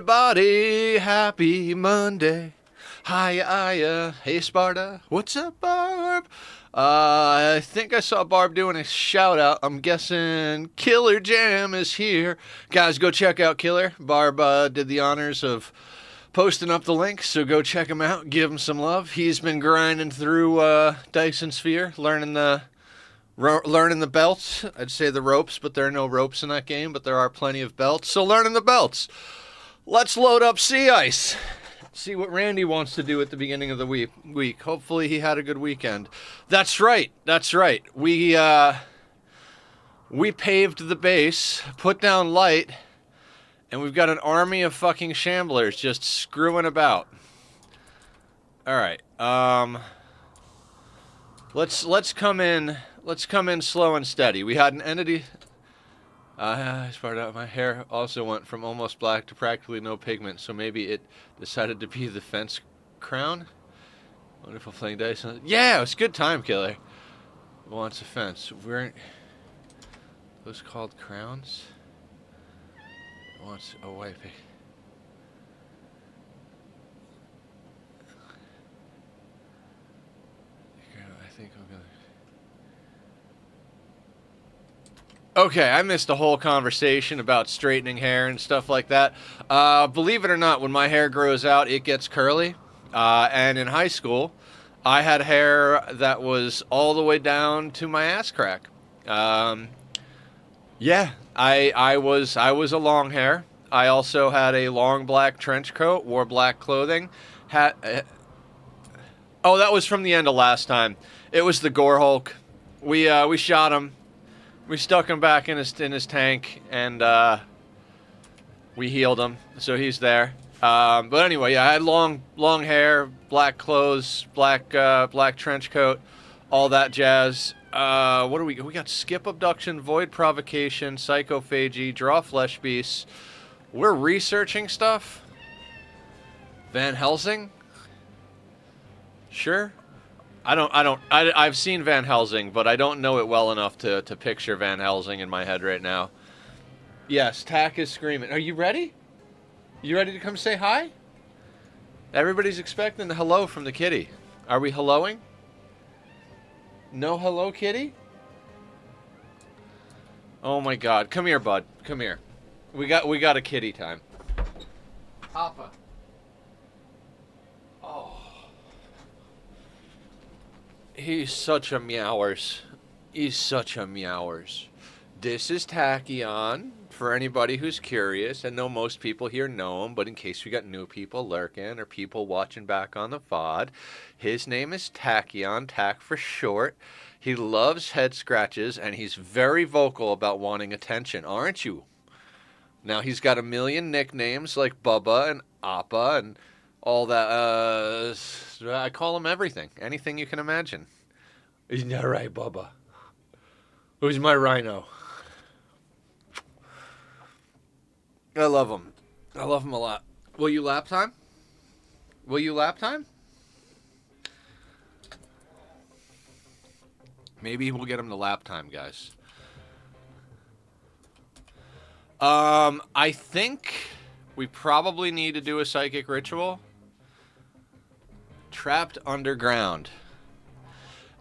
everybody, happy Monday. Hiya, hey Sparta, what's up, Barb? I think I saw Barb doing a shout out. I'm guessing Killer Jam is here. Guys, go check out Killer. Barb did the honors of posting up the link, so go check him out, give him some love. He's been grinding through Dyson Sphere, learning the belts. I'd say the ropes, but there are no ropes in that game, but there are plenty of belts. So learning the belts. Let's load up Sea Ice. See what Randy wants to do at the beginning of the week. Hopefully he had a good weekend. That's right. We paved the base, put down light, and we've got an army of fucking shamblers just screwing about. All right. Let's come in slow and steady. We had an entity. I started out. My hair also went from almost black to practically no pigment, so maybe it decided to be the fence crown. Wonderful playing dice. Yeah, it was a good time, Killer. Wants a fence. Weren't those called crowns? Wants a white pig. I think I'm gonna. Okay, I missed a whole conversation about straightening hair and stuff like that. Believe it or not, when my hair grows out, it gets curly. And in high school, I had hair that was all the way down to my ass crack. Yeah, I was a long hair. I also had a long black trench coat, wore black clothing. Oh, that was from the end of last time. It was the Gore Hulk. We shot him. We stuck him back in his tank, and we healed him, so he's there. But anyway, yeah, I had long hair, black clothes, black trench coat, all that jazz. What do we got? Skip abduction, void provocation, psychophagy, draw flesh beasts. We're researching stuff. Van Helsing? Sure. I've seen Van Helsing, but I don't know it well enough to picture Van Helsing in my head right now. Yes, Tack is screaming. Are you ready? You ready to come say hi? Everybody's expecting the hello from the kitty. Are we helloing? No hello, kitty? Oh my god. Come here, bud. Come here. We got a kitty time. Papa. Oh. He's such a meowers. This is Tachyon, for anybody who's curious. I know most people here know him, but in case we got new people lurking or people watching back on the VOD, his name is Tachyon, Tack for short. He loves head scratches, and he's very vocal about wanting attention, aren't you? Now, he's got a million nicknames like Bubba and Appa and all that. I call him everything. Anything you can imagine. Isn't that right, Bubba? Who's my rhino? I love him. I love him a lot. Will you lap time? Maybe we'll get him to lap time, guys. I think we probably need to do a psychic ritual. Trapped underground.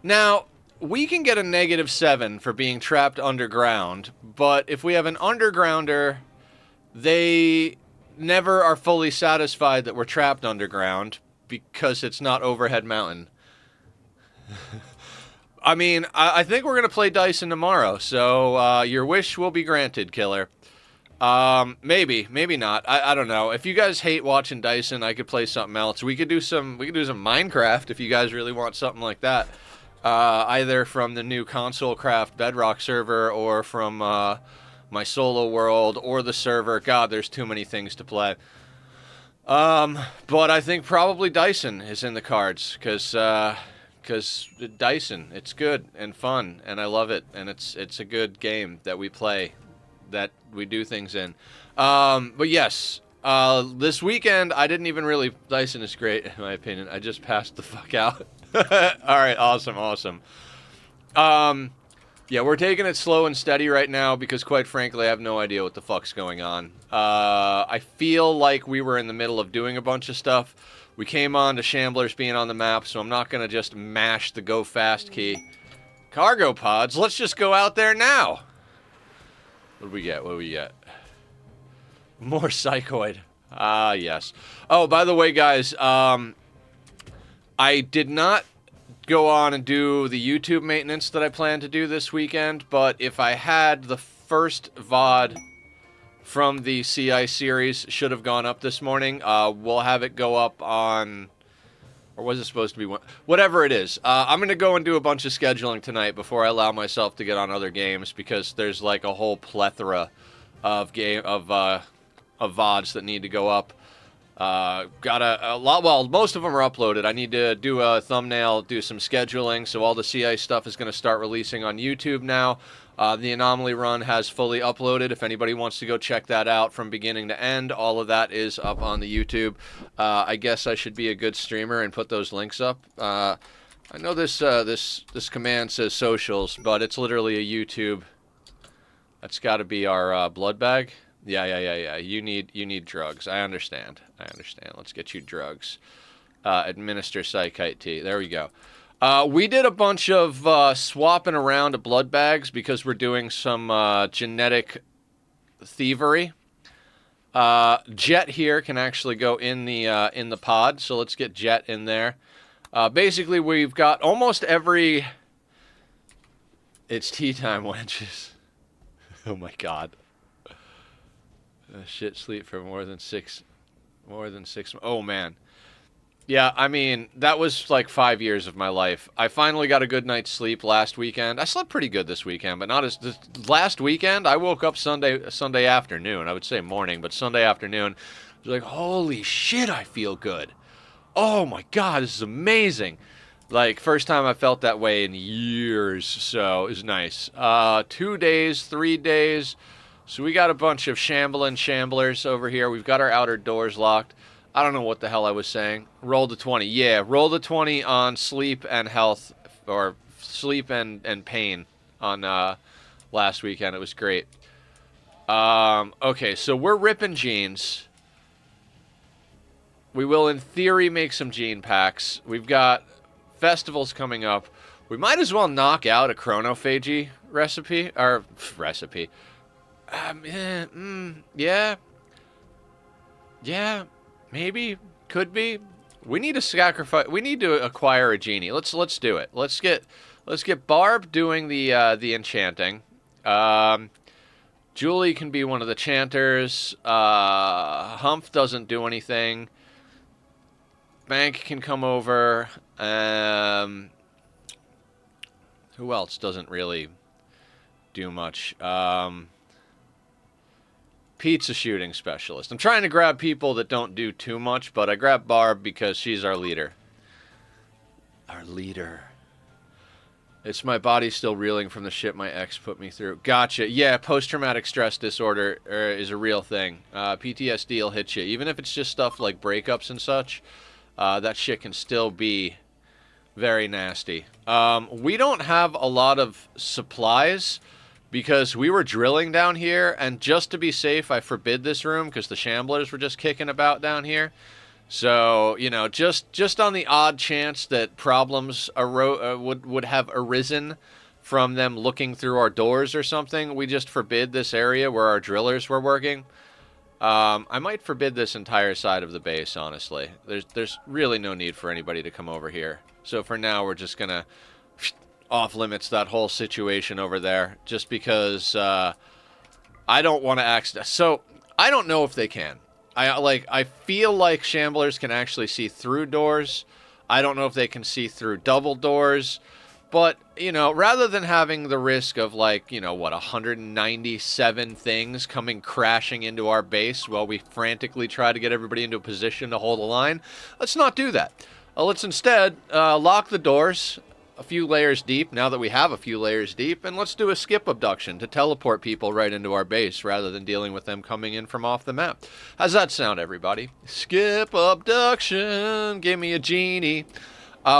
Now, we can get a -7 for being trapped underground, but if we have an undergrounder, they never are fully satisfied that we're trapped underground because it's not overhead mountain. I mean, I think we're going to play Dyson tomorrow, so your wish will be granted, Killer. Maybe not. I don't know. If you guys hate watching Dyson, I could play something else. We could do some Minecraft if you guys really want something like that. Either from the new Console Craft Bedrock server or from my solo world or the server. God, there's too many things to play. But I think probably Dyson is in the cards because Dyson, it's good and fun and I love it, and it's a good game that we play, that we do things in. But yes, this weekend I didn't even really. Dyson is great in my opinion. I just passed the fuck out. All right, awesome. Yeah, we're taking it slow and steady right now because, quite frankly, I have no idea what the fuck's going on. I feel like we were in the middle of doing a bunch of stuff. We came on to Shamblers being on the map, so I'm not going to just mash the go fast key. Cargo pods? Let's just go out there now! What do we get? What do we get? More psychoid. Ah, yes. Oh, by the way, guys, I did not go on and do the YouTube maintenance that I plan to do this weekend, but if I had, the first VOD from the CI series should have gone up this morning. We'll have it go up on, or was it supposed to be one? Whatever it is. I'm going to go and do a bunch of scheduling tonight before I allow myself to get on other games, because there's like a whole plethora of VODs that need to go up. Got a lot, well, most of them are uploaded. I need to do a thumbnail, do some scheduling, so all the CI stuff is going to start releasing on YouTube now. The Anomaly run has fully uploaded. If anybody wants to go check that out from beginning to end, all of that is up on the YouTube. I guess I should be a good streamer and put those links up. I know this command says socials, but it's literally a YouTube. That's got to be our blood bag. Yeah. You need drugs. I understand. Let's get you drugs. Administer Psychite T. There we go. We did a bunch of swapping around of blood bags because we're doing some genetic thievery. Jet here can actually go in the pod, so let's get Jet in there. Basically, we've got almost every. It's tea time, wenches. Oh my god. Shit, sleep for more than six. Oh man. Yeah, I mean, that was like 5 years of my life. I finally got a good night's sleep last weekend. I slept pretty good this weekend, but not as last weekend. I woke up Sunday afternoon. I would say morning, but Sunday afternoon. I was like, holy shit, I feel good. Oh my god, this is amazing. Like, first time I felt that way in years, so it was nice. 2 days, 3 days. So we got a bunch of shamblers over here. We've got our outer doors locked. I don't know what the hell I was saying. Roll the 20. Yeah, roll the 20 on sleep and health, or sleep and pain on last weekend. It was great. Okay, so we're ripping genes. We will, in theory, make some gene packs. We've got festivals coming up. We might as well knock out a chronophagy recipe. Yeah, maybe, could be. We need to sacrifice. We need to acquire a genie. Let's do it. Let's get Barb doing the enchanting. Julie can be one of the chanters. Humph doesn't do anything. Bank can come over. Who else doesn't really do much? Pizza shooting specialist. I'm trying to grab people that don't do too much, but I grabbed Barb because she's our leader. It's my body still reeling from the shit my ex put me through. Gotcha. Yeah, post-traumatic stress disorder is a real thing. PTSD will hit you. Even if it's just stuff like breakups and such, that shit can still be very nasty. We don't have a lot of supplies because we were drilling down here, and just to be safe, I forbid this room because the shamblers were just kicking about down here. So, you know, just on the odd chance that problems would have arisen from them looking through our doors or something, we just forbid this area where our drillers were working. I might forbid this entire side of the base, honestly. There's really no need for anybody to come over here. So for now, we're just gonna off-limits that whole situation over there, just because I don't want to accident. So I don't know if they can. I feel like shamblers can actually see through doors. I don't know if they can see through double doors. But, you know, rather than having the risk of, like, you know, what, 197 things coming crashing into our base while we frantically try to get everybody into a position to hold a line, let's not do that. Let's instead lock the doors a few layers deep, now that we have a few layers deep, and let's do a skip abduction to teleport people right into our base rather than dealing with them coming in from off the map. How's that sound, everybody? Skip abduction, give me a genie.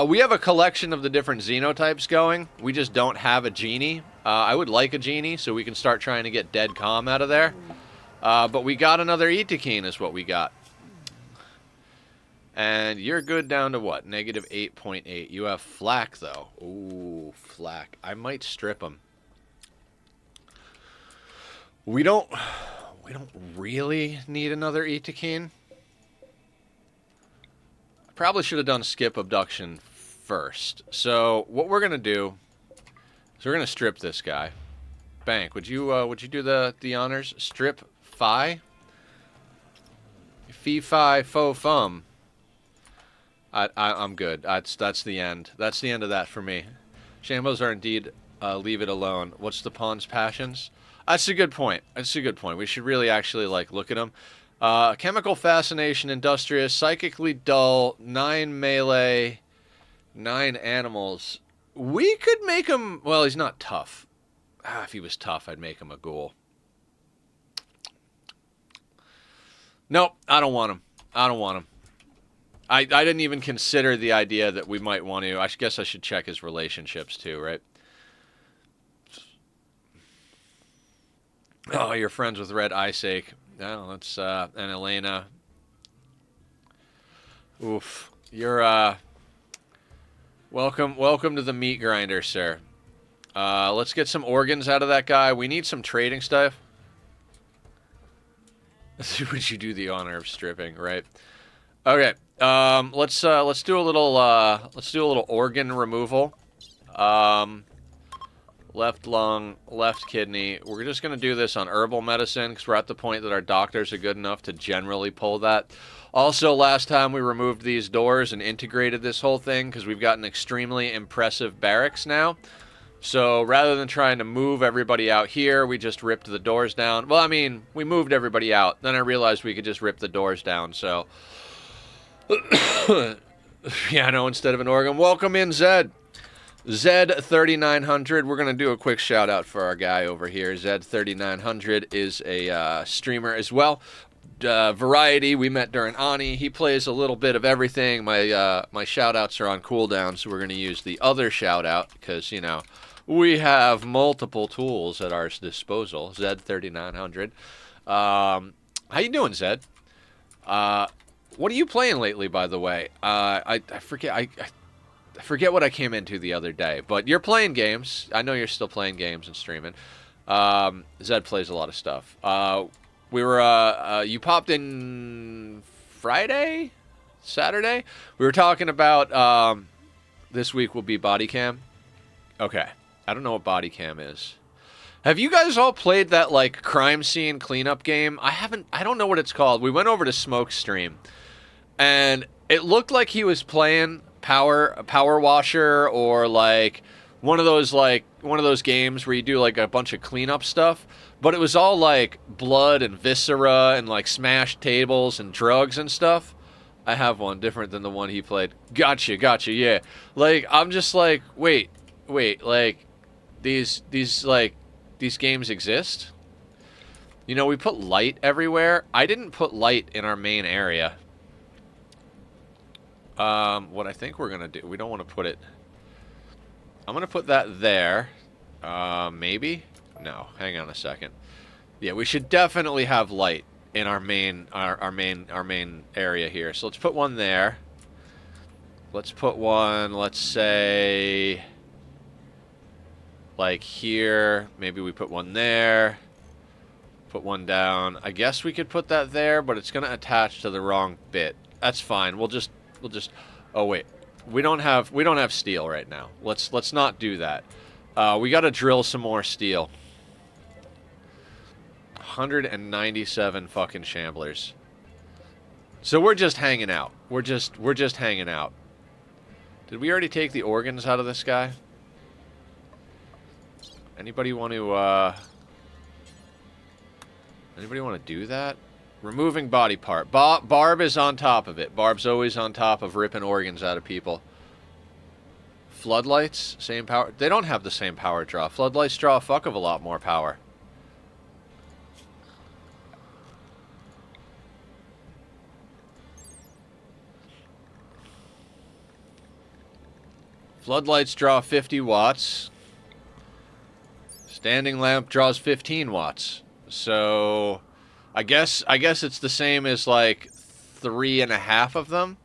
We have a collection of the different xenotypes going. We just don't have a genie. I would like a genie so we can start trying to get dead calm out of there. But we got another Itakeen is what we got. And you're good down to what? Negative 8.8. You have flak, though. Ooh, flak. I might strip him. We don't really need another Itakeen. I probably should have done skip abduction first. So what we're gonna do is we're gonna strip this guy. Bank, would you do the honors? Strip Phi? Fee Fi Fo Fum. I'm good. That's the end. That's the end of that for me. Shambos are indeed leave it alone. What's the pawn's passions? That's a good point. That's a good point. We should really actually like look at them. Chemical fascination, industrious, psychically dull, 9 melee, 9 animals. We could make him. Well, he's not tough. If he was tough, I'd make him a ghoul. Nope, I don't want him. I don't want him. I didn't even consider the idea that we might want to. I guess I should check his relationships too, right? Oh, you're friends with Red Iceake. No, that's and Elena. Oof, you're welcome to the meat grinder, sir. Let's get some organs out of that guy. We need some trading stuff. Would you do the honor of stripping, right? Okay. Let's do a little organ removal. Left lung, left kidney. We're just gonna do this on herbal medicine because we're at the point that our doctors are good enough to generally pull that. Also, last time we removed these doors and integrated this whole thing because we've got an extremely impressive barracks now. So rather than trying to move everybody out here, we just ripped the doors down. Well, I mean, we moved everybody out. Then I realized we could just rip the doors down, so... yeah, no, instead of an organ. Welcome in, Zed. Zed3900. We're going to do a quick shout-out for our guy over here. Zed3900 is a streamer as well. Variety, we met during Ani. He plays a little bit of everything. My shout-outs are on cooldown, so we're going to use the other shout-out because, you know... we have multiple tools at our disposal. Zed3900. How you doing, Zed? What are you playing lately, by the way? I forget. I forget what I came into the other day. But you're playing games. I know you're still playing games and streaming. Zed plays a lot of stuff. We were. You popped in Friday, Saturday. We were talking about this week will be body cam. Okay. I don't know what body cam is. Have you guys all played that, like, crime scene cleanup game? I don't know what it's called. We went over to Smoke's stream, and it looked like he was playing Power Washer or, like, one of those games where you do, like, a bunch of cleanup stuff, but it was all, like, blood and viscera and, like, smashed tables and drugs and stuff. I have one different than the one he played. Gotcha, yeah. Like, I'm just like, wait, like... These games exist? You know, we put light everywhere. I didn't put light in our main area. What I think we're gonna do, we don't want to put it... I'm gonna put that there. Maybe? No, hang on a second. Yeah, we should definitely have light in our main area here. So let's put one there. Let's put one, let's say... like here, maybe we put one there, put one down. I guess we could put that there, but it's gonna attach to the wrong bit. That's fine. We'll just. Oh wait, we don't have steel right now. Let's not do that. We got to drill some more steel. 197 fucking shamblers. So we're just hanging out. We're just hanging out. Did we already take the organs out of this guy? Anybody want to do that? Removing body part. Barb is on top of it. Barb's always on top of ripping organs out of people. Floodlights, same power. They don't have the same power draw. Floodlights draw a fuck of a lot more power. Floodlights draw 50 watts. Standing lamp draws 15 watts. So I guess it's the same as like 3.5 of them.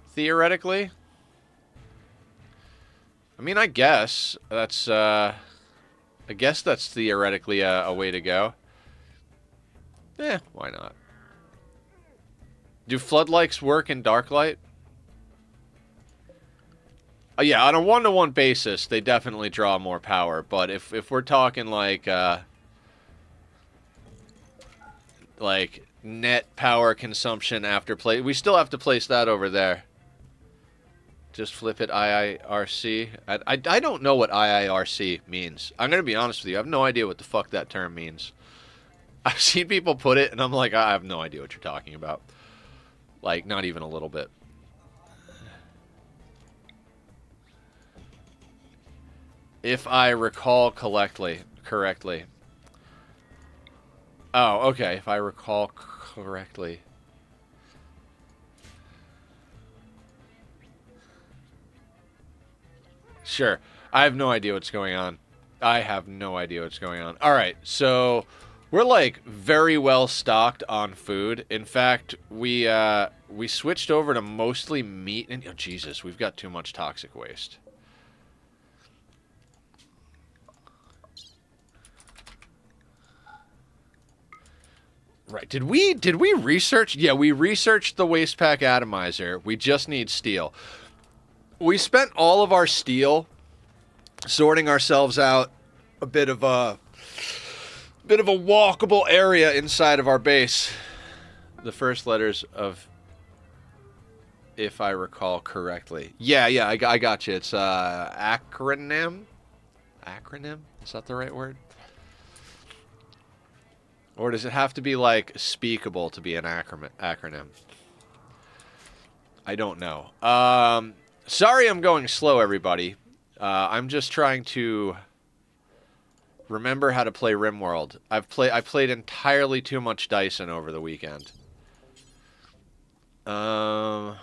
Theoretically. I mean, I guess that's theoretically a way to go. Why not? Do floodlights work in dark light? Yeah, on a one-to-one basis, they definitely draw more power. But if we're talking like net power consumption after play, we still have to place that over there. Just flip it IIRC. I don't know what IIRC means. I'm going to be honest with you. I have no idea what the fuck that term means. I've seen people put it, and I'm like, I have no idea what you're talking about. Like, not even a little bit. If I recall correctly. Oh, okay. If I recall correctly. Sure. I have no idea what's going on. Alright, so we're like very well stocked on food. In fact, we switched over to mostly meat and oh Jesus, we've got too much toxic waste. Right. Did we research? Yeah, we researched the waste pack atomizer. We just need steel. We spent all of our steel sorting ourselves out a bit of a walkable area inside of our base. The first letters of, if I recall correctly. Yeah, I got you. It's acronym. Acronym? Is that the right word? Or does it have to be, like, speakable to be an acronym? I don't know. Sorry I'm going slow, everybody. I'm just trying to remember how to play Rimworld. I played entirely too much Dyson over the weekend. Let's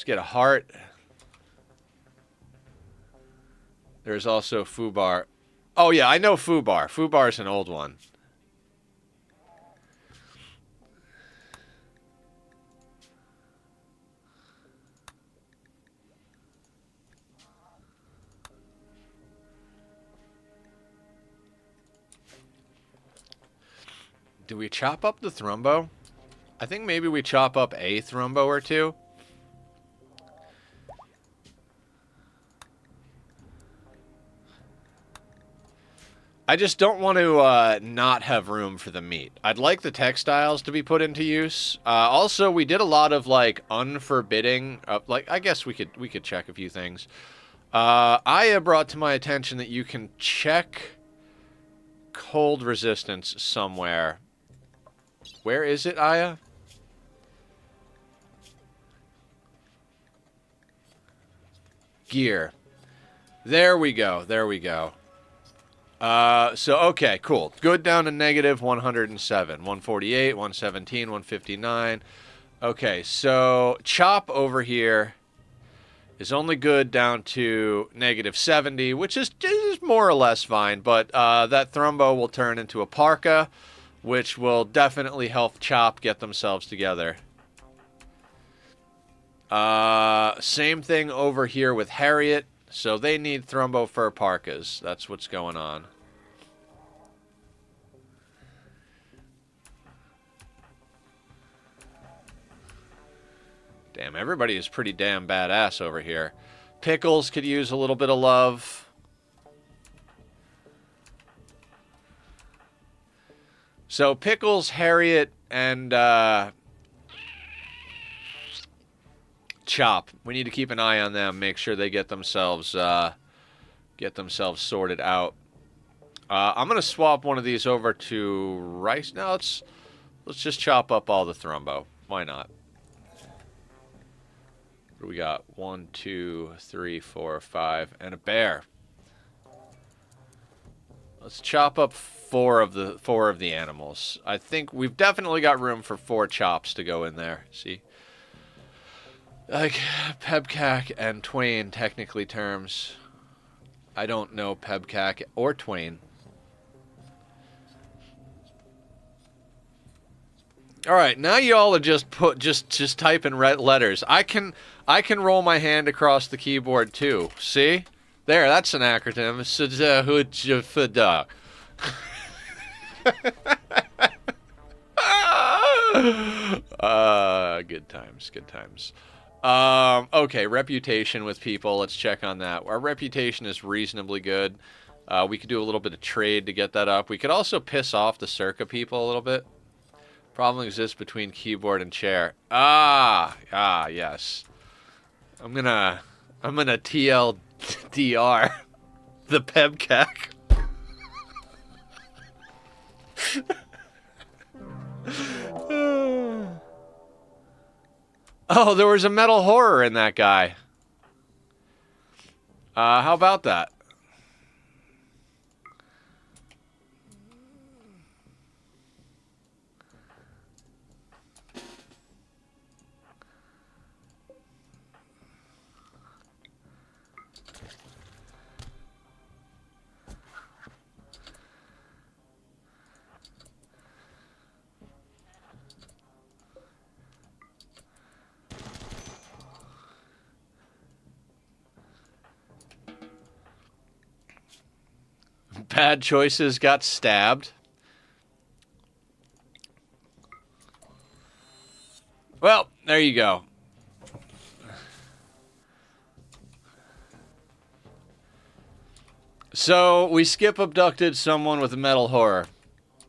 get a heart. There's also Foobar. Oh, yeah, I know Foobar. Foobar's an old one. Do we chop up the Thrumbo? I think maybe we chop up a Thrumbo or two. I just don't want to not have room for the meat. I'd like the textiles to be put into use. Also, we did a lot of like unforbidding. Like I guess we could check a few things. Aya brought to my attention that you can check cold resistance somewhere. Where is it, Aya? Gear. There we go. So, okay, cool. Good down to negative 107. 148, 117, 159. Okay, so chop over here is only good down to negative 70, which is more or less fine. But that Thrumbo will turn into a Parka, which will definitely help Chop get themselves together. Same thing over here with Harriet. So they need Thrumbo fur Parkas. That's what's going on. Damn, everybody is pretty damn badass over here. Pickles could use a little bit of love. So Pickles, Harriet, and Chop. We need to keep an eye on them. Make sure they get themselves sorted out. I'm gonna swap one of these over to rice. Now let's just chop up all the Thrumbo. Why not? What do we got? 1, 2, 3, 4, 5, and a bear. Let's chop up four of the animals. I think we've definitely got room for 4 chops to go in there. See, like Pebcac and Twain, technically terms. I don't know Pebcac or Twain. All right, now y'all are just typing red letters. I can roll my hand across the keyboard too. See? There, that's an acronym. Good times, good times. Okay, reputation with people. Let's check on that. Our reputation is reasonably good. We could do a little bit of trade to get that up. We could also piss off the Circa people a little bit. Problem exists between keyboard and chair. Yes. I'm gonna TLDR the Pebcac. Oh, there was a metal horror in that guy. How about that? Bad choices got stabbed. Well, there you go. So, we skip abducted someone with a metal horror.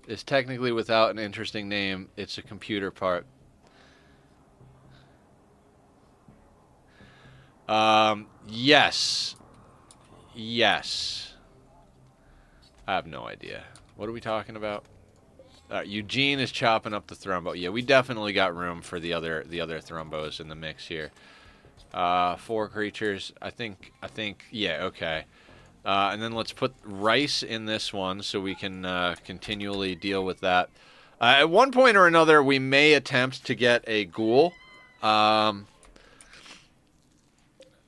It's technically without an interesting name. It's a computer part. Yes. Yes. I have no idea. What are we talking about? Eugene is chopping up the thrombo. Yeah, we definitely got room for the other thrombos in the mix here. 4 creatures. I think. Yeah. Okay. And then let's put rice in this one so we can continually deal with that. At one point or another, we may attempt to get a ghoul. I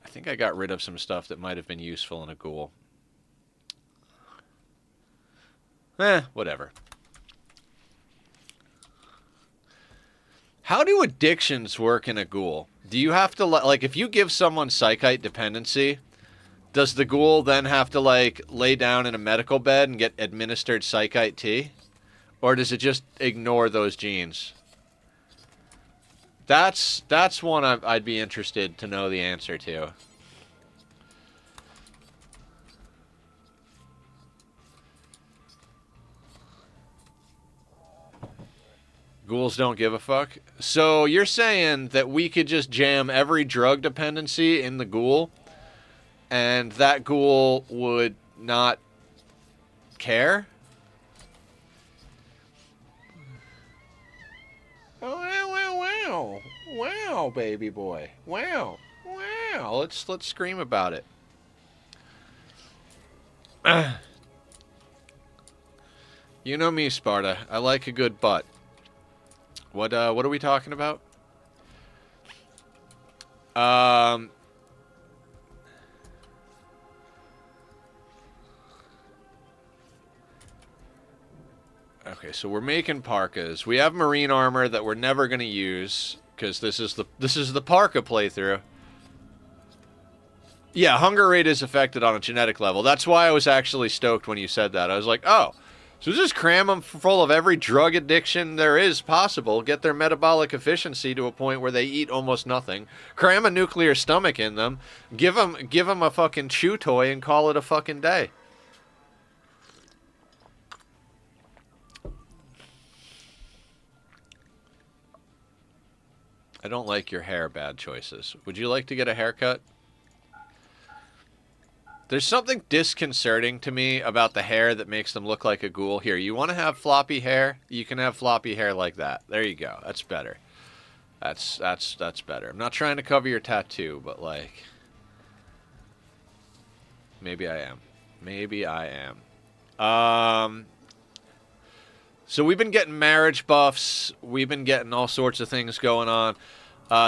think I got rid of some stuff that might have been useful in a ghoul. Whatever. How do addictions work in a ghoul? Do you have to, like, if you give someone psychite dependency, does the ghoul then have to, like, lay down in a medical bed and get administered psychite tea? Or does it just ignore those genes? That's one I'd be interested to know the answer to. Ghouls don't give a fuck? So you're saying that we could just jam every drug dependency in the ghoul, and that ghoul would not care? Oh, wow. Wow, baby boy. Wow. Let's scream about it. You know me, Sparta. I like a good butt. What are we talking about? Okay, so we're making parkas. We have marine armor that we're never going to use because this is the parka playthrough. Yeah, hunger rate is affected on a genetic level. That's why I was actually stoked when you said that. I was like, oh, so just cram them full of every drug addiction there is possible, get their metabolic efficiency to a point where they eat almost nothing, cram a nuclear stomach in them, give them a fucking chew toy and call it a fucking day. I don't like your hair, bad choices. Would you like to get a haircut? There's something disconcerting to me about the hair that makes them look like a ghoul. Here, you want to have floppy hair? You can have floppy hair like that. There you go. That's better. That's better. I'm not trying to cover your tattoo, but like, maybe I am. Maybe I am. So we've been getting marriage buffs. We've been getting all sorts of things going on.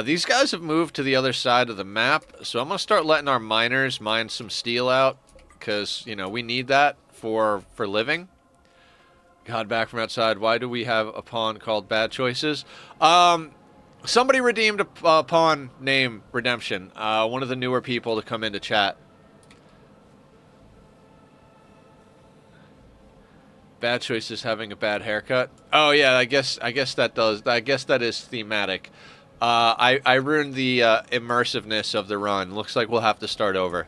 These guys have moved to the other side of the map, so I'm going to start letting our miners mine some steel out, because, you know, we need that for living. God, back from outside. Why do we have a pawn called Bad Choices? Somebody redeemed a pawn named Redemption. One of the newer people to come into chat. Bad Choices having a bad haircut. Oh yeah, I guess that does. I guess that is thematic. I ruined the immersiveness of the run. Looks like we'll have to start over.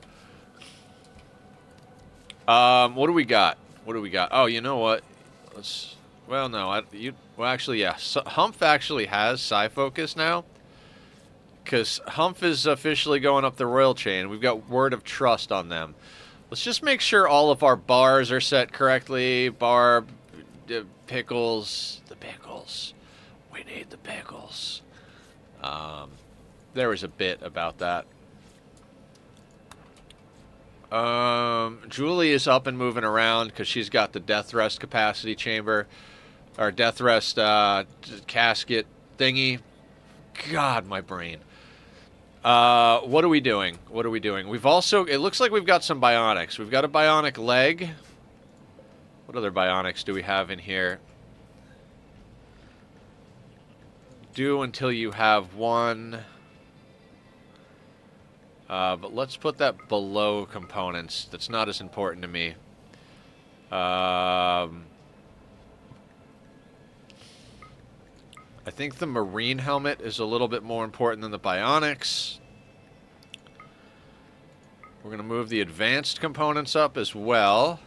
What do we got? What do we got? Oh, you know what? Let's. Well, no. Well, actually, yeah. So, Humph actually has Psi Focus now. Because Humph is officially going up the royal chain. We've got Word of Trust on them. Let's just make sure all of our bars are set correctly. Barb, pickles, the pickles. We need the pickles. There was a bit about that. Julie is up and moving around because she's got the Death Rest capacity chamber. Or Death Rest casket thingy. God, my brain. What are we doing? What are we doing? We've also... It looks like we've got some bionics. We've got a bionic leg. What other bionics do we have in here? Do until you have one. But let's put that below components. That's not as important to me. I think the marine helmet is a little bit more important than the bionics. We're going to move the advanced components up as well.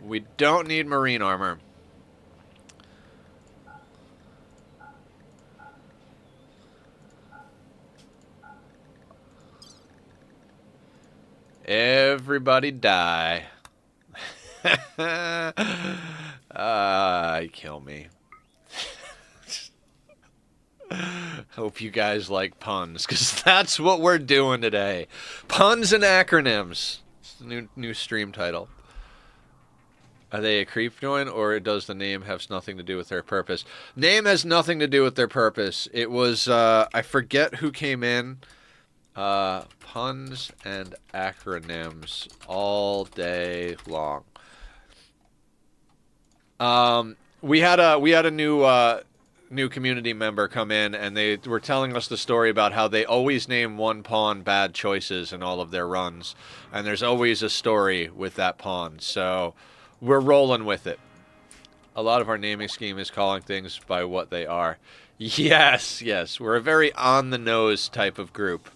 We don't need marine armor. Everybody die. Kill me. Hope you guys like puns, because that's what we're doing today. Puns and acronyms. It's the new stream title. Are they a creep join, or does the name have nothing to do with their purpose? Name has nothing to do with their purpose. It was, I forget who came in. Puns and acronyms all day long. We had a new community member come in, and they were telling us the story about how they always name one pawn Bad Choices in all of their runs, and there's always a story with that pawn. So we're rolling with it. A lot of our naming scheme is calling things by what they are. Yes, yes, we're a very on the nose type of group.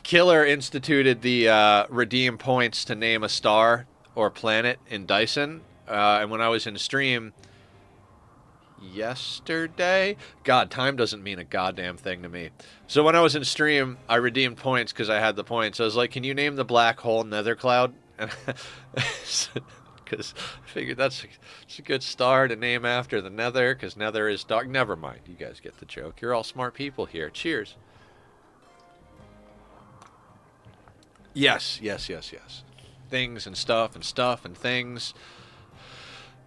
Killer instituted the redeem points to name a star or planet in Dyson. And when I was in stream yesterday, God, time doesn't mean a goddamn thing to me. So when I was in stream, I redeemed points because I had the points. I was like, can you name the black hole Nether Cloud? And because I figured it's a good star to name after the Nether, because Nether is dark. Never mind, you guys get the joke. You're all smart people here. Cheers. Yes, yes, yes, yes. Things and stuff and things.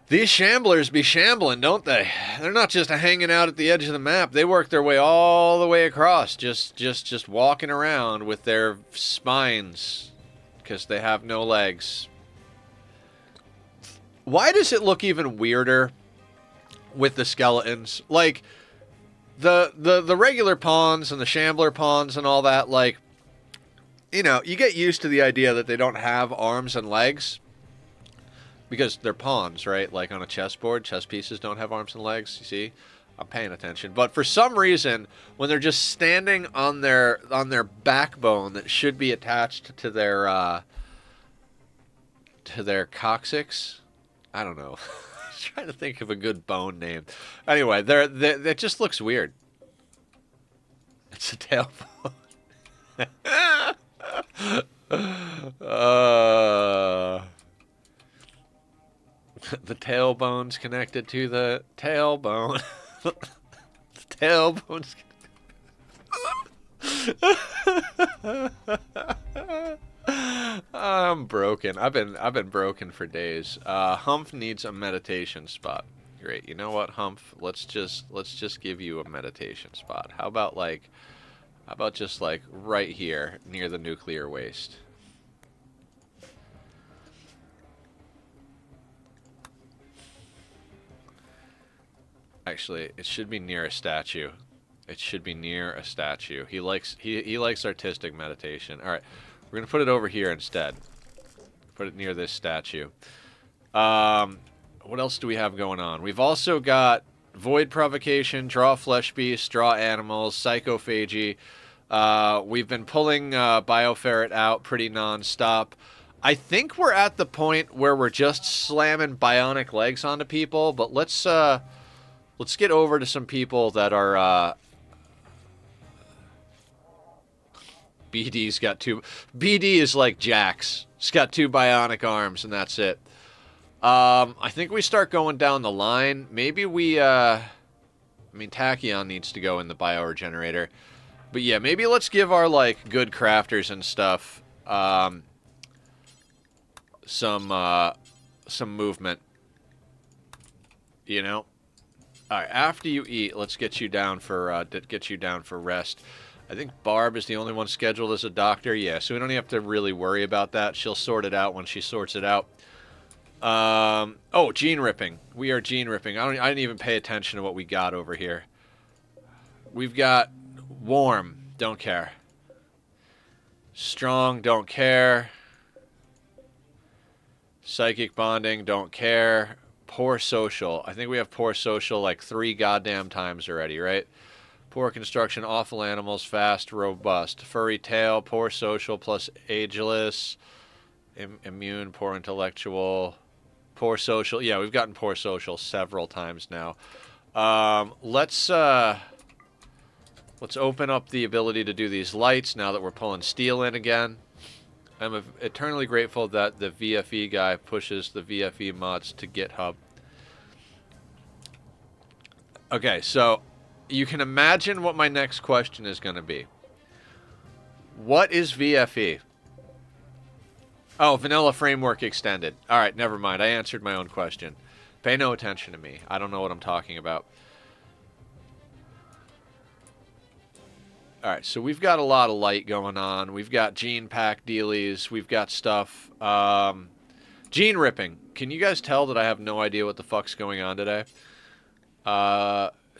These shamblers be shambling, don't they? They're not just hanging out at the edge of the map. They work their way all the way across, just walking around with their spines, because they have no legs. Why does it look even weirder with the skeletons? Like, the regular pawns and the shambler pawns and all that, like, you know, you get used to the idea that they don't have arms and legs because they're pawns, right? Like on a chessboard, chess pieces don't have arms and legs. You see, I'm paying attention. But for some reason, when they're just standing on their backbone that should be attached to their coccyx, I don't know. I was trying to think of a good bone name. Anyway, it just looks weird. It's a tailbone. The tailbone's connected to the tailbone. The tailbone's. I'm broken. I've been broken for days. Humph needs a meditation spot. Great. You know what, Humph? Let's just give you a meditation spot. How about just like right here near the nuclear waste? Actually, it should be near a statue. It should be near a statue. He likes artistic meditation. All right. We're going to put it over here instead. Put it near this statue. What else do we have going on? We've also got Void Provocation, Draw Flesh Beasts, Draw Animals, Psychophagy. We've been pulling Bioferret out pretty non-stop. I think we're at the point where we're just slamming bionic legs onto people, but let's get over to some people that are... BD's got two... BD is like Jax. He's got 2 bionic arms, and that's it. I think we start going down the line. Maybe we, I mean, Tachyon needs to go in the bioregenerator. But yeah, maybe let's give our, like, good crafters and stuff, some movement. You know? Alright, after you eat, let's get you down for rest. I think Barb is the only one scheduled as a doctor. Yeah, so we don't have to really worry about that. She'll sort it out when she sorts it out. Oh, gene ripping. We are gene ripping. I didn't even pay attention to what we got over here. We've got warm. Don't care. Strong. Don't care. Psychic bonding. Don't care. Poor social. I think we have poor social like 3 goddamn times already, right? Poor construction, awful animals, fast, robust. Furry tail, poor social plus ageless. Immune, poor intellectual. Poor social. Yeah, we've gotten poor social several times now. Let's open up the ability to do these lights now that we're pulling steel in again. I'm eternally grateful that the VFE guy pushes the VFE mods to GitHub. Okay, so... you can imagine what my next question is going to be. What is VFE? Oh, Vanilla Framework Extended. All right, never mind. I answered my own question. Pay no attention to me. I don't know what I'm talking about. All right, so we've got a lot of light going on. We've got gene pack dealies. We've got stuff. Gene ripping. Can you guys tell that I have no idea what the fuck's going on today?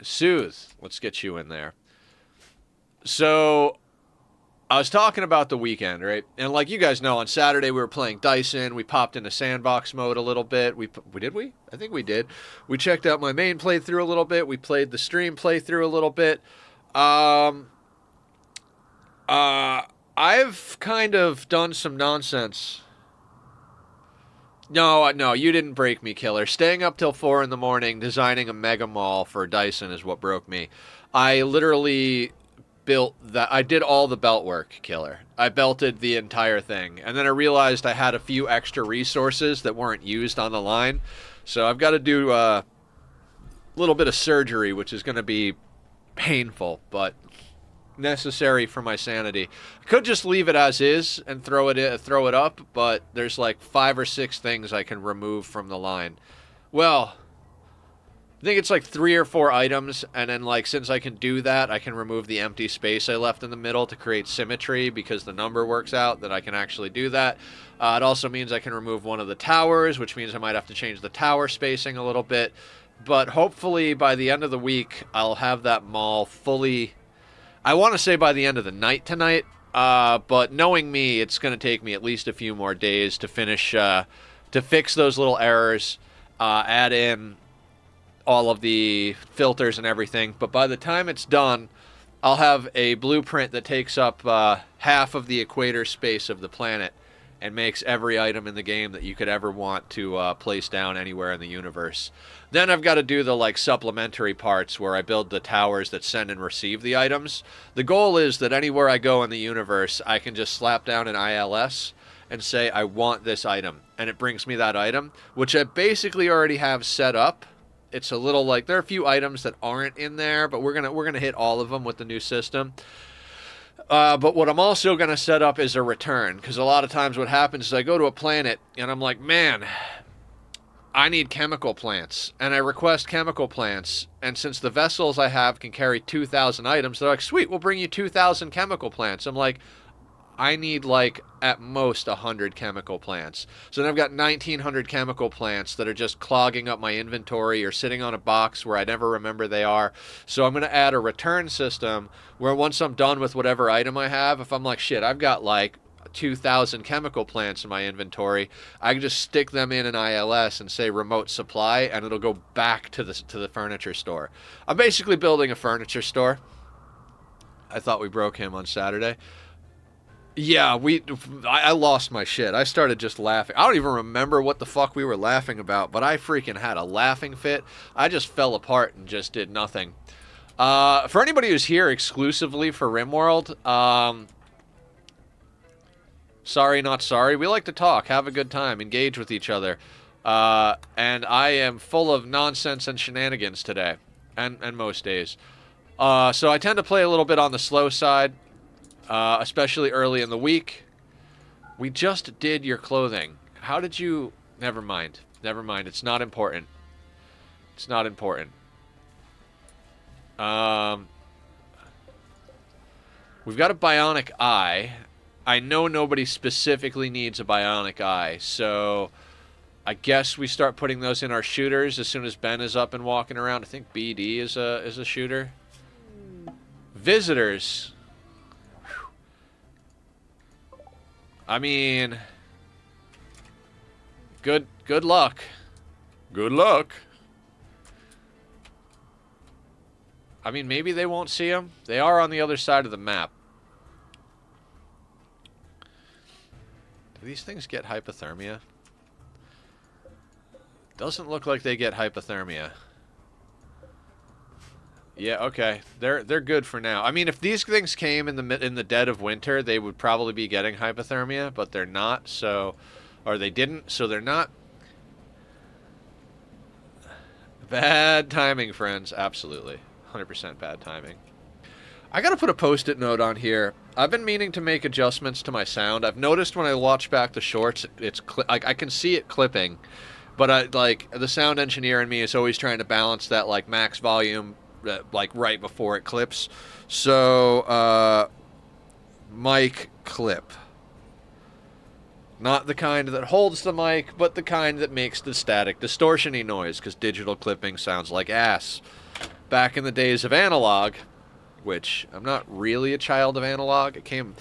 Soothe. Let's get you in there. So, I was talking about the weekend, right? And like you guys know, on Saturday we were playing Dyson. We popped into sandbox mode a little bit. Did we? I think we did. We checked out my main playthrough a little bit. We played the stream playthrough a little bit. I've kind of done some nonsense. No, you didn't break me, Killer. Staying up till 4 in the morning, designing a mega mall for Dyson is what broke me. I literally built that. I did all the belt work, Killer. I belted the entire thing. And then I realized I had a few extra resources that weren't used on the line. So I've got to do a little bit of surgery, which is going to be painful, but necessary for my sanity. I could just leave it as is and throw it up, but there's like 5 or 6 things I can remove from the line. Well, I think it's like 3 or 4 items, and then like since I can do that, I can remove the empty space I left in the middle to create symmetry because the number works out that I can actually do that. It also means I can remove one of the towers, which means I might have to change the tower spacing a little bit. But hopefully by the end of the week, I'll have that mall fully... I want to say by the end of the night tonight, but knowing me, it's going to take me at least a few more days to finish, to fix those little errors, add in all of the filters and everything. But by the time it's done, I'll have a blueprint that takes up half of the equator space of the planet and makes every item in the game that you could ever want to place down anywhere in the universe. Then I've got to do the like supplementary parts where I build the towers that send and receive the items. The goal is that anywhere I go in the universe, I can just slap down an ILS and say, I want this item. And it brings me that item, which I basically already have set up. It's a little like, there are a few items that aren't in there, but we're gonna hit all of them with the new system. But what I'm also going to set up is a return, because a lot of times what happens is I go to a planet, and I'm like, man, I need chemical plants, and I request chemical plants, and since the vessels I have can carry 2,000 items, they're like, sweet, we'll bring you 2,000 chemical plants. I'm like, I need, like, at most 100 chemical plants. So then I've got 1,900 chemical plants that are just clogging up my inventory or sitting on a box where I never remember they are. So I'm going to add a return system where once I'm done with whatever item I have, if I'm like, shit, I've got, like, 2,000 chemical plants in my inventory, I can just stick them in an ILS and say remote supply, and it'll go back to the furniture store. I'm basically building a furniture store. I thought we broke him on Saturday. Yeah, I lost my shit. I started just laughing. I don't even remember what the fuck we were laughing about, but I freaking had a laughing fit. I just fell apart and just did nothing. For anybody who's here exclusively for Rimworld, sorry, not sorry. We like to talk, have a good time, engage with each other. And I am full of nonsense and shenanigans today, and most days. So I tend to play a little bit on the slow side. Especially early in the week. We just did your clothing. How did you... Never mind. Never mind. It's not important. It's not important. We've got a bionic eye. I know nobody specifically needs a bionic eye, so I guess we start putting those in our shooters as soon as Ben is up and walking around. I think BD is a shooter. Visitors... I mean, good luck. Good luck. I mean, maybe they won't see them. They are on the other side of the map. Do these things get hypothermia? Doesn't look like they get hypothermia. Yeah, okay. They're good for now. I mean, if these things came in the dead of winter, they would probably be getting hypothermia, but they're not, so... Or they didn't, so they're not. Bad timing, friends. Absolutely. 100% bad timing. I gotta put a post-it note on here. I've been meaning to make adjustments to my sound. I've noticed when I watch back the shorts, I can see it clipping, but the sound engineer in me is always trying to balance that, like, max volume... like right before it clips. So mic clip, not the kind that holds the mic, but the kind that makes the static distortion-y noise, because digital clipping sounds like ass. Back in the days of analog, which I'm not really a child of analog. I came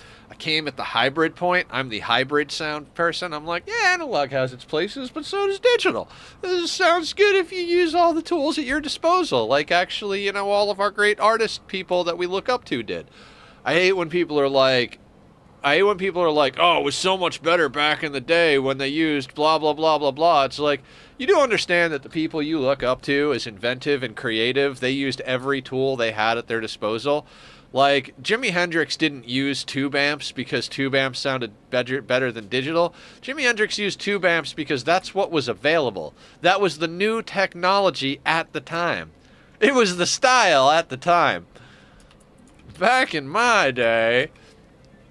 at the hybrid point. I'm the hybrid sound person. I'm like, yeah, analog has its places, but so does digital. This sounds good if you use all the tools at your disposal, like actually, you know, all of our great artist people that we look up to did. I hate when people are like, oh, it was so much better back in the day when they used blah, blah, blah, blah, blah. It's like, you do understand that the people you look up to as inventive and creative, they used every tool they had at their disposal. Like, Jimi Hendrix didn't use tube amps because tube amps sounded better than digital. Jimi Hendrix used tube amps because that's what was available. That was the new technology at the time. It was the style at the time. Back in my day...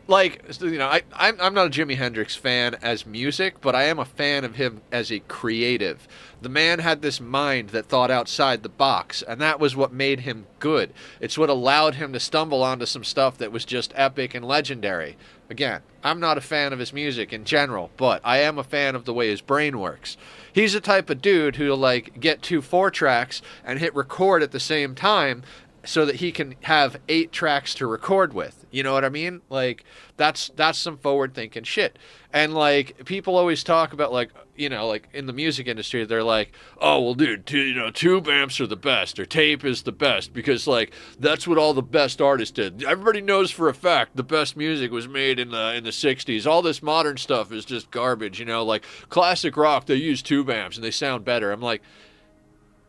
Like, you know, I'm not a Jimi Hendrix fan as music, but I am a fan of him as a creative. The man had this mind that thought outside the box, and that was what made him good. It's what allowed him to stumble onto some stuff that was just epic and legendary. Again, I'm not a fan of his music in general, but I am a fan of the way his brain works. He's the type of dude who'll, like, get 2 4-tracks and hit record at the same time, so that he can have 8 tracks to record with. You know what I mean? Like, that's some forward-thinking shit. And, like, people always talk about, like, you know, like, in the music industry, they're like, oh, well, dude, you know, tube amps are the best, or tape is the best, because, like, that's what all the best artists did. Everybody knows for a fact the best music was made in the 60s. All this modern stuff is just garbage, you know? Like, classic rock, they use tube amps, and they sound better. I'm like,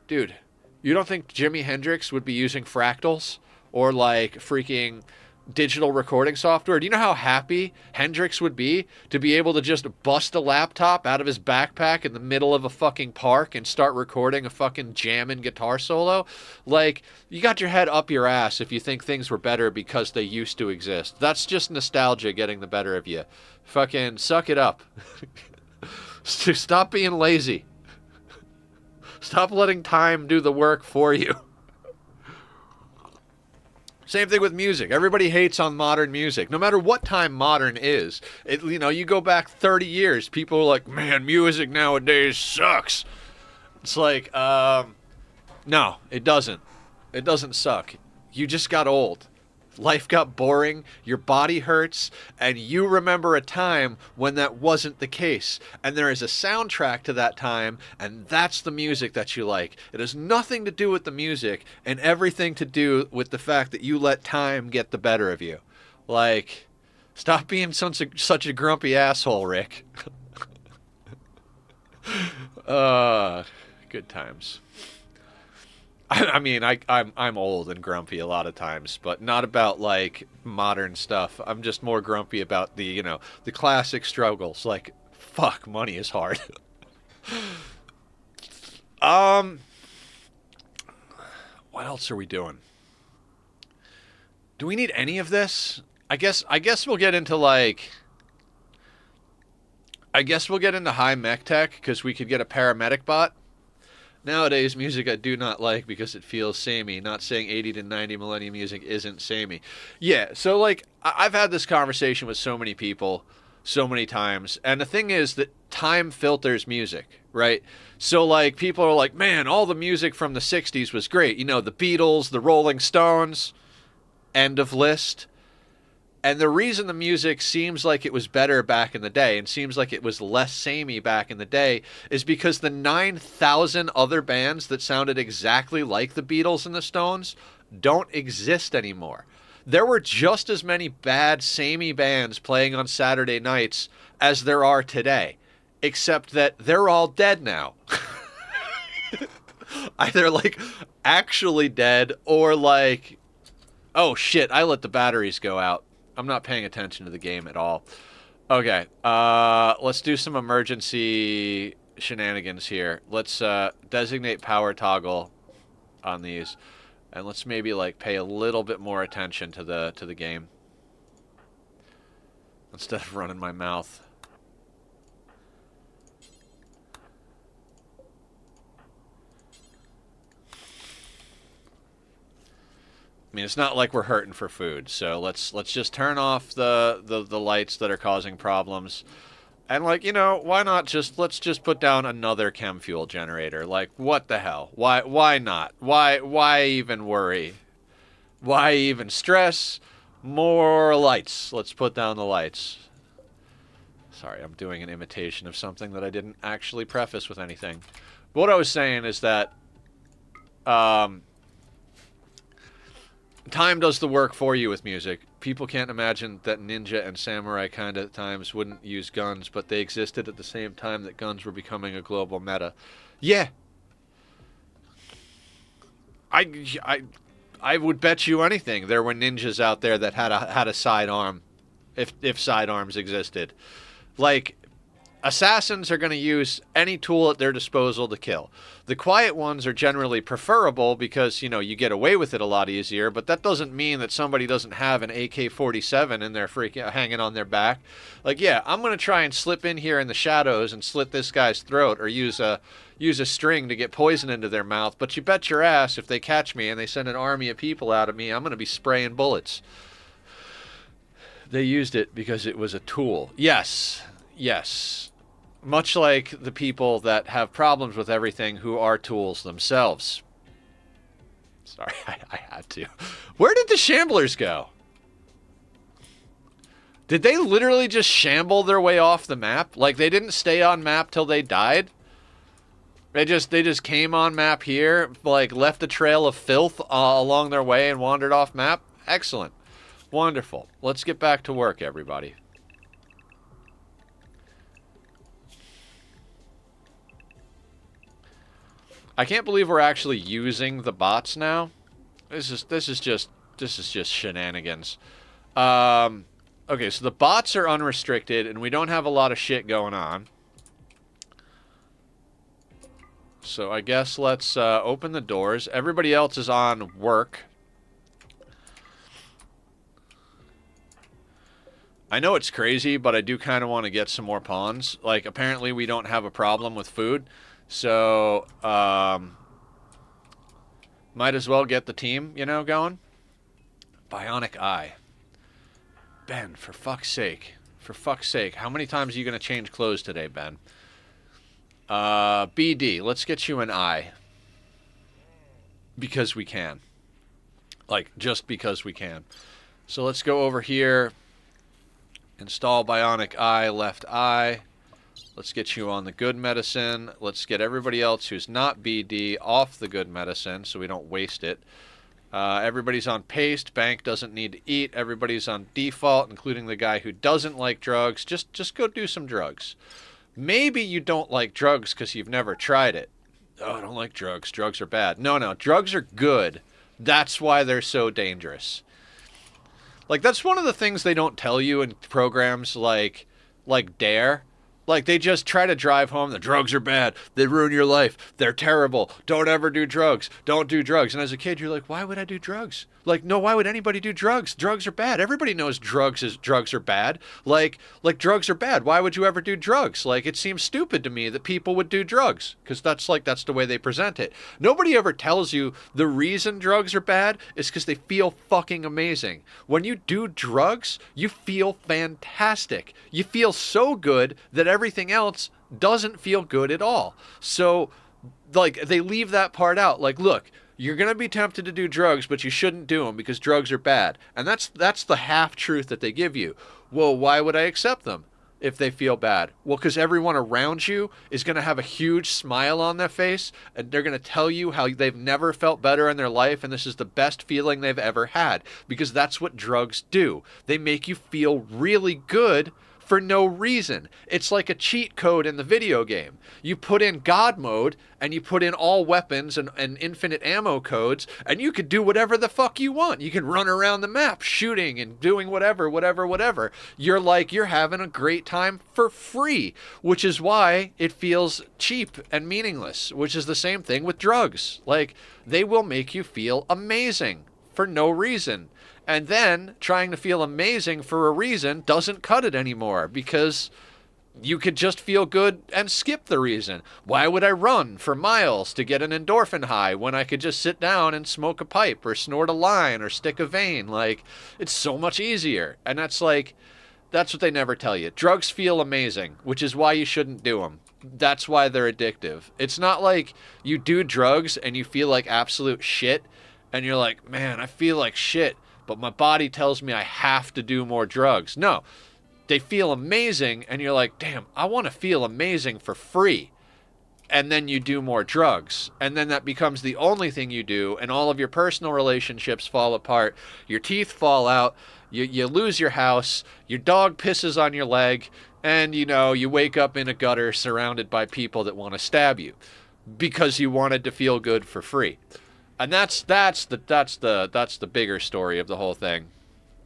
dude... You don't think Jimi Hendrix would be using fractals or, like, freaking digital recording software? Do you know how happy Hendrix would be to be able to just bust a laptop out of his backpack in the middle of a fucking park and start recording a fucking jammin' guitar solo? Like, you got your head up your ass if you think things were better because they used to exist. That's just nostalgia getting the better of you. Fucking suck it up. Stop being lazy. Stop letting time do the work for you. Same thing with music. Everybody hates on modern music. No matter what time modern is. You go back 30 years, people are like, man, music nowadays sucks. It's like, no, it doesn't. It doesn't suck. You just got old. Life got boring, your body hurts, and you remember a time when that wasn't the case. And there is a soundtrack to that time, and that's the music that you like. It has nothing to do with the music and everything to do with the fact that you let time get the better of you. Like, stop being such a grumpy asshole, Rick. Good times. I mean, I'm old and grumpy a lot of times, but not about like modern stuff. I'm just more grumpy about the classic struggles. Like, fuck, money is hard. What else are we doing? Do we need any of this? I guess we'll get into high mech tech because we could get a paramedic bot. Nowadays, music I do not like because it feels samey. Not saying 80 to 90 millennium music isn't samey. Yeah, so like I've had this conversation with so many people so many times, and the thing is that time filters music, right? So like people are like, man, all the music from the 60s was great. The Beatles, the Rolling Stones, end of list. And the reason the music seems like it was better back in the day and seems like it was less samey back in the day is because the 9,000 other bands that sounded exactly like the Beatles and the Stones don't exist anymore. There were just as many bad, samey bands playing on Saturday nights as there are today, except that they're all dead now. Either like actually dead or like, oh shit, I let the batteries go out. I'm not paying attention to the game at all. Okay, let's do some emergency shenanigans here. Let's designate power toggle on these, and let's maybe like pay a little bit more attention to the game instead of running my mouth. I mean, it's not like we're hurting for food, so let's just turn off the lights that are causing problems, and like why not let's just put down another chem fuel generator? Like, what the hell? Why not? Why even worry? Why even stress? More lights. Let's put down the lights. Sorry, I'm doing an imitation of something that I didn't actually preface with anything. But what I was saying is that time does the work for you with music. People can't imagine that ninja and samurai kind of times wouldn't use guns, but they existed at the same time that guns were becoming a global meta. Yeah. I would bet you anything there were ninjas out there that had a sidearm, if sidearms existed. Like, assassins are going to use any tool at their disposal to kill. The quiet ones are generally preferable because, you get away with it a lot easier, but that doesn't mean that somebody doesn't have an AK-47 in their hanging on their back. Like, yeah, I'm going to try and slip in here in the shadows and slit this guy's throat or use a string to get poison into their mouth, but you bet your ass if they catch me and they send an army of people out at me, I'm going to be spraying bullets. They used it because it was a tool. Yes. Much like the people that have problems with everything who are tools themselves. Sorry, I had to. Where did the Shamblers go? Did they literally just shamble their way off the map? Like, they didn't stay on map till they died? They just came on map here, like, left a trail of filth along their way and wandered off map? Excellent. Wonderful. Let's get back to work, everybody. I can't believe we're actually using the bots now. This is just shenanigans. Okay, so the bots are unrestricted, and we don't have a lot of shit going on. So I guess let's open the doors. Everybody else is on work. I know it's crazy, but I do kind of want to get some more pawns. Like, apparently we don't have a problem with food. So, might as well get the team, going. Bionic Eye. Ben, for fuck's sake. For fuck's sake. How many times are you going to change clothes today, Ben? BD, let's get you an eye. Because we can. Like, just because we can. So let's go over here. Install Bionic Eye, left eye. Let's get you on the good medicine. Let's get everybody else who's not BD off the good medicine so we don't waste it. Everybody's on paste. Bank doesn't need to eat. Everybody's on default, including the guy who doesn't like drugs. Just go do some drugs. Maybe you don't like drugs because you've never tried it. Oh, I don't like drugs. Drugs are bad. No. Drugs are good. That's why they're so dangerous. Like, that's one of the things they don't tell you in programs like Dare. Like, they just try to drive home, the drugs are bad, they ruin your life, they're terrible, don't ever do drugs, don't do drugs. And as a kid, you're like, why would I do drugs? Like, no, why would anybody do drugs? Drugs are bad. Everybody knows drugs are bad. Like drugs are bad. Why would you ever do drugs? Like, it seems stupid to me that people would do drugs, because that's the way they present it. Nobody ever tells you the reason drugs are bad is because they feel fucking amazing. When you do drugs, you feel fantastic. You feel so good that everything else doesn't feel good at all. So, like, they leave that part out. Like, look, you're going to be tempted to do drugs, but you shouldn't do them because drugs are bad. And that's the half-truth that they give you. Well, why would I accept them if they feel bad? Well, because everyone around you is going to have a huge smile on their face, and they're going to tell you how they've never felt better in their life, and this is the best feeling they've ever had. Because that's what drugs do. They make you feel really good for no reason. It's like a cheat code in the video game. You put in God mode, and you put in all weapons and infinite ammo codes, and you could do whatever the fuck you want. You can run around the map shooting and doing whatever. You're having a great time for free, which is why it feels cheap and meaningless, which is the same thing with drugs. Like, they will make you feel amazing for no reason. And then trying to feel amazing for a reason doesn't cut it anymore, because you could just feel good and skip the reason. Why would I run for miles to get an endorphin high when I could just sit down and smoke a pipe or snort a line or stick a vein? Like, it's so much easier. And that's what they never tell you. Drugs feel amazing, which is why you shouldn't do them. That's why they're addictive. It's not like you do drugs and you feel like absolute shit and you're like, man, I feel like shit, but my body tells me I have to do more drugs. No, they feel amazing, and you're like, damn, I want to feel amazing for free. And then you do more drugs. And then that becomes the only thing you do, and all of your personal relationships fall apart. Your teeth fall out. You lose your house. Your dog pisses on your leg. And, you wake up in a gutter surrounded by people that want to stab you because you wanted to feel good for free. And that's the bigger story of the whole thing.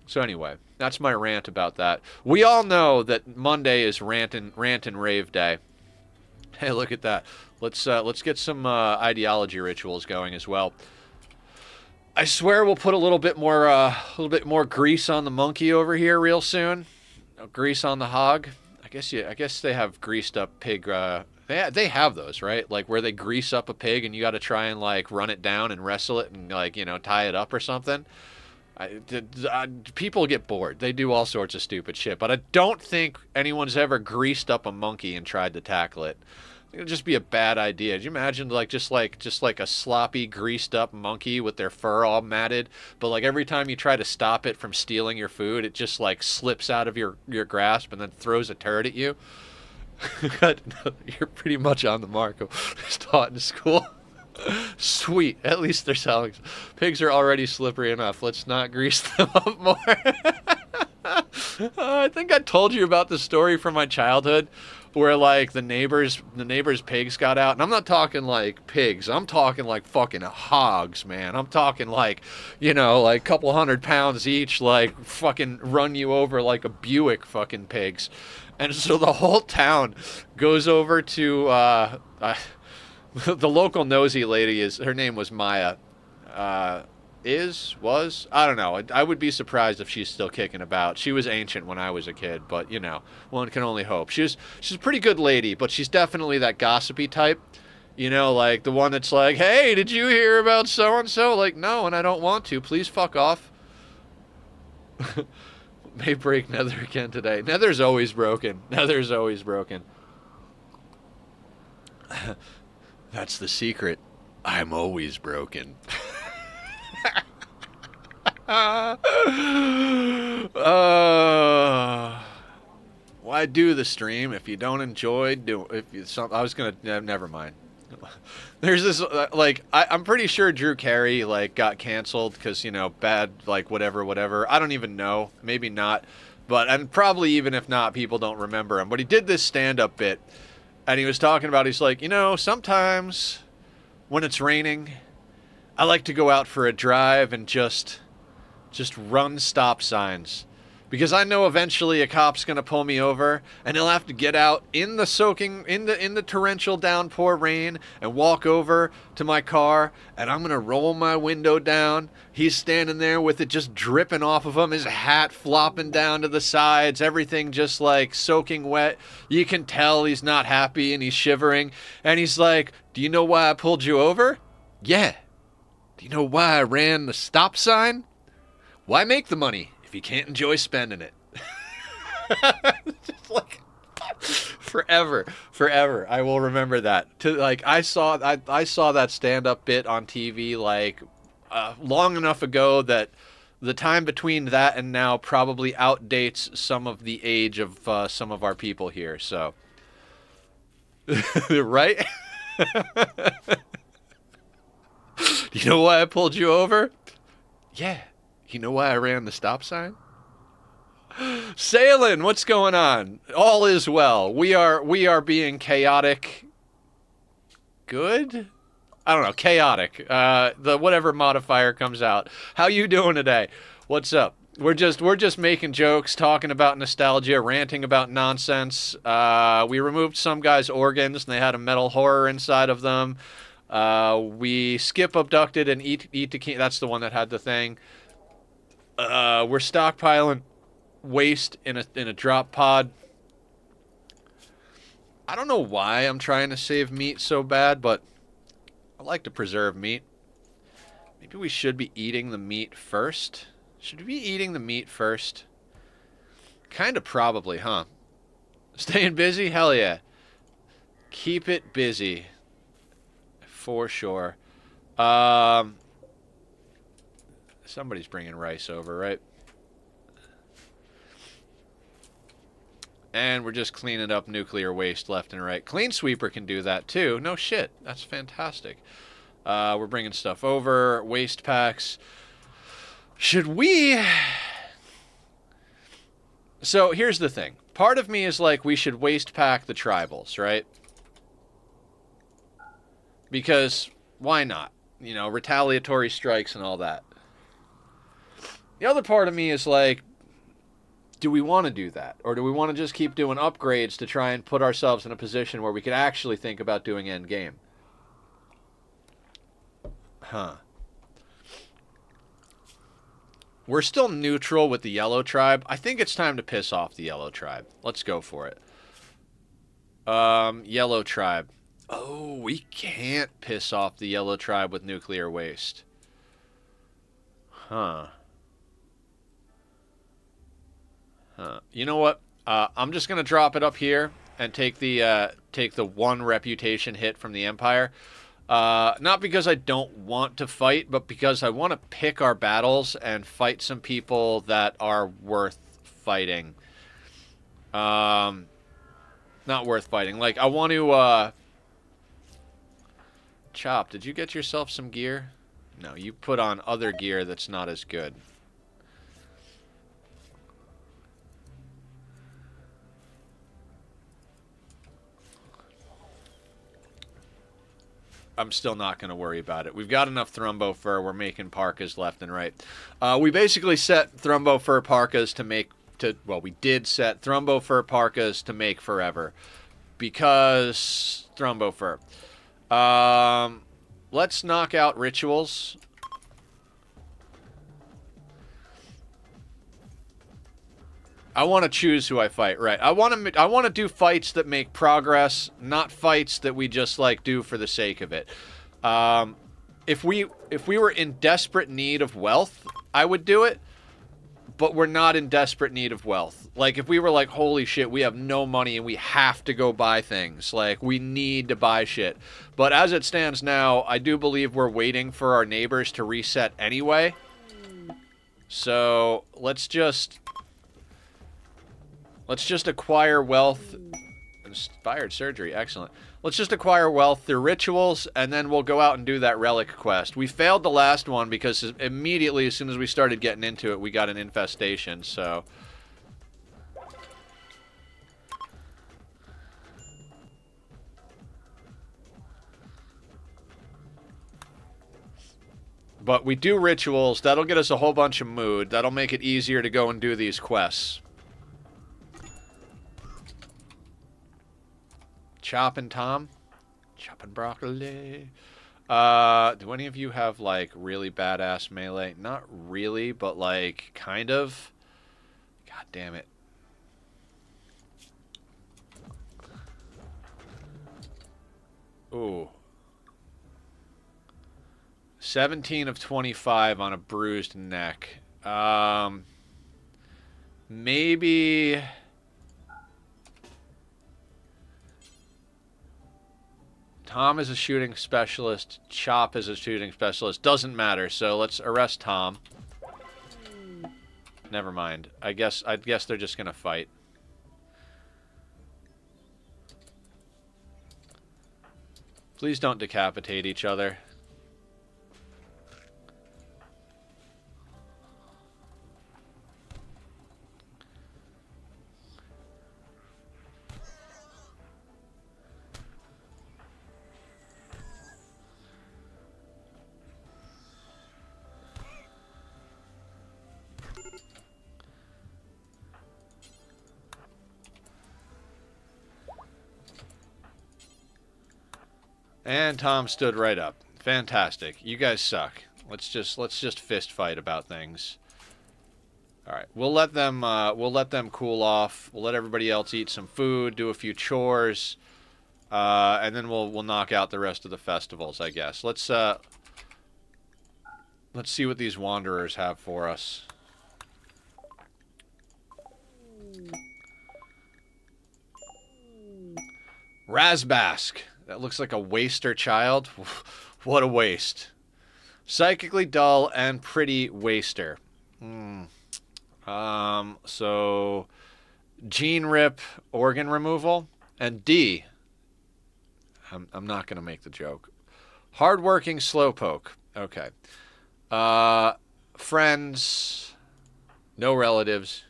So anyway, that's my rant about that. We all know that Monday is rant and rave day. Hey, look at that. Let's get some ideology rituals going as well. I swear we'll put a little bit more grease on the monkey over here real soon. Grease on the hog. I guess they have greased up pig. They have those, right? Like, where they grease up a pig and you got to try and, like, run it down and wrestle it and, like, tie it up or something. People get bored. They do all sorts of stupid shit. But I don't think anyone's ever greased up a monkey and tried to tackle it. It would just be a bad idea. Could you imagine, just like a sloppy, greased up monkey with their fur all matted, but like every time you try to stop it from stealing your food, it just like slips out of your grasp and then throws a turd at you? You're pretty much on the mark of taught in school. Sweet. At least they're selling. Pigs are already slippery enough. Let's not grease them up more. I think I told you about the story from my childhood where, like, the neighbors' pigs got out. And I'm not talking, like, pigs. I'm talking, like, fucking hogs, man. I'm talking, like, like a couple 100 pounds each, like, fucking run you over like a Buick fucking pigs. And so the whole town goes over to the local nosy lady. Her name was Maya. I don't know. I would be surprised if she's still kicking about. She was ancient when I was a kid, but one can only hope. She's a pretty good lady, but she's definitely that gossipy type. You know, like the one that's like, hey, did you hear about so-and-so? Like, no, and I don't want to. Please fuck off. May break Nether again today. Nether's always broken. Nether's always broken. That's the secret. I'm always broken. Why do the stream if you don't enjoy do if you some I was gonna never mind. There's this like I'm pretty sure Drew Carey like got canceled because, you know, bad, like whatever. I don't even know, maybe not, but and probably even if not, people don't remember him. But he did this stand-up bit, and he was talking about, he's like, you know, sometimes when it's raining, I like to go out for a drive and just run stop signs. Because I know eventually a cop's gonna pull me over, and he'll have to get out in the soaking, in the torrential downpour rain, and walk over to my car, and I'm gonna roll my window down. He's standing there with it just dripping off of him, his hat flopping down to the sides, everything just like soaking wet. You can tell he's not happy and he's shivering, and he's like, "Do you know why I pulled you over?" "Yeah." "Do you know why I ran the stop sign?" "Why make the money if you can't enjoy spending it?" Just like forever. I will remember that. To like, I saw that stand-up bit on TV like long enough ago that the time between that and now probably outdates some of the age of some of our people here. So, right? Do you know why I pulled you over? Yeah. You know why I ran the stop sign? Sailing, what's going on? All is well. We are being chaotic. Good? I don't know, chaotic. The whatever modifier comes out. How you doing today? What's up? We're just making jokes, talking about nostalgia, ranting about nonsense. We removed some guy's organs, and they had a metal horror inside of them. We skip abducted and eat the king. That's the one that had the thing. We're stockpiling waste in a drop pod. I don't know why I'm trying to save meat so bad, but I like to preserve meat. Maybe we should be eating the meat first. Should we be eating the meat first? Kind of probably, huh? Staying busy? Hell yeah. Keep it busy. For sure. Somebody's bringing rice over, right? And we're just cleaning up nuclear waste left and right. Clean Sweeper can do that too. No shit. That's fantastic. We're bringing stuff over. Waste packs. Should we... So here's the thing. Part of me is like, we should waste pack the tribals, right? Because why not? You know, retaliatory strikes and all that. The other part of me is like, do we want to do that? Or do we want to just keep doing upgrades to try and put ourselves in a position where we could actually think about doing end game? Huh. We're still neutral with the yellow tribe. I think it's time to piss off the yellow tribe. Let's go for it. Yellow tribe. Oh, we can't piss off the yellow tribe with nuclear waste. Huh. You know what? I'm just gonna drop it up here and take the one reputation hit from the Empire. Not because I don't want to fight, but because I want to pick our battles and fight some people that are worth fighting. Not worth fighting. Like, I want to, Chop, did you get yourself some gear? No, you put on other gear that's not as good. I'm still not going to worry about it. We've got enough Thrumbo fur. We're making parkas left and right. We basically set Thrumbo fur parkas to make... Well, we did set Thrumbo fur parkas to make forever. Because... Thrumbo fur. Let's knock out rituals. I want to choose who I fight. Right. I want to do fights that make progress, not fights that we just like do for the sake of it. Um, if we were in desperate need of wealth, I would do it. But we're not in desperate need of wealth. Like, if we were like, holy shit, we have no money and we have to go buy things. Like, we need to buy shit. But as it stands now, I do believe we're waiting for our neighbors to reset anyway. So, let's just acquire wealth. Inspired surgery, excellent. Let's just acquire wealth through rituals, and then we'll go out and do that relic quest. We failed the last one because immediately, as soon as we started getting into it, we got an infestation, so... But we do rituals. That'll get us a whole bunch of mood. That'll make it easier to go and do these quests. Chopping Tom. Chopping broccoli. Do any of you have, like, really badass melee? Not really, but, like, kind of. God damn it. Ooh. 17 of 25 on a bruised neck. Maybe... Tom is a shooting specialist. Chop is a shooting specialist. Doesn't matter, so let's arrest Tom. Never mind. I guess they're just gonna fight. Please don't decapitate each other. And Tom stood right up. Fantastic. You guys suck. Let's just fist fight about things. All right, we'll let them cool off. We'll let everybody else eat some food, do a few chores, and then we'll knock out the rest of the festivals, I guess. Let's see what these wanderers have for us. Razbask. That looks like a waster child. What a waste. Psychically dull and pretty waster. So gene rip, organ removal, and D. I'm not gonna make the joke. Hardworking slowpoke. Okay. Friends. No relatives.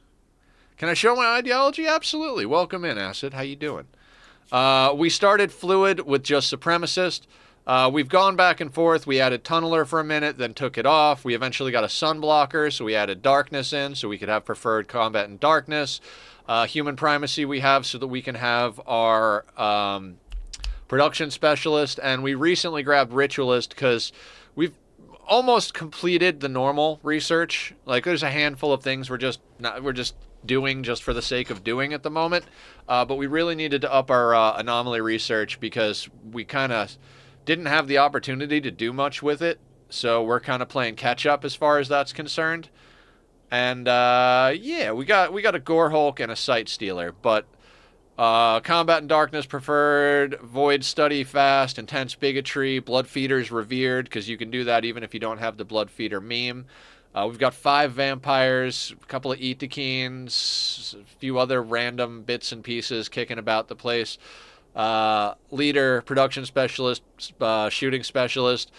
Can I show my ideology? Absolutely. Welcome in, Acid. How you doing? We started Fluid with just Supremacist. We've gone back and forth. We added Tunneler for a minute, then took it off. We eventually got a Sunblocker, so we added Darkness in, so we could have preferred combat in Darkness. Human Primacy we have so that we can have our Production Specialist. And we recently grabbed Ritualist because we've almost completed the normal research. Like, there's a handful of things we're just doing just for the sake of doing at the moment, but we really needed to up our anomaly research because we kind of didn't have the opportunity to do much with it, so we're kind of playing catch up as far as that's concerned. And yeah, we got a Gore Hulk and a Sight Stealer, but Combat in Darkness preferred, Void Study Fast, Intense Bigotry, Blood Feeders revered, because you can do that even if you don't have the Blood Feeder meme. We've got 5 vampires, a couple of Etekines, a few other random bits and pieces kicking about the place. Leader, production specialist, shooting specialist.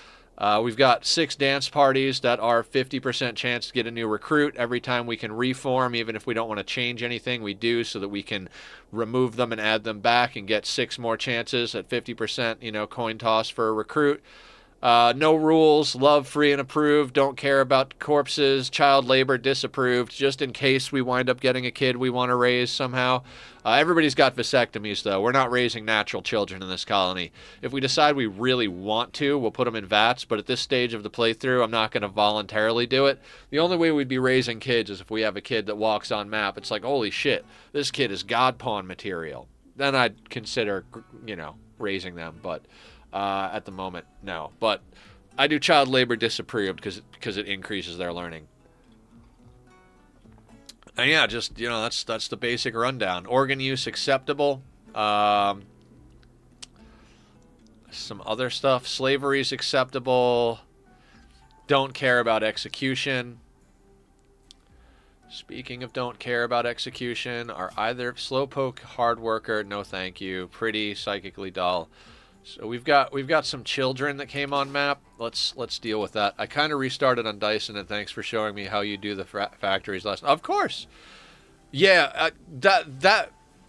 We've got 6 dance parties that are 50% chance to get a new recruit. Every time we can reform, even if we don't want to change anything, we do so that we can remove them and add them back and get 6 more chances at 50%, coin toss for a recruit. No rules, love, free, and approved. Don't care about corpses, child labor, disapproved. Just in case we wind up getting a kid we want to raise somehow. Everybody's got vasectomies, though. We're not raising natural children in this colony. If we decide we really want to, we'll put them in vats, but at this stage of the playthrough, I'm not going to voluntarily do it. The only way we'd be raising kids is if we have a kid that walks on map. It's like, holy shit, this kid is god pawn material. Then I'd consider, raising them, but at the moment, no. But I do child labor disapproved because it increases their learning. And yeah, just, that's the basic rundown. Organ use acceptable. Some other stuff. Slavery is acceptable. Don't care about execution. Speaking of don't care about execution, are either slowpoke, hard worker, no thank you, pretty, psychically dull. So we've got some children that came on map. Let's deal with that. I kind of restarted on Dyson, and thanks for showing me how you do the factories last. Of course, yeah.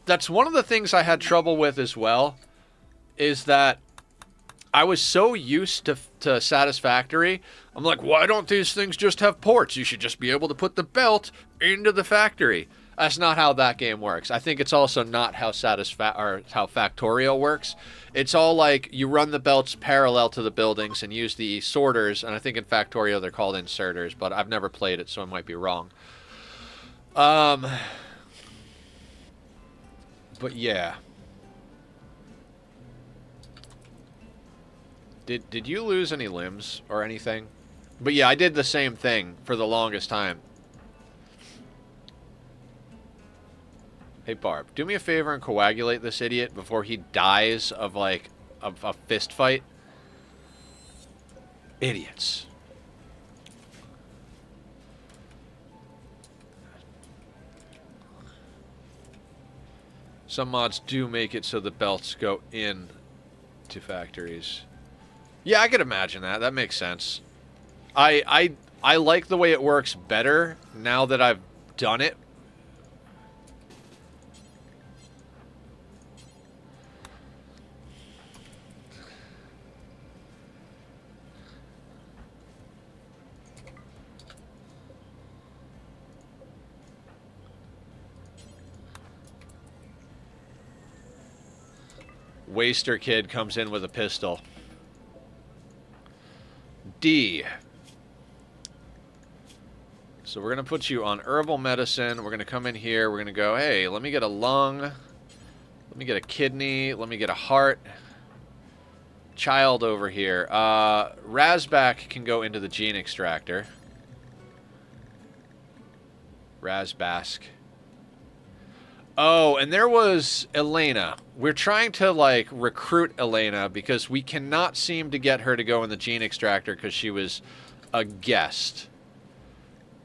That's one of the things I had trouble with as well. Is that I was so used to Satisfactory. I'm like, why don't these things just have ports? You should just be able to put the belt into the factory. That's not how that game works. I think it's also not how how Factorio works. It's all like you run the belts parallel to the buildings and use the sorters, and I think in Factorio they're called inserters, but I've never played it, so I might be wrong. But yeah. Did you lose any limbs or anything? But yeah, I did the same thing for the longest time. Hey, Barb, do me a favor and coagulate this idiot before he dies of, like, a fist fight. Idiots. Some mods do make it so the belts go in to factories. Yeah, I could imagine that. That makes sense. I like the way it works better now that I've done it. Waster kid comes in with a pistol. D. So we're going to put you on herbal medicine. We're going to come in here. We're going to go, hey, let me get a lung. Let me get a kidney. Let me get a heart. Child over here. Razback can go into the gene extractor. Razbask. Oh, and there was Elena. We're trying to, like, recruit Elena because we cannot seem to get her to go in the gene extractor because she was a guest.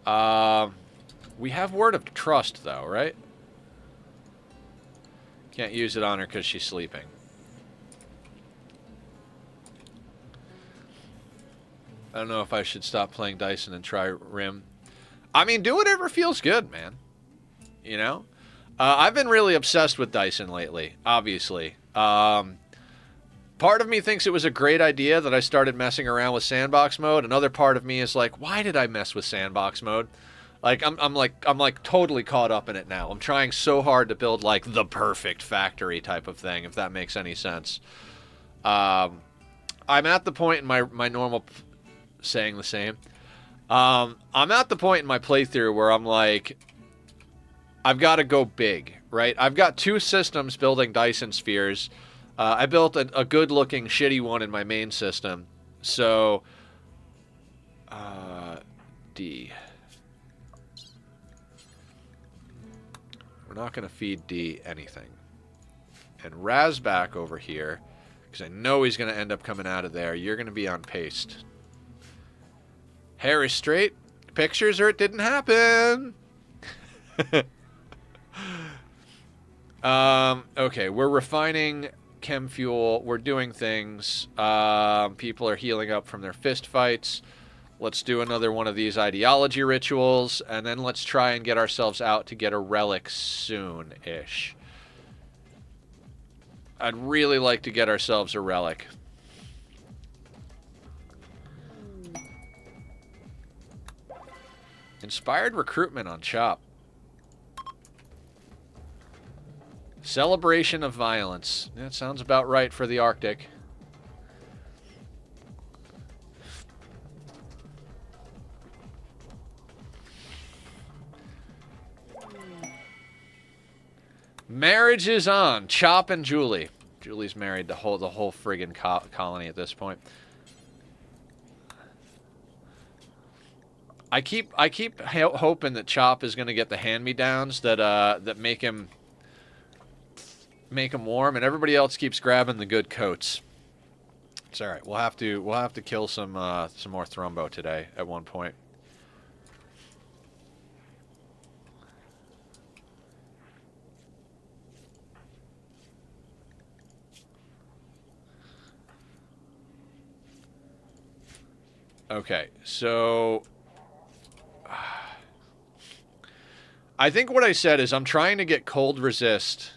We have word of trust, though, right? Can't use it on her because she's sleeping. I don't know if I should stop playing Dyson and try Rim. I mean, do whatever feels good, man. You know? I've been really obsessed with Dyson lately, obviously. Part of me thinks it was a great idea that I started messing around with sandbox mode. Another part of me is like, why did I mess with sandbox mode? Like, I'm like totally caught up in it now. I'm trying so hard to build like the perfect factory type of thing, if that makes any sense. I'm at the point in my normal saying the same. I'm at the point in my playthrough where I'm like, I've got to go big, right? I've got two systems building Dyson spheres. I built a good-looking, shitty one in my main system. So, D. We're not going to feed D anything. And Razback over here, because I know he's going to end up coming out of there. You're going to be on paste. Hair is straight. Pictures or it didn't happen. Okay, we're refining chem fuel. We're doing things. People are healing up from their fist fights. Let's do another one of these ideology rituals, and then let's try and get ourselves out to get a relic soon-ish. I'd really like to get ourselves a relic. Inspired recruitment on Chop. Celebration of violence. That sounds about right for the Arctic. Marriage is on. Chop and Julie. Julie's married the whole friggin' colony at this point. I keep hoping that Chop is gonna get the hand-me-downs that make him warm, and everybody else keeps grabbing the good coats. It's all right. We'll have to kill some more Thrumbo today at one point. Okay, so I think what I said is I'm trying to get cold resist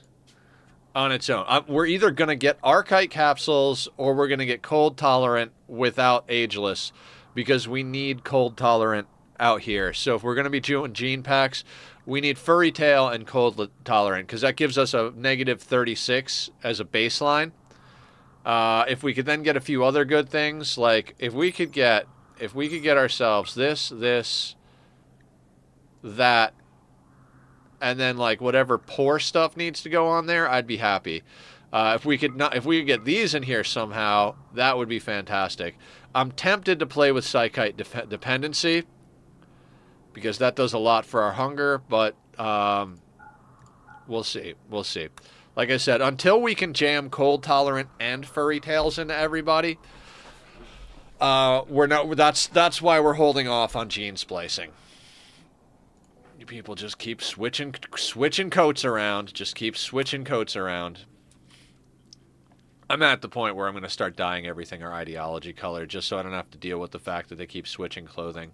on its own. We're either going to get Archite capsules or we're going to get cold tolerant without ageless, because we need cold tolerant out here. So if we're going to be doing gene packs, we need furry tail and cold tolerant, because that gives us a negative 36 as a baseline. If we could then get a few other good things, like if we could get ourselves this, that, and then like whatever poor stuff needs to go on there, I'd be happy. If we could get these in here somehow, that would be fantastic. I'm tempted to play with Psychite dependency, because that does a lot for our hunger, but we'll see. We'll see. Like I said, until we can jam cold tolerant and furry tails into everybody, we're not. That's why we're holding off on gene splicing. You people just keep switching coats around. Just keep switching coats around. I'm at the point where I'm going to start dyeing everything our ideology color, just so I don't have to deal with the fact that they keep switching clothing.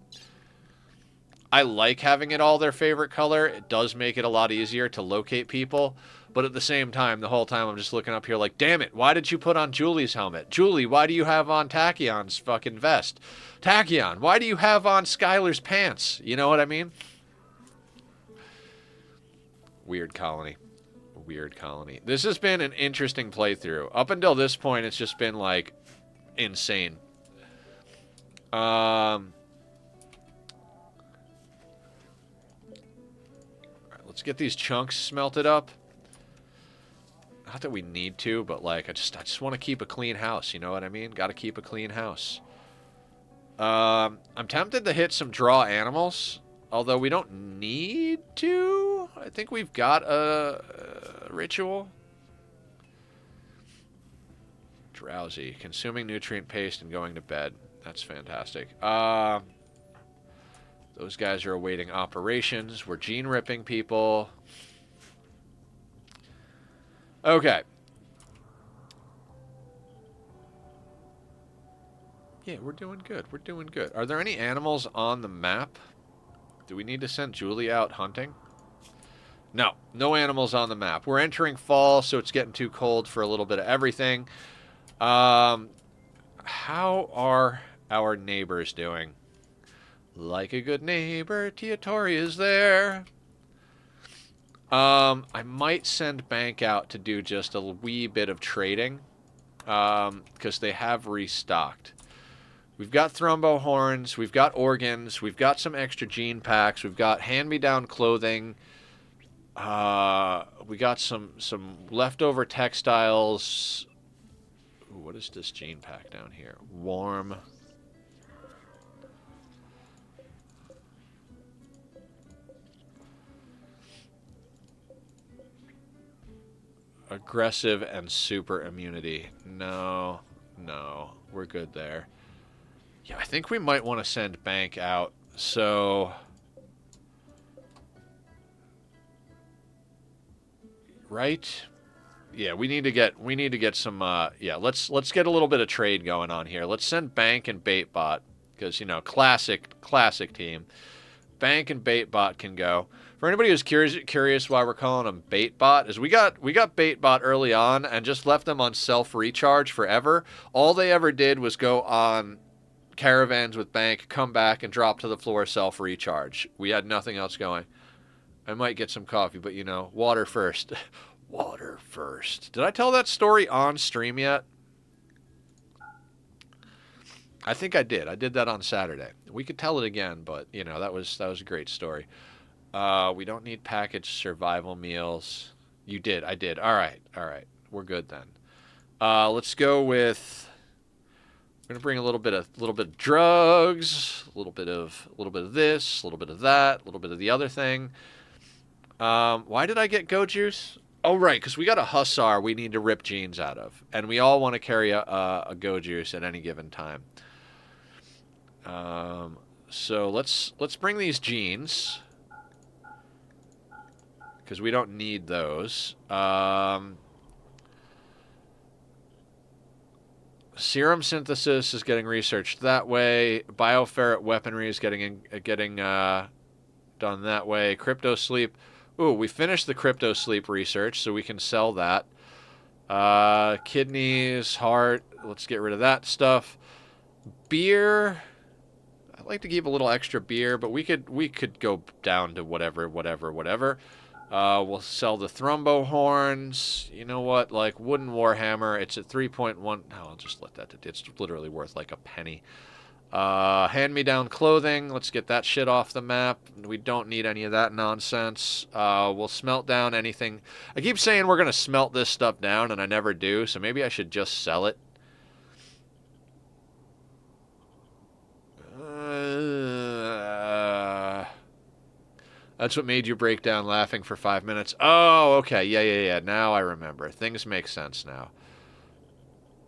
I like having it all their favorite color. It does make it a lot easier to locate people. But at the same time, the whole time I'm just looking up here like, damn it, why did you put on Julie's helmet? Julie, why do you have on Tachion's fucking vest? Tachion, why do you have on Skylar's pants? You know what I mean? Weird colony. Weird colony. This has been an interesting playthrough. Up until this point, it's just been, like, insane. Let's get these chunks smelted up. Not that we need to, but like I just want to keep a clean house, you know what I mean? Got to keep a clean house. I'm tempted to hit some draw animals, although we don't need to. I think we've got a ritual. Drowsy, consuming nutrient paste and going to bed. That's fantastic. Those guys are awaiting operations. We're gene ripping people. Okay. Yeah, we're doing good. We're doing good. Are there any animals on the map? Do we need to send Julie out hunting? No. No animals on the map. We're entering fall, so it's getting too cold for a little bit of everything. How are our neighbors doing? Like a good neighbor, Tiatori is there. I might send Bank out to do just a wee bit of trading, because they have restocked. We've got Thrumbo horns, we've got organs, we've got some extra gene packs, we've got hand-me-down clothing, we got some leftover textiles. Ooh, what is this gene pack down here? Warm. Aggressive and super immunity. No, we're good there. Yeah, I think we might want to send Bank out. So, right? Yeah, we need to get some. Yeah, let's get a little bit of trade going on here. Let's send Bank and Baitbot, because classic team. Bank and Baitbot can go. For anybody who's curious why we're calling them Baitbot, is we got Baitbot early on and just left them on self-recharge forever. All they ever did was go on caravans with bank, come back and drop to the floor, self-recharge. We had nothing else going. I might get some coffee, but you know, water first. Water first. Did I tell that story on stream yet? I think I did. I did that on Saturday. We could tell it again, but you know, that was a great story. We don't need packaged survival meals. You did. I did. All right. All right. We're good then. Let's go with. We're gonna bring a little bit of drugs, a little bit of this, a little bit of that, a little bit of the other thing. Why did I get go juice? Oh, right, because we got a hussar we need to rip jeans out of, and we all want to carry a go juice at any given time. So let's bring these jeans because we don't need those. Serum synthesis is getting researched that way. Bioferret weaponry is getting done that way. Crypto sleep. Ooh, we finished the crypto sleep research, so we can sell that. Kidneys, heart. Let's get rid of that stuff. Beer. I'd like to keep a little extra beer, but we could go down to whatever. We'll sell the thrombo horns. You know what? Like wooden warhammer. It's at 3.1. No, I'll just let that. It's literally worth like a penny. Hand-me-down clothing. Let's get that shit off the map. We don't need any of that nonsense. We'll smelt down anything. I keep saying we're going to smelt this stuff down, and I never do, so maybe I should just sell it. That's what made you break down laughing for 5 minutes. Oh, okay. Yeah. Now I remember. Things make sense now.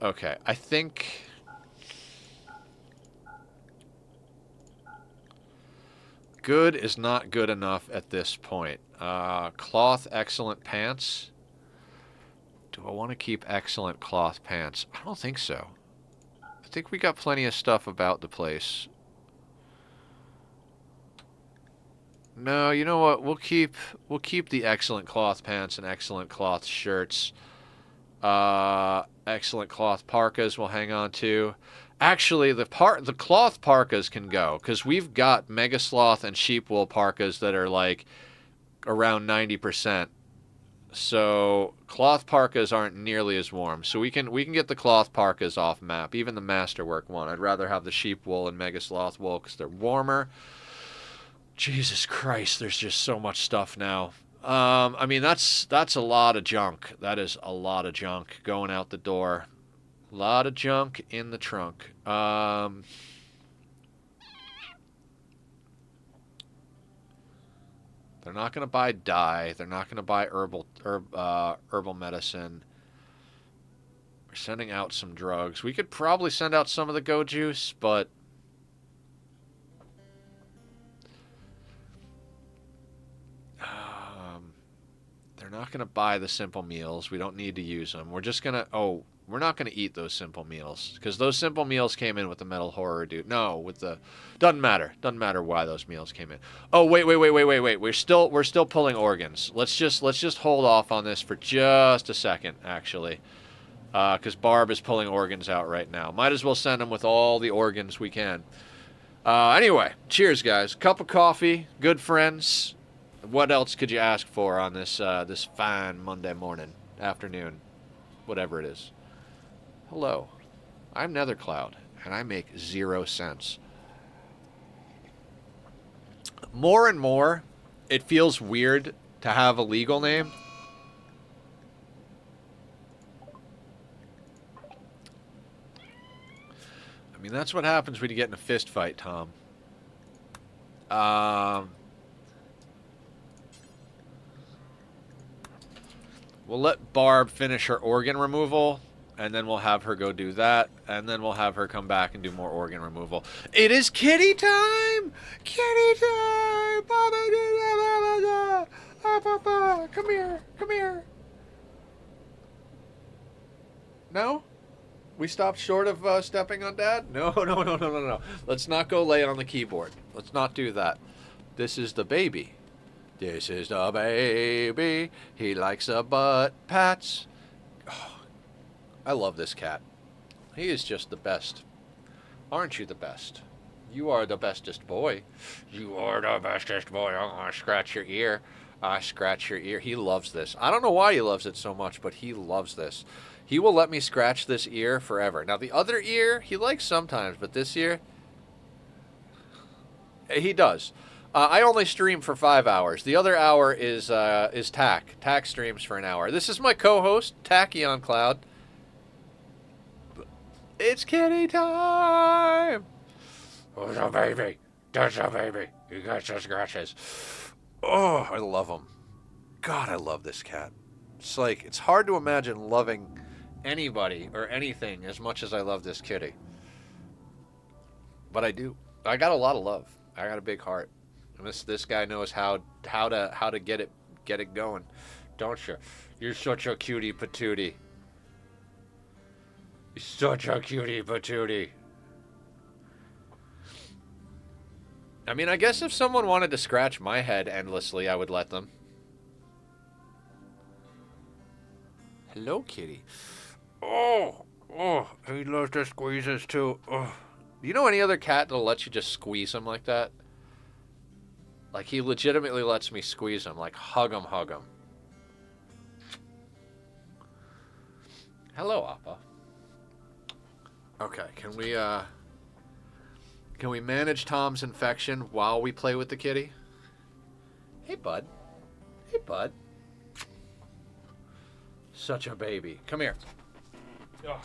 Okay, I think... Good is not good enough at this point. Cloth, excellent pants. Do I want to keep excellent cloth pants? I don't think so. I think we got plenty of stuff about the place. No, you know what? We'll keep the excellent cloth pants and excellent cloth shirts. Excellent cloth parkas we'll hang on to. Actually, the cloth parkas can go, because we've got mega sloth and sheep wool parkas that are like around 90%. So cloth parkas aren't nearly as warm. So we can get the cloth parkas off map, even the masterwork one. I'd rather have the sheep wool and mega sloth wool because they're warmer. Jesus Christ, there's just so much stuff now. I mean, that's a lot of junk. That is a lot of junk going out the door. A lot of junk in the trunk. They're not going to buy dye. They're not going to buy herbal medicine. We're sending out some drugs. We could probably send out some of the go juice, but they're not going to buy the simple meals. We don't need to use them. We're just going to... Oh, we're not going to eat those simple meals, because those simple meals came in with the metal horror dude. No, with the... Doesn't matter. Doesn't matter why those meals came in. Oh, wait. We're still pulling organs. Let's just hold off on this for just a second, actually. Because Barb is pulling organs out right now. Might as well send them with all the organs we can. Anyway, cheers, guys. Cup of coffee, good friends. What else could you ask for on this this fine Monday morning, afternoon, whatever it is? Hello, I'm Nethercloud, and I make 0 cents. More and more, it feels weird to have a legal name. I mean, that's what happens when you get in a fist fight, Tom. We'll let Barb finish her organ removal, and then we'll have her go do that, and then we'll have her come back and do more organ removal. It is kitty time! Kitty time! Come here, come here. No? We stopped short of stepping on Dad? No. Let's not go lay on the keyboard. Let's not do that. This is the baby. This is the baby. He likes the butt pats. Oh, I love this cat. He is just the best. Aren't you the best? You are the bestest boy. You are the bestest boy. I'm gonna scratch your ear. I scratch your ear. He loves this. I don't know why he loves it so much, but he loves this. He will let me scratch this ear forever. Now the other ear he likes sometimes, but this ear he does. I only stream for 5 hours. The other hour is Tack. Tack streams for an hour. This is my co-host, Tacky on Cloud. It's kitty time. Who's a baby? That's a baby. You got some scratches. Oh, I love him. God, I love this cat. It's like, it's hard to imagine loving anybody or anything as much as I love this kitty. But I do. I got a lot of love. I got a big heart. And this guy knows how to get it going. Don't you? You're such a cutie patootie. You're such a cutie patootie. I mean, I guess if someone wanted to scratch my head endlessly, I would let them. Hello, kitty. Oh, he loves to squeezes too. Oh. You know any other cat that'll let you just squeeze him like that? Like, he legitimately lets me squeeze him. Like, hug him, hug him. Hello, Appa. Okay, can we manage Tom's infection while we play with the kitty? Hey, bud. Hey, bud. Such a baby. Come here. Ugh.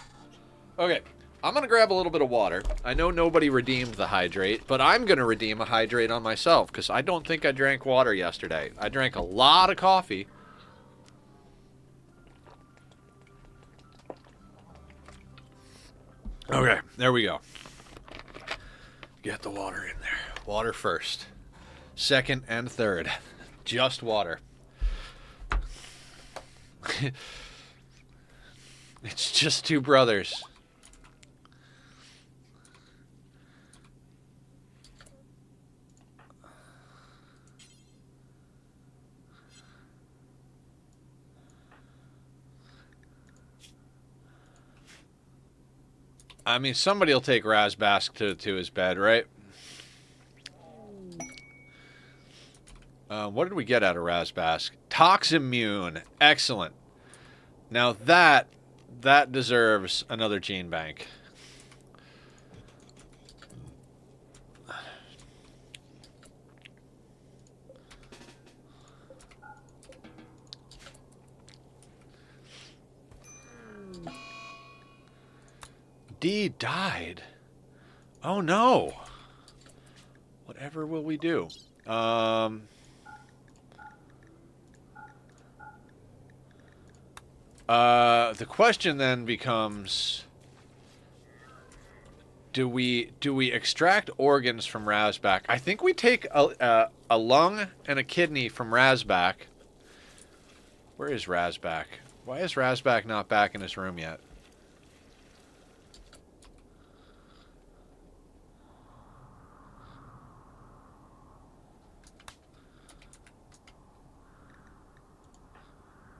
Okay, I'm going to grab a little bit of water. I know nobody redeemed the hydrate, but I'm going to redeem a hydrate on myself because I don't think I drank water yesterday. I drank a lot of coffee. Okay, there we go. Get the water in there. Water first. Second and third. Just water. It's just two brothers. I mean, somebody will take Razbask to his bed, right? What did we get out of Razbask? Toximmune. Excellent. Now that deserves another gene bank. D died. Oh no. Whatever will we do? The question then becomes, do we extract organs from Razback? I think we take a lung and a kidney from Razback. Where is Razback? Why is Razback not back in his room yet?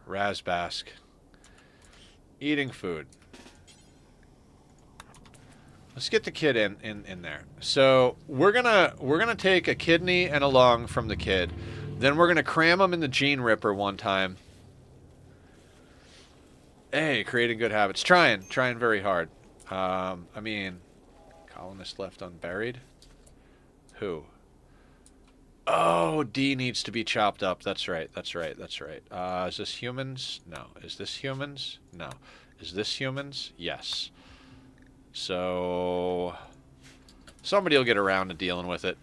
Razbask. Eating food. Let's get the kid in there. So we're gonna take a kidney and a lung from the kid. Then we're gonna cram them in the gene ripper one time. Hey, creating good habits. Trying very hard. I mean, colonist left unburied. Who? Oh, D needs to be chopped up. That's right. Is this humans? No. Is this humans? No. Is this humans? Yes. So somebody will get around to dealing with it.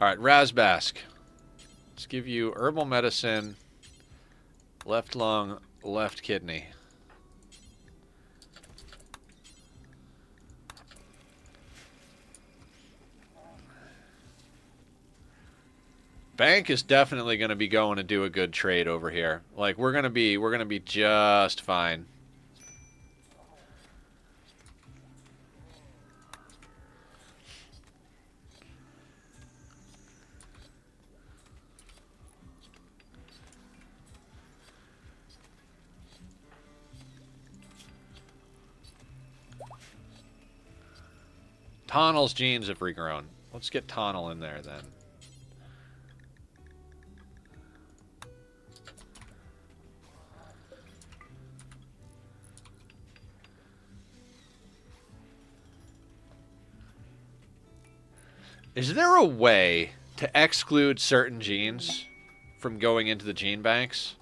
Alright, Razbask. Let's give you herbal medicine, left lung, left kidney. Bank is definitely going to be going to do a good trade over here. Like, we're going to be just fine. Tonnel's genes have regrown. Let's get Tonnel in there then. Is there a way to exclude certain genes from going into the gene banks?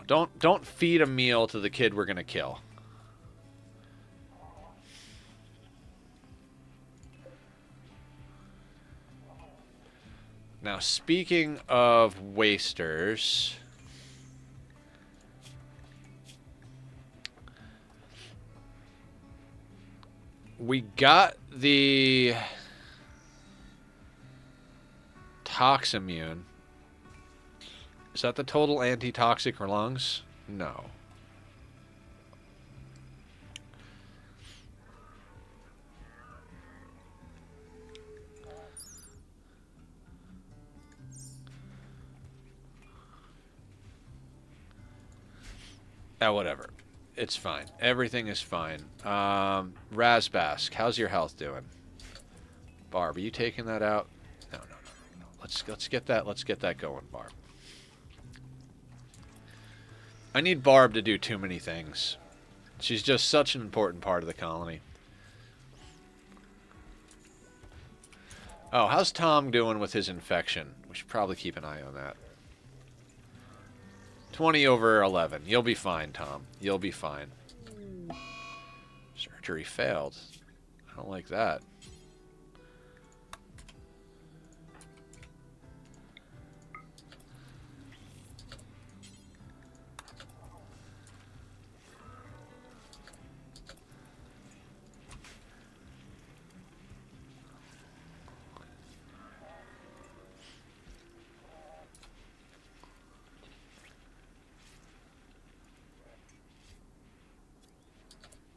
No, don't feed a meal to the kid we're gonna kill. Now, speaking of wasters, we got the Toximmune. Is that the total antitoxic for lungs? No. Whatever. It's fine. Everything is fine. Razbask, how's your health doing? Barb, are you taking that out? No. Let's get that going, Barb. I need Barb to do too many things. She's just such an important part of the colony. Oh, how's Tom doing with his infection? We should probably keep an eye on that. 20 over 11. You'll be fine, Tom. You'll be fine. Surgery failed. I don't like that.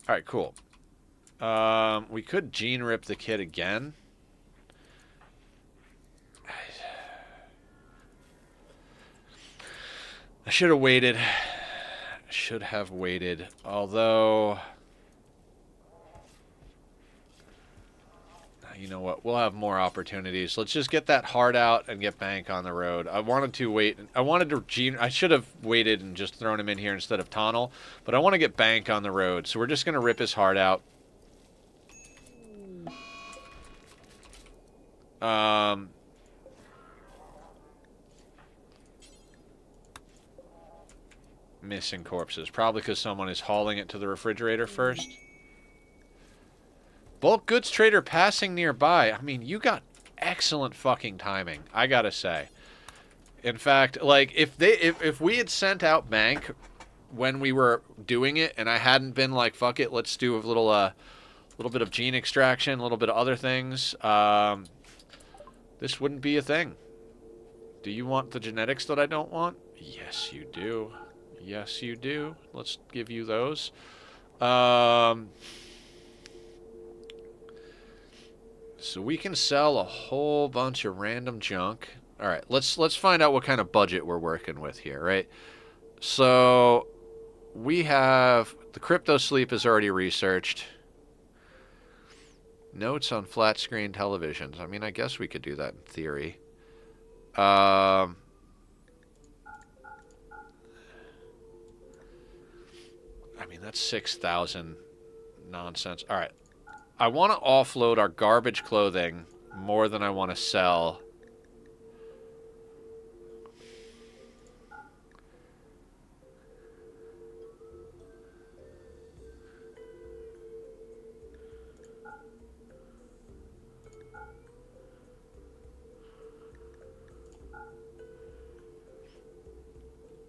Alright, cool. We could gene rip the kid again. I should have waited. Should have waited. Although, you know what? We'll have more opportunities. Let's just get that heart out and get Bank on the road. I wanted to wait. I wanted to gene. I should have waited and just thrown him in here instead of Tonnel. But I want to get Bank on the road. So we're just going to rip his heart out. Missing corpses. Probably because someone is hauling it to the refrigerator first. Bulk goods trader passing nearby. I mean, you got excellent fucking timing, I gotta say. In fact, like, if we had sent out Bank when we were doing it, and I hadn't been like, fuck it, let's do a little bit of gene extraction, a little bit of other things, this wouldn't be a thing. Do you want the genetics that I don't want? Yes, you do. Yes, you do. Let's give you those. So we can sell a whole bunch of random junk. All right, let's find out what kind of budget we're working with here, right? So we have the crypto sleep is already researched. Notes on flat screen televisions. I mean, I guess we could do that in theory. I mean, that's 6,000 nonsense. All right. I want to offload our garbage clothing more than I want to sell.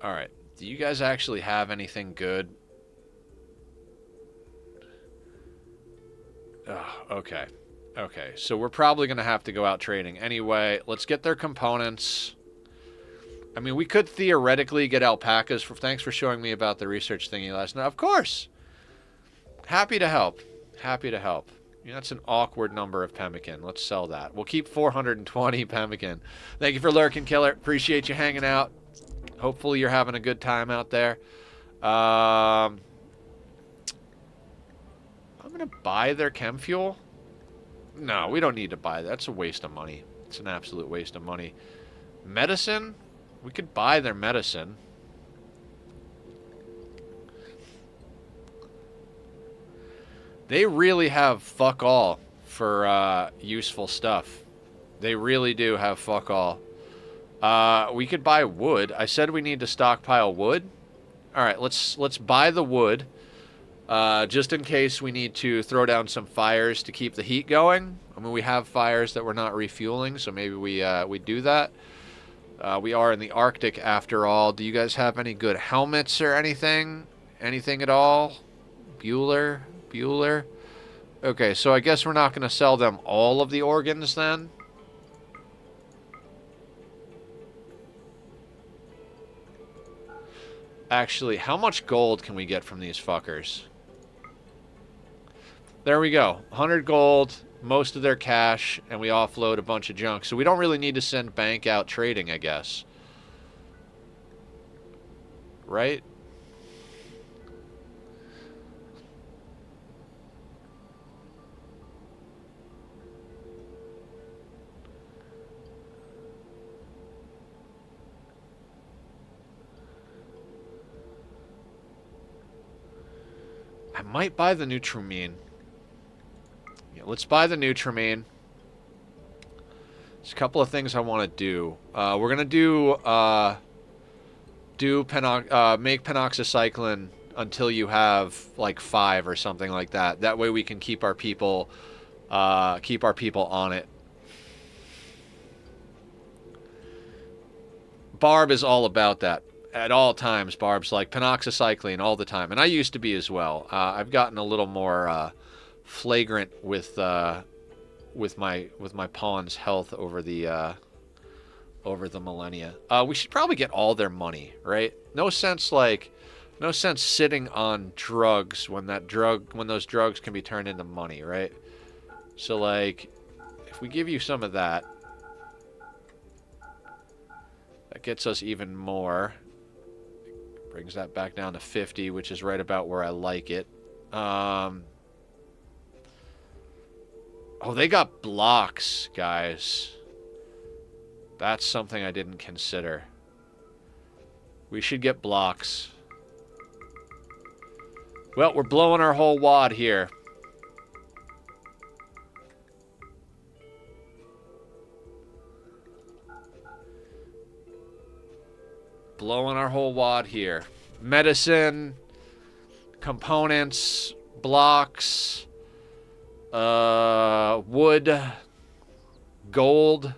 All right. Do you guys actually have anything good? Oh, okay. Okay, so we're probably going to have to go out trading. Anyway, let's get their components. I mean, we could theoretically get alpacas. Thanks for showing me about the research thingy last night. Of course. Happy to help. Happy to help. Yeah, that's an awkward number of pemmican. Let's sell that. We'll keep 420 pemmican. Thank you for lurking, Killer. Appreciate you hanging out. Hopefully you're having a good time out there. I'm going to buy their chem fuel. No, we don't need to buy that. That's a waste of money. It's an absolute waste of money. Medicine? We could buy their medicine. They really have fuck all for useful stuff. They really do have fuck all. We could buy wood. I said we need to stockpile wood. All right, let's buy the wood. Just in case we need to throw down some fires to keep the heat going. I mean, we have fires that we're not refueling, so maybe we do that. We are in the Arctic after all. Do you guys have any good helmets or anything? Anything at all? Bueller? Okay, so I guess we're not going to sell them all of the organs then. Actually, how much gold can we get from these fuckers? There we go. 100 gold, most of their cash, and we offload a bunch of junk. So we don't really need to send bank out trading, I guess. Right? I might buy the Nutrimine. Yeah, let's buy the Nutrimine. There's a couple of things I want to do. We're gonna make penoxycycline until you have like 5 or something like that. That way we can keep our people on it. Barb is all about that. At all times, Barb's like penoxycycline all the time, and I used to be as well. I've gotten a little more flagrant with my pawn's health over the millennia. We should probably get all their money, right? No sense sitting on drugs when those drugs can be turned into money, right? So like, if we give you some of that, that gets us even more. Brings that back down to 50, which is right about where I like it. Oh, they got blocks, guys. That's something I didn't consider. We should get blocks. Well, we're blowing our whole wad here. Blowing our whole wad here. Medicine, components, blocks, wood, gold.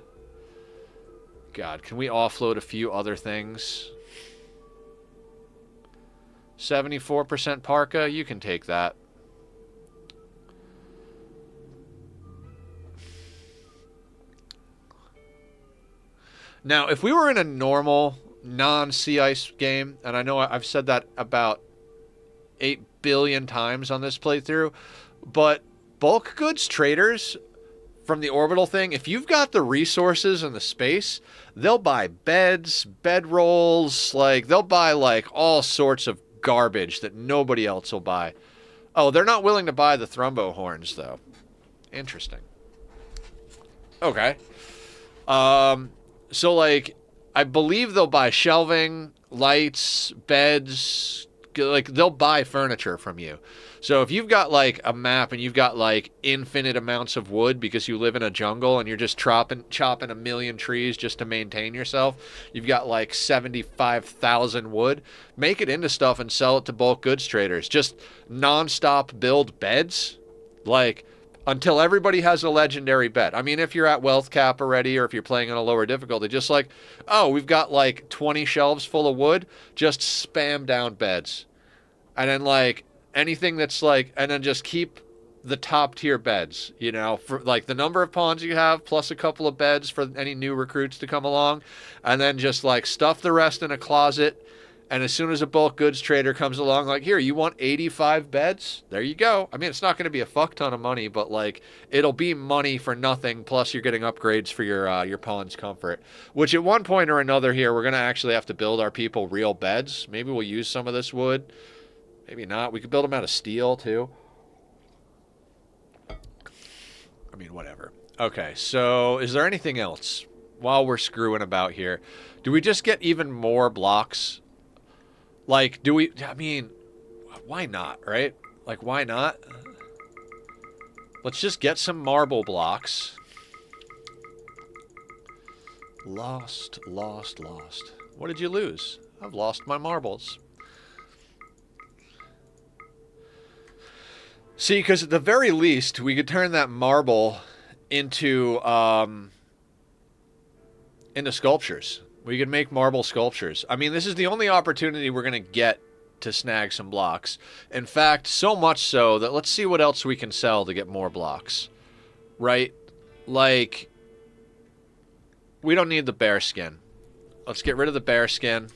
God, can we offload a few other things? 74% parka, you can take that. Now, if we were in a normal non-sea ice game, and I know I've said that about 8 billion times on this playthrough, but bulk goods traders from the orbital thing, if you've got the resources and the space, they'll buy beds, bedrolls, like they'll buy like all sorts of garbage that nobody else will buy. Oh, they're not willing to buy the thrombo horns though. Interesting. Okay. So like, I believe they'll buy shelving, lights, beds, like they'll buy furniture from you. So if you've got like a map and you've got like infinite amounts of wood because you live in a jungle and you're just chopping a million trees just to maintain yourself, you've got like 75,000 wood, make it into stuff and sell it to bulk goods traders. Just non-stop build beds, like until everybody has a legendary bed. I mean, if you're at wealth cap already or if you're playing on a lower difficulty, just like, oh, we've got like 20 shelves full of wood, just spam down beds. And then like anything that's like, and then just keep the top tier beds, you know, for like the number of pawns you have plus a couple of beds for any new recruits to come along, and then just like stuff the rest in a closet. And as soon as a bulk goods trader comes along, like, here, you want 85 beds? There you go. I mean, it's not going to be a fuck ton of money, but like, it'll be money for nothing. Plus, you're getting upgrades for your pawn's comfort. Which at one point or another here, we're going to actually have to build our people real beds. Maybe we'll use some of this wood. Maybe not. We could build them out of steel too. I mean, whatever. Okay, so is there anything else while we're screwing about here? Do we just get even more blocks? Like, do we... I mean, why not, right? Like, why not? Let's just get some marble blocks. Lost. What did you lose? I've lost my marbles. See, because at the very least, we could turn that marble into sculptures. We could make marble sculptures. I mean, this is the only opportunity we're going to get to snag some blocks. In fact, so much so that let's see what else we can sell to get more blocks. Right? Like, we don't need the bear skin. Let's get rid of the bear skin.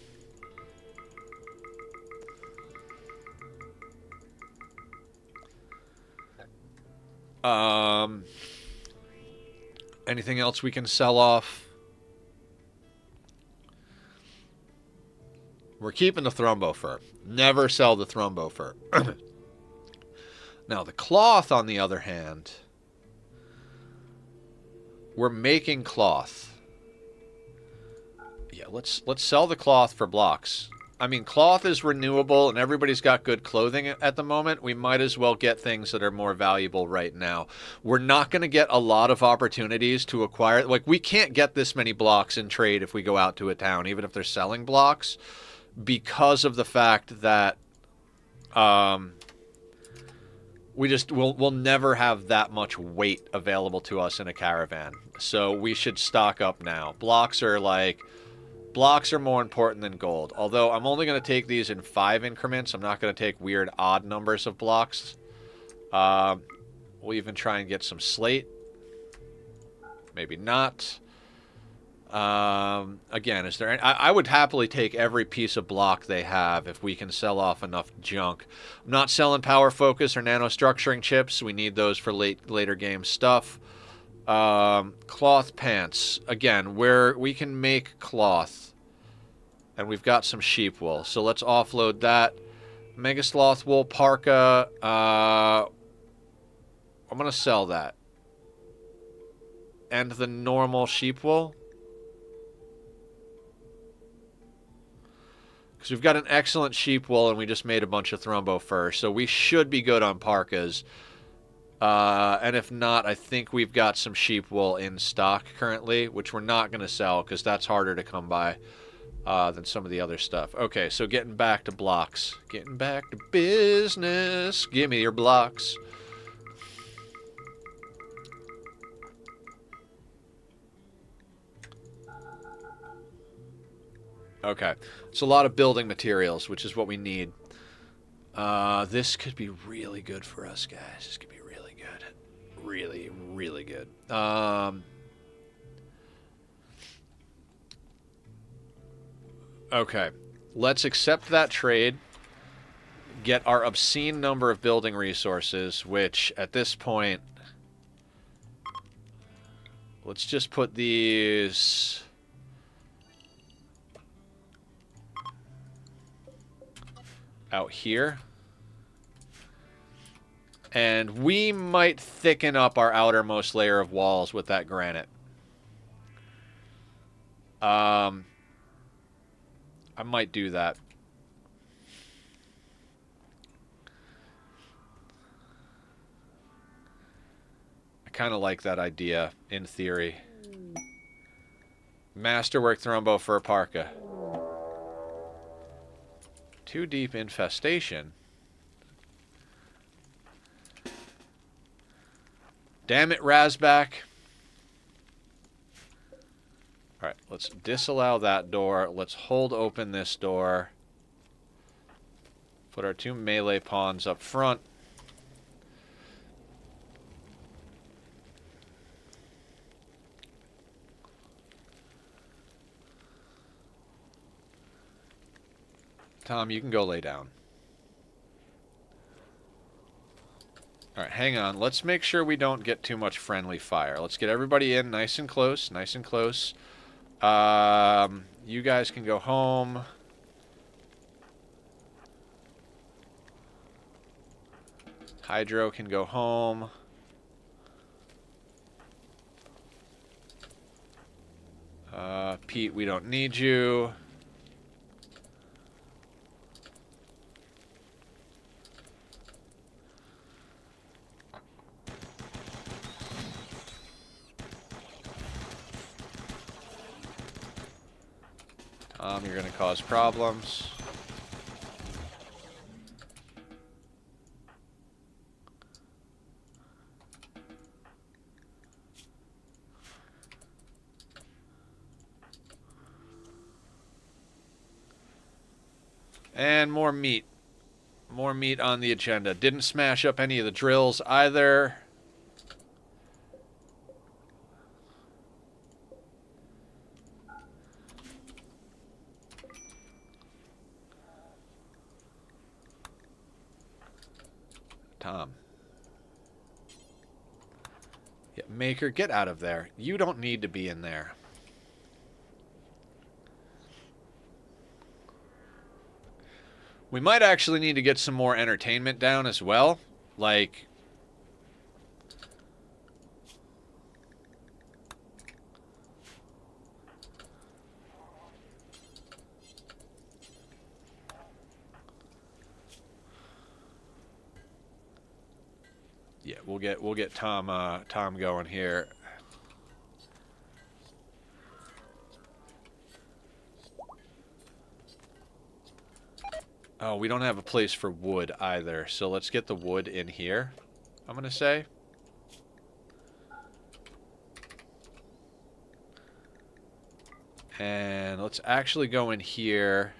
Anything else we can sell off? We're keeping the thrumbo fur. Never sell the thrumbo fur. Now, the cloth, on the other hand, we're making cloth. Yeah, let's sell the cloth for blocks. I mean, cloth is renewable, and everybody's got good clothing at the moment. We might as well get things that are more valuable right now. We're not going to get a lot of opportunities to acquire... Like, we can't get this many blocks in trade if we go out to a town, even if they're selling blocks, because of the fact that we'll never have that much weight available to us in a caravan. So we should stock up now. Blocks are more important than gold. Although I'm only going to take these in 5 increments. I'm not going to take weird odd numbers of blocks. We'll even try and get some slate. Maybe not. Again, is there any, I would happily take every piece of block they have if we can sell off enough junk. I'm not selling power focus or nanostructuring chips. We need those for later game stuff. Cloth pants. Again, where we can make cloth. And we've got some sheep wool. So let's offload that. Mega sloth wool parka. I'm going to sell that. And the normal sheep wool. Because we've got an excellent sheep wool and we just made a bunch of thrumbo fur. So we should be good on parkas. And if not, I think we've got some sheep wool in stock currently, which we're not going to sell because that's harder to come by than some of the other stuff. Okay, so getting back to blocks. Getting back to business. Give me your blocks. Okay, it's a lot of building materials, which is what we need. This could be really good for us, guys. This could be really good. Really, really good. Okay, let's accept that trade. Get our obscene number of building resources, which at this point... Let's just put these... out here. And we might thicken up our outermost layer of walls with that granite. I might do that. I kind of like that idea, in theory. Masterwork thrumbo for a parka. 2 deep infestation. Damn it, Razback. Alright, let's disallow that door. Let's hold open this door. Put our 2 melee pawns up front. Tom, you can go lay down. Alright, hang on. Let's make sure we don't get too much friendly fire. Let's get everybody in nice and close. Nice and close. You guys can go home. Hydro can go home. Pete, we don't need you. You're going to cause problems. And more meat. More meat on the agenda. Didn't smash up any of the drills either. Tom. Yeah, Maker, get out of there. You don't need to be in there. We might actually need to get some more entertainment down as well. Like... yeah, we'll get Tom going here. Oh, we don't have a place for wood either, so let's get the wood in here, I'm gonna say. And let's actually go in here.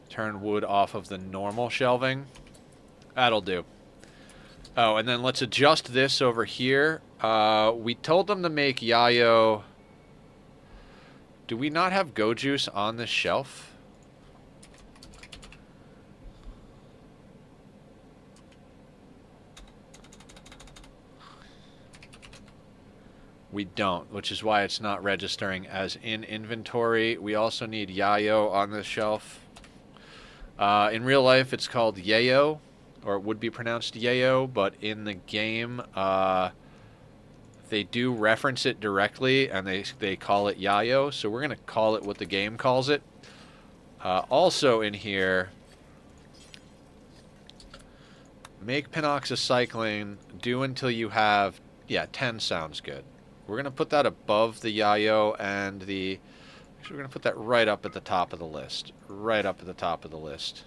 Turn wood off of the normal shelving. That'll do. Oh, and then let's adjust this over here. We told them to make Yayo... Do we not have Go Juice on this shelf? We don't, which is why it's not registering as in inventory. We also need Yayo on this shelf. In real life, it's called Yayo, or it would be pronounced Yayo, but in the game, they do reference it directly, and they call it Yayo, so we're going to call it what the game calls it. Also in here, make pinoxycycline, do until you have, yeah, 10 sounds good. We're going to put that above the Yayo and the... Actually, we're going to put that right up at the top of the list. Right up at the top of the list.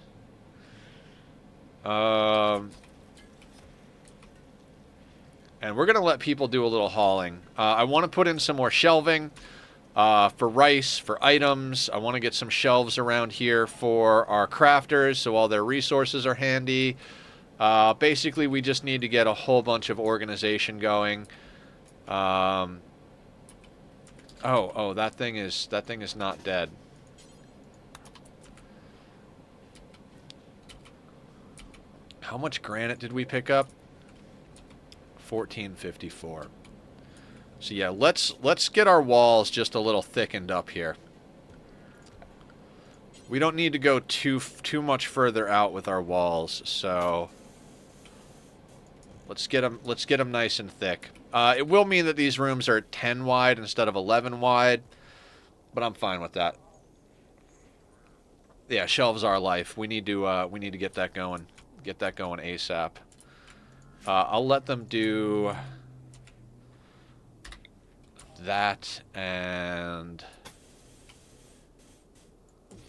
And we're going to let people do a little hauling. I want to put in some more shelving for rice, for items. I want to get some shelves around here for our crafters so all their resources are handy. Basically, we just need to get a whole bunch of organization going. Oh, that thing is not dead. How much granite did we pick up? 1454. So yeah, let's get our walls just a little thickened up here. We don't need to go too much further out with our walls, so let's get them nice and thick. It will mean that these rooms are 10 wide instead of 11 wide, but I'm fine with that. Yeah, shelves are life. We need to get that going. Get that going ASAP. I'll let them do that and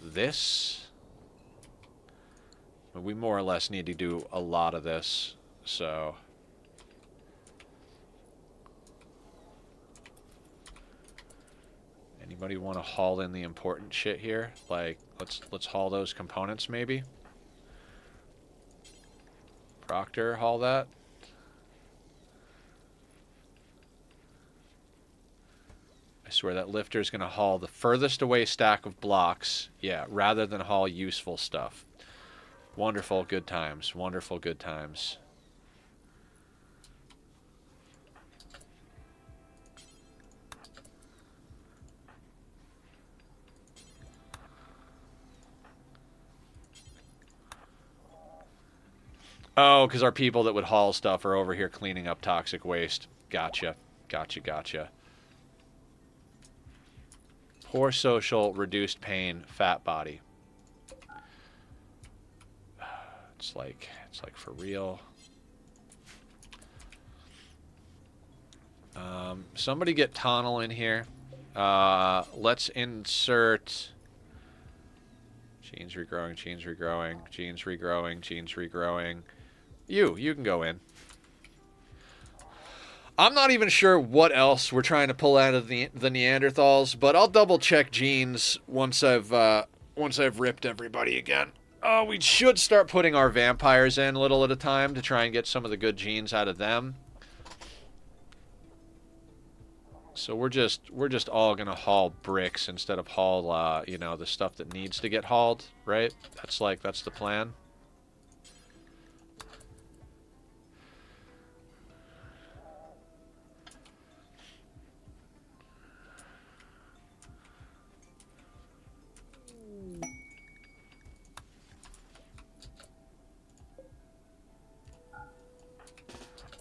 this. We more or less need to do a lot of this, so... Anybody want to haul in the important shit here? Like, let's haul those components maybe? Proctor, haul that. where that lifter is going to haul the furthest away stack of blocks, yeah, rather than haul useful stuff. Wonderful, good times. Wonderful, good times. Oh, because our people that would haul stuff are over here cleaning up toxic waste. Gotcha. Gotcha, gotcha. Poor social, reduced pain, fat body. It's like for real. Somebody get Tunnel in here. Let's insert genes regrowing, genes regrowing, genes regrowing, genes regrowing. You can go in. I'm not even sure what else we're trying to pull out of the Neanderthals, but I'll double check genes once I've ripped everybody again. We should start putting our vampires in little at a time to try and get some of the good genes out of them. So we're just all gonna haul bricks instead of haul you know, the stuff that needs to get hauled, right? That's the plan.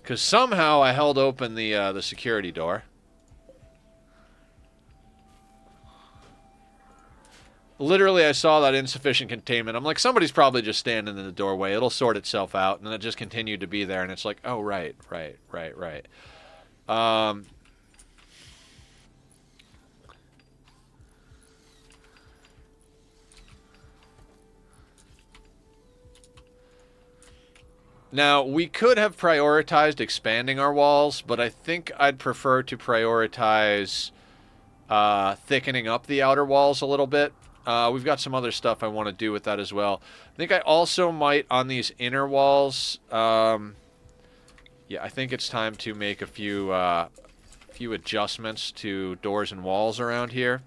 Because somehow I held open the security door. Literally, I saw that insufficient containment. I'm like, somebody's probably just standing in the doorway. It'll sort itself out. And then it just continued to be there. And it's like, oh, right. Now, we could have prioritized expanding our walls, but I think I'd prefer to prioritize thickening up the outer walls a little bit. We've got some other stuff I want to do with that as well. I think I also might, on these inner walls, yeah, I think it's time to make a few adjustments to doors and walls around here.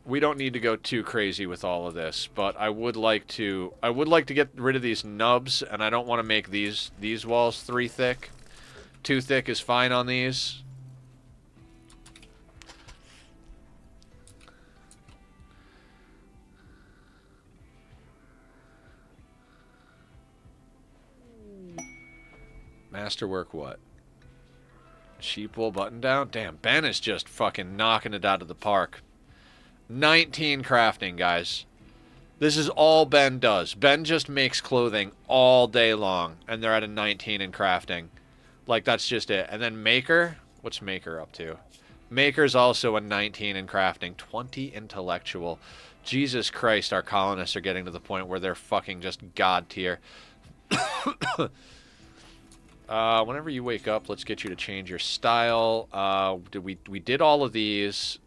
We don't need to go too crazy with all of this, but I would like to get rid of these nubs, and I don't want to make these walls 3 thick. 2 thick is fine on these. Masterwork what? Sheep wool button down? Damn, Ben is just fucking knocking it out of the park. 19 crafting, guys. This is all Ben does. Ben just makes clothing all day long, and they're at a 19 in crafting. Like, that's just it. And then Maker? What's Maker up to? Maker's also a 19 in crafting. 20 intellectual. Jesus Christ, our colonists are getting to the point where they're fucking just god tier. Whenever you wake up, let's get you to change your style. We did all of these.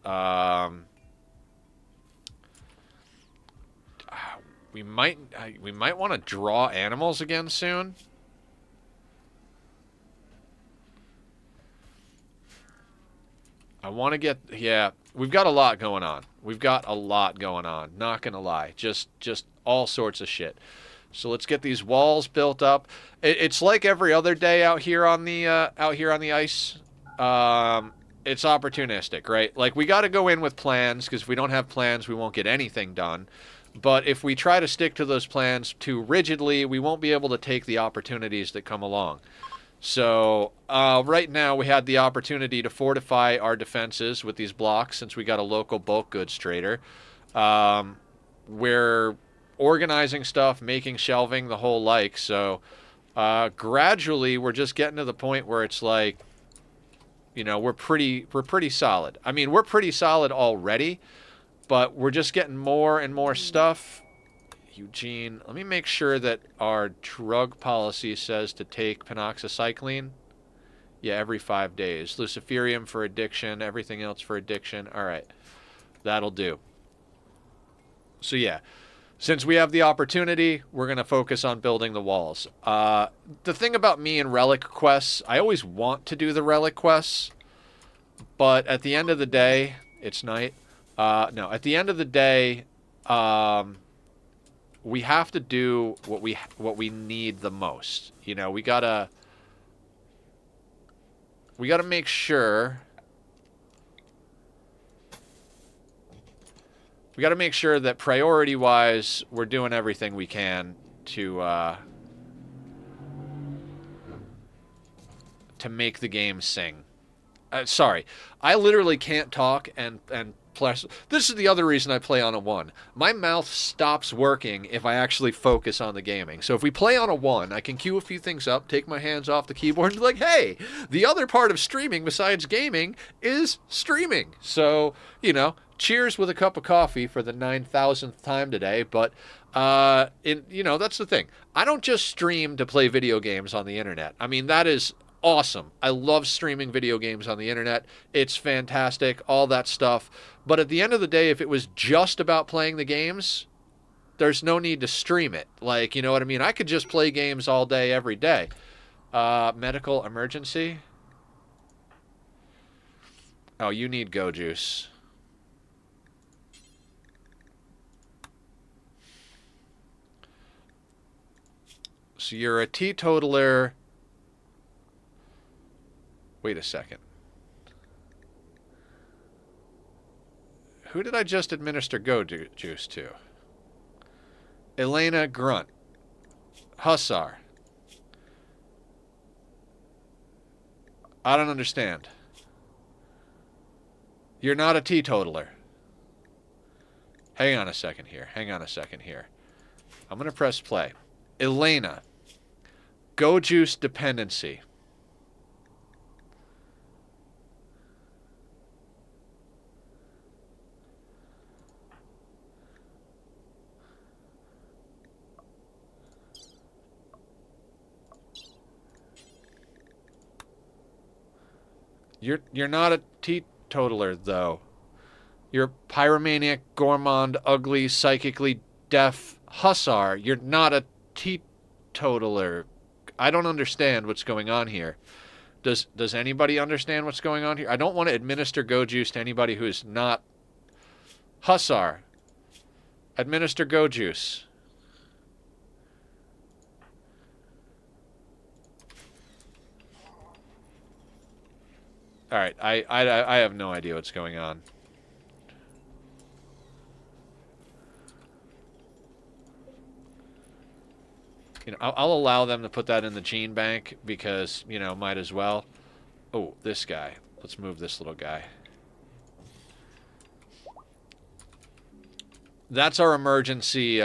We might want to draw animals again soon. I want to get, yeah, we've got a lot going on. Not gonna lie, just all sorts of shit. So let's get these walls built up. It's like every other day out here on the ice. It's opportunistic, right? Like, we got to go in with plans, because if we don't have plans, we won't get anything done. But if we try to stick to those plans too rigidly, we won't be able to take the opportunities that come along. So right now we had the opportunity to fortify our defenses with these blocks since we got a local bulk goods trader. We're organizing stuff, making shelving, the whole like. So gradually we're just getting to the point where it's like, you know, we're pretty solid. I mean, we're pretty solid already, but we're just getting more and more stuff. Eugene, let me make sure that our drug policy says to take penoxycycline. Yeah, every 5 days. Luciferium for addiction, everything else for addiction. All right, that'll do. So yeah, Since we have the opportunity, we're going to focus on building the walls. The thing about me and relic quests, I always want to do the relic quests, but at the end of the day, it's night. No, at the end of the day, we have to do what we need the most. You know, we gotta make sure. We got to make sure that priority-wise, we're doing everything we can to make the game sing. Sorry, I literally can't talk and plus. This is the other reason I play on a 1. My mouth stops working if I actually focus on the gaming. So if we play on a 1, I can queue a few things up, take my hands off the keyboard, and be like, hey, the other part of streaming besides gaming is streaming. So, you know, cheers with a cup of coffee for the 9,000th time today. But, you know, that's the thing. I don't just stream to play video games on the internet. I mean, that is awesome. I love streaming video games on the internet. It's fantastic, all that stuff. But at the end of the day, if it was just about playing the games, there's no need to stream it. Like, you know what I mean? I could just play games all day, every day. Medical emergency? Oh, you need Go Juice. So you're a teetotaler. Wait a second. Who did I just administer Go Juice to? Elena Grunt. Hussar. I don't understand. You're not a teetotaler. Hang on a second here. Hang on a second here. I'm going to press play. Elena. Go Juice dependency. You're not a teetotaler, though. You're pyromaniac, gourmand, ugly, psychically deaf hussar. You're not a teetotaler. I don't understand what's going on here. Does anybody understand what's going on here? I don't want to administer Go Juice to anybody who is not hussar. Administer Go Juice. All right, I have no idea what's going on. You know, I'll allow them to put that in the gene bank because, you know, might as well. Oh, this guy. Let's move this little guy. That's our emergency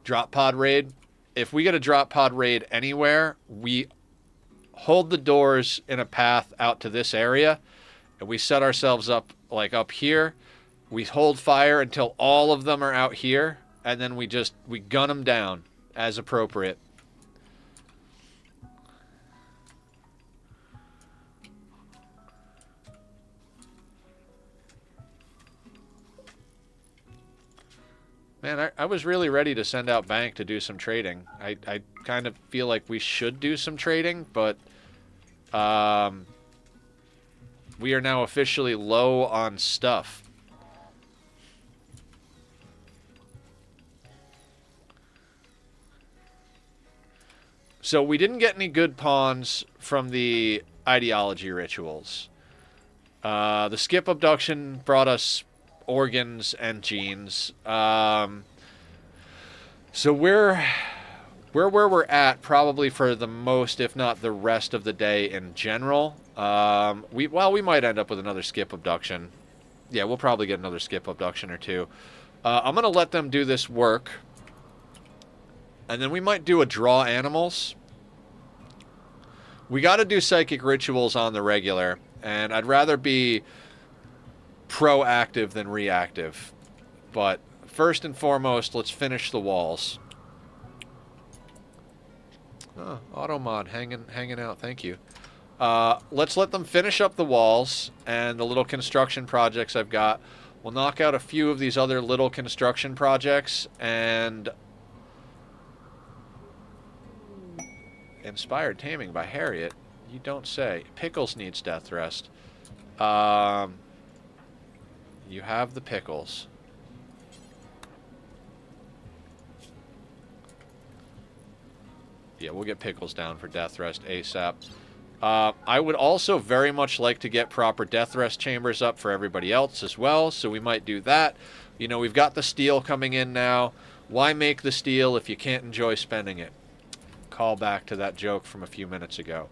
drop pod raid. If we get a drop pod raid anywhere, we hold the doors in a path out to this area, and we set ourselves up, like, up here. We hold fire until all of them are out here, and then we gun them down as appropriate. Man, I was really ready to send out Bank to do some trading. I kind of feel like we should do some trading, but we are now officially low on stuff. So we didn't get any good pawns from the ideology rituals. The skip abduction brought us organs and genes. So we're where we're at probably for the most, if not the rest of the day in general. We might end up with another skip abduction. Yeah, we'll probably get another skip abduction or two. I'm going to let them do this work. And then we might do a draw animals. We got to do psychic rituals on the regular. And I'd rather be proactive than reactive. But first and foremost, let's finish the walls. Oh, Automod hanging out. Thank you. Let's let them finish up the walls and the little construction projects I've got. We'll knock out a few of these other little construction projects, and Inspired Taming by Harriet. You don't say. Pickles needs death rest. You have the pickles. Yeah, we'll get pickles down for death rest ASAP. I would also very much like to get proper death rest chambers up for everybody else as well, so we might do that. You know, we've got the steel coming in now. Why make the steel if you can't enjoy spending it? Call back to that joke from a few minutes ago.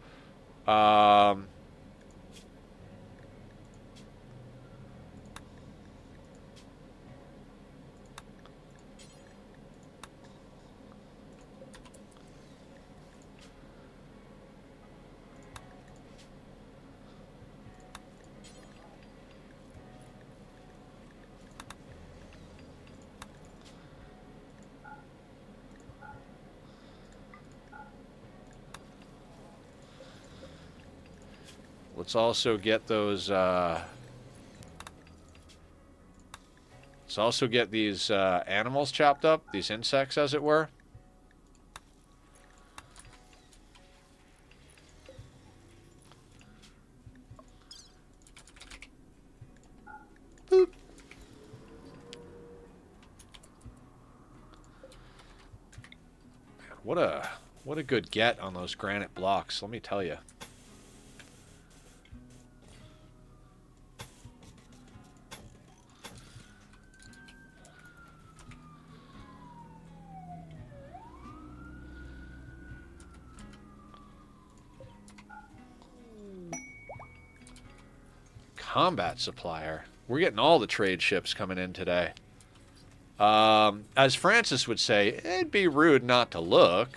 Let's also get those, let's also get these animals chopped up, these insects as it were. Boop. Man, what a good get on those granite blocks, let me tell you. Combat supplier. We're getting all the trade ships coming in today. As Francis would say, it'd be rude not to look.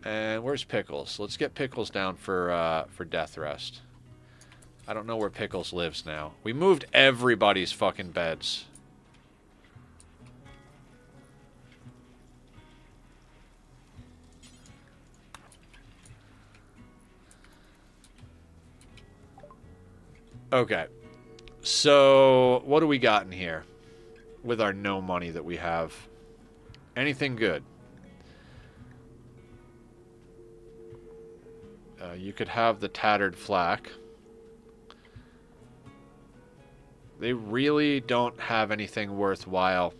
And where's Pickles? Let's get Pickles down for death rest. I don't know where Pickles lives now. We moved everybody's fucking beds. Okay. So, what do we got in here? With our no money that we have. Anything good? You could have the tattered flak. They really don't have anything worthwhile.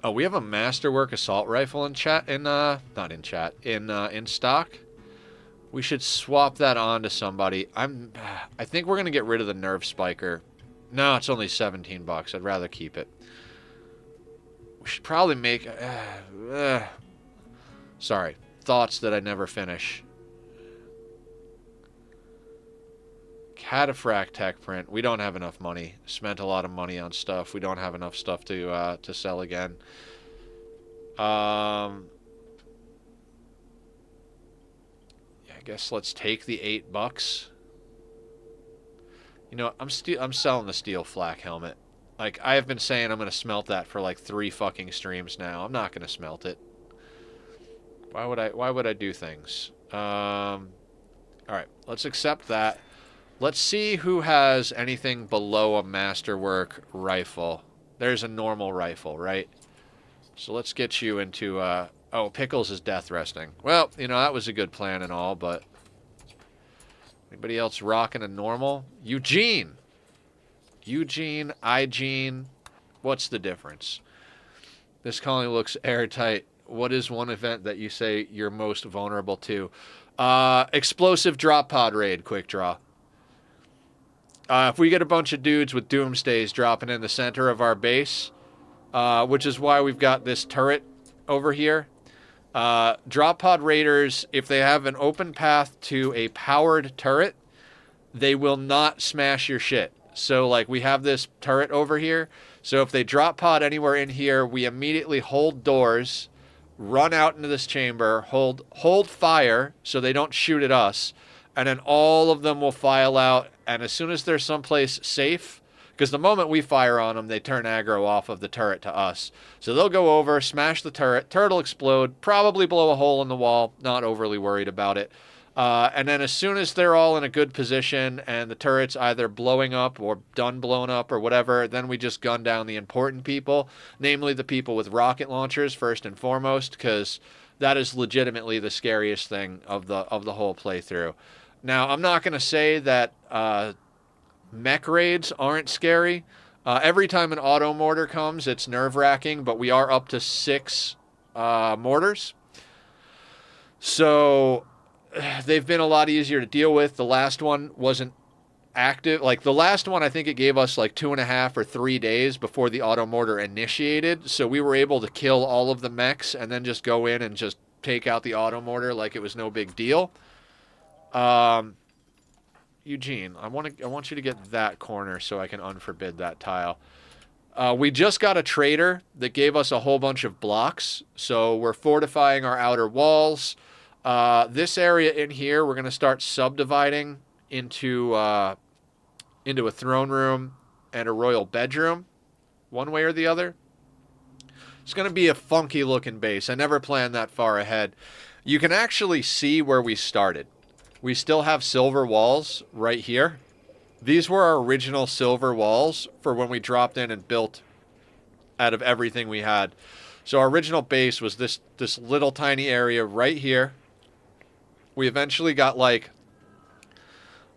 Oh, we have a masterwork assault rifle in chat, not in chat, in stock. We should swap that on to somebody. I think we're gonna get rid of the nerve spiker. No, it's only 17 bucks. I'd rather keep it. We should probably make. Sorry, thoughts that I never finish. Cataphract tech print. We don't have enough money. Spent a lot of money on stuff. We don't have enough stuff to sell again. Yeah, I guess let's take the $8. You know, I'm selling the steel flak helmet. Like, I have been saying I'm gonna smelt that for like 3 fucking streams now. I'm not gonna smelt it. Why would I do things? Alright, let's accept that. Let's see who has anything below a masterwork rifle. There's a normal rifle, right? So let's get you into, oh, Pickles is death resting. Well, you know, that was a good plan and all, but... Anybody else rocking a normal? Eugene! Eugene, Igene, what's the difference? This colony looks airtight. What is one event that you say you're most vulnerable to? Explosive drop pod raid, quick draw. If we get a bunch of dudes with doomsdays dropping in the center of our base, which is why we've got this turret over here, drop pod raiders, if they have an open path to a powered turret, they will not smash your shit. So, like, we have this turret over here. So if they drop pod anywhere in here, we immediately hold doors, run out into this chamber, hold fire so they don't shoot at us, and then all of them will file out. And as soon as they're someplace safe, Because the moment we fire on them, they turn aggro off of the turret to us. So they'll go over, smash the turret, turret will explode, probably blow a hole in the wall, not overly worried about it. And then as soon as they're all in a good position and the turret's either blowing up or done blown up or whatever, then we just gun down the important people, namely the people with rocket launchers first and foremost, because that is legitimately the scariest thing of the whole playthrough. Now, I'm not going to say that mech raids aren't scary. Every time an auto mortar comes, it's nerve-wracking, but we are up to 6 mortars. So they've been a lot easier to deal with. The last one wasn't active. Like, the last one, I think it gave us like 2.5 or 3 days before the auto mortar initiated. So we were able to kill all of the mechs and then just go in and just take out the auto mortar like it was no big deal. Eugene, I want you to get that corner so I can unforbid that tile. We just got a trader that gave us a whole bunch of blocks. So we're fortifying our outer walls. This area in here, we're going to start subdividing into a throne room and a royal bedroom, one way or the other. It's going to be a funky looking base. I never planned that far ahead. You can actually see where we started. We still have silver walls right here. These were our original silver walls for when we dropped in and built out of everything we had. So our original base was this little tiny area right here. We eventually got like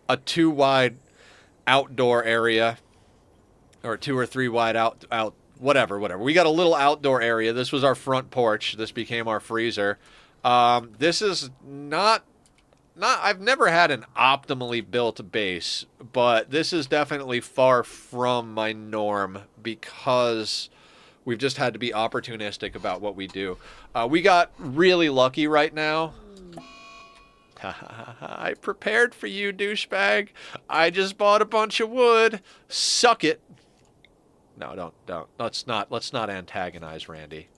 a 2 wide outdoor area, or 2 or 3 wide out whatever. We got a little outdoor area. This was our front porch. This became our freezer. This is not I've never had an optimally built base, but this is definitely far from my norm because we've just had to be opportunistic about what we do. We got really lucky right now. I prepared for you, douchebag. I just bought a bunch of wood. Suck it. No, don't. Let's not antagonize Randy.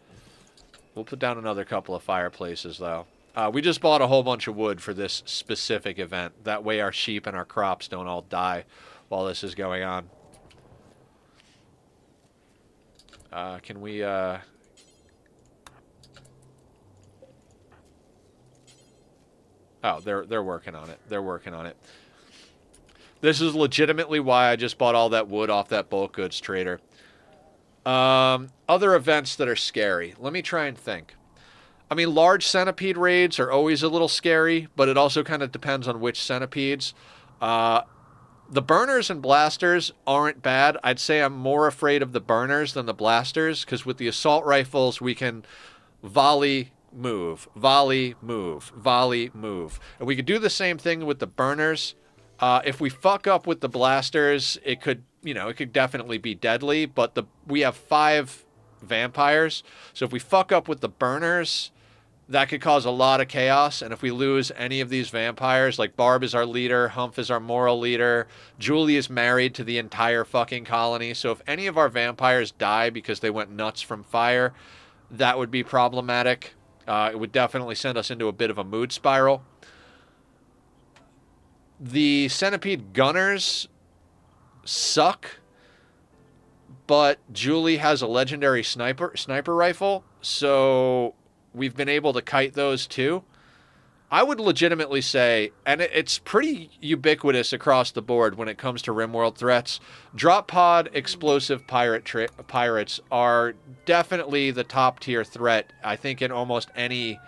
We'll put down another couple of fireplaces, though. We just bought a whole bunch of wood for this specific event. That way our sheep and our crops don't all die while this is going on. Can we... Oh, they're working on it. They're working on it. This is legitimately why I just bought all that wood off that bulk goods trader. Other events that are scary. Let me try and think. I mean, large centipede raids are always a little scary, but it also kind of depends on which centipedes. The burners and blasters aren't bad. I'd say I'm more afraid of the burners than the blasters, because with the assault rifles, we can volley, move, volley, move, volley, move. And we could do the same thing with the burners. If we fuck up with the blasters, it could definitely be deadly, but we have 5 vampires. So if we fuck up with the burners, that could cause a lot of chaos. And if we lose any of these vampires, like Barb is our leader, Humph is our moral leader, Julie is married to the entire fucking colony. So if any of our vampires die because they went nuts from fire, that would be problematic. It would definitely send us into a bit of a mood spiral. The centipede gunners suck, but Julie has a legendary sniper rifle, so we've been able to kite those too. I would legitimately say, and it's pretty ubiquitous across the board when it comes to Rimworld threats, drop pod explosive pirates are definitely the top tier threat, I think, in almost any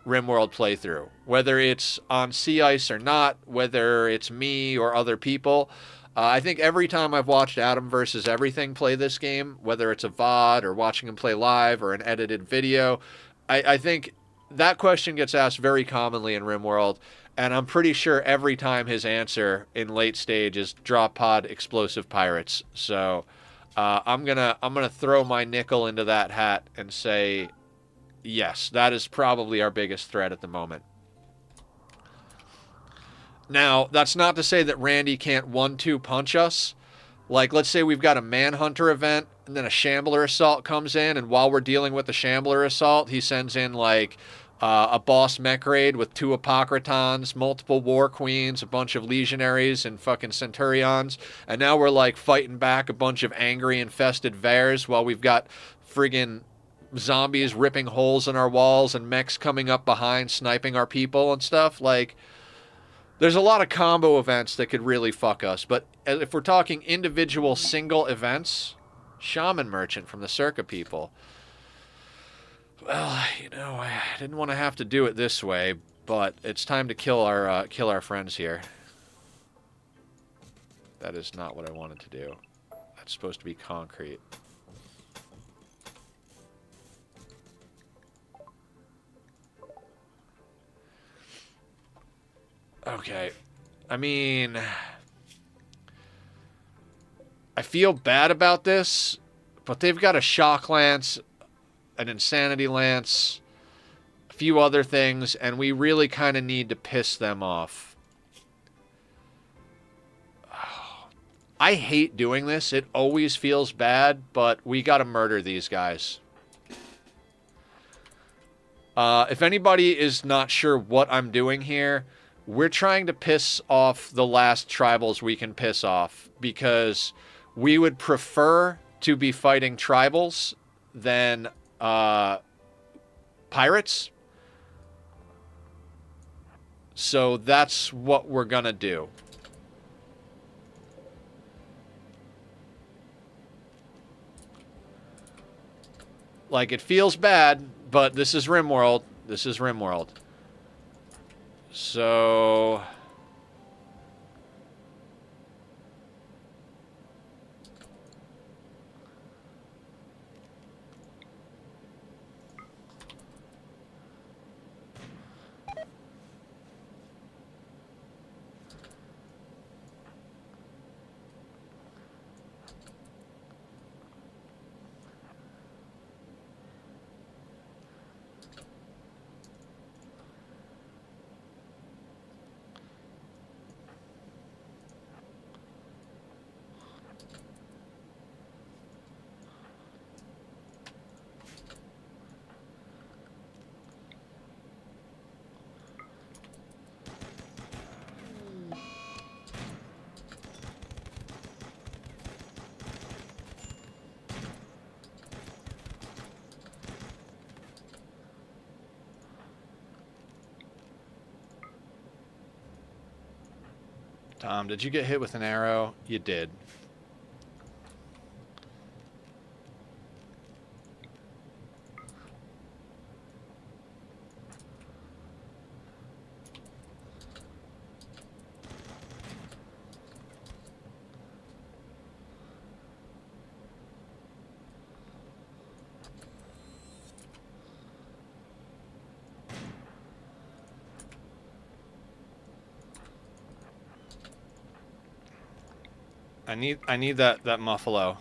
Rimworld playthrough. Whether it's on sea ice or not, whether it's me or other people, I think every time I've watched Adam vs. Everything play this game, whether it's a VOD or watching him play live or an edited video, I think that question gets asked very commonly in Rimworld, and I'm pretty sure every time his answer in late stage is drop pod explosive pirates. So I'm gonna throw my nickel into that hat and say yes, that is probably our biggest threat at the moment. Now, that's not to say that Randy can't 1-2 punch us. Like, let's say we've got a Manhunter event, and then a Shambler assault comes in, and while we're dealing with the Shambler assault, he sends in, like, a boss mech raid with 2 Apocrytons, multiple War Queens, a bunch of Legionaries and fucking Centurions, and now we're like fighting back a bunch of angry infested Vares while we've got friggin' zombies ripping holes in our walls and mechs coming up behind sniping our people and stuff. Like, there's a lot of combo events that could really fuck us, but if we're talking individual single events, Shaman Merchant from the Circa people. Well, you know, I didn't want to have to do it this way, but it's time to kill our friends here. That is not what I wanted to do. That's supposed to be concrete. Okay. I mean, I feel bad about this, but they've got a Shock Lance, an Insanity Lance, a few other things, and we really kind of need to piss them off. I hate doing this. It always feels bad, but we got to murder these guys. If anybody is not sure what I'm doing here, we're trying to piss off the last tribals we can piss off, because we would prefer to be fighting tribals than pirates. So that's what we're gonna do. Like, it feels bad, but this is Rimworld. This is Rimworld. So... Tom, did you get hit with an arrow? You did. I need that muffalo.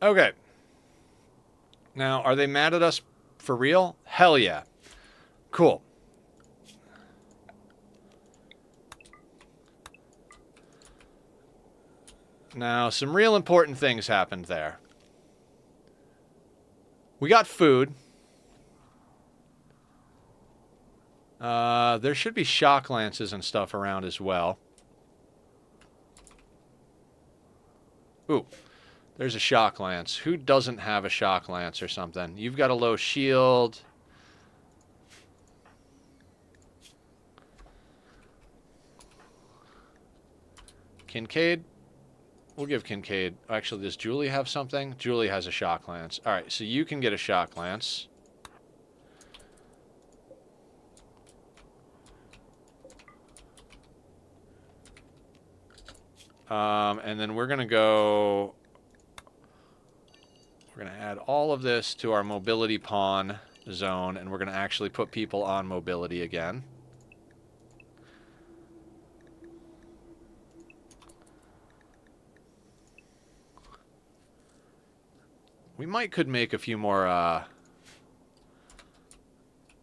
Okay. Now, are they mad at us for real? Hell yeah. Cool. Now, some real important things happened there. We got food. There should be shock lances and stuff around as well. Ooh. There's a shock lance. Who doesn't have a shock lance or something? You've got a low shield. Kincaid? We'll give Kincaid... Actually, does Julie have something? Julie has a shock lance. Alright, so you can get a shock lance. And then we're going to go... We're going to add all of this to our mobility pawn zone, and we're going to actually put people on mobility again. We could make a few more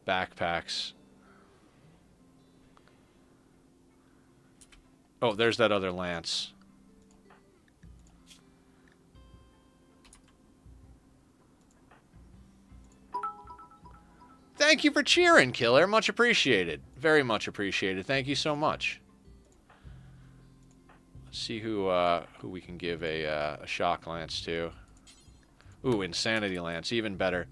backpacks. Oh, there's that other lance. Thank you for cheering, Killer. Much appreciated. Very much appreciated. Thank you so much. Let's see who we can give a shock lance to. Ooh, insanity lance, even better.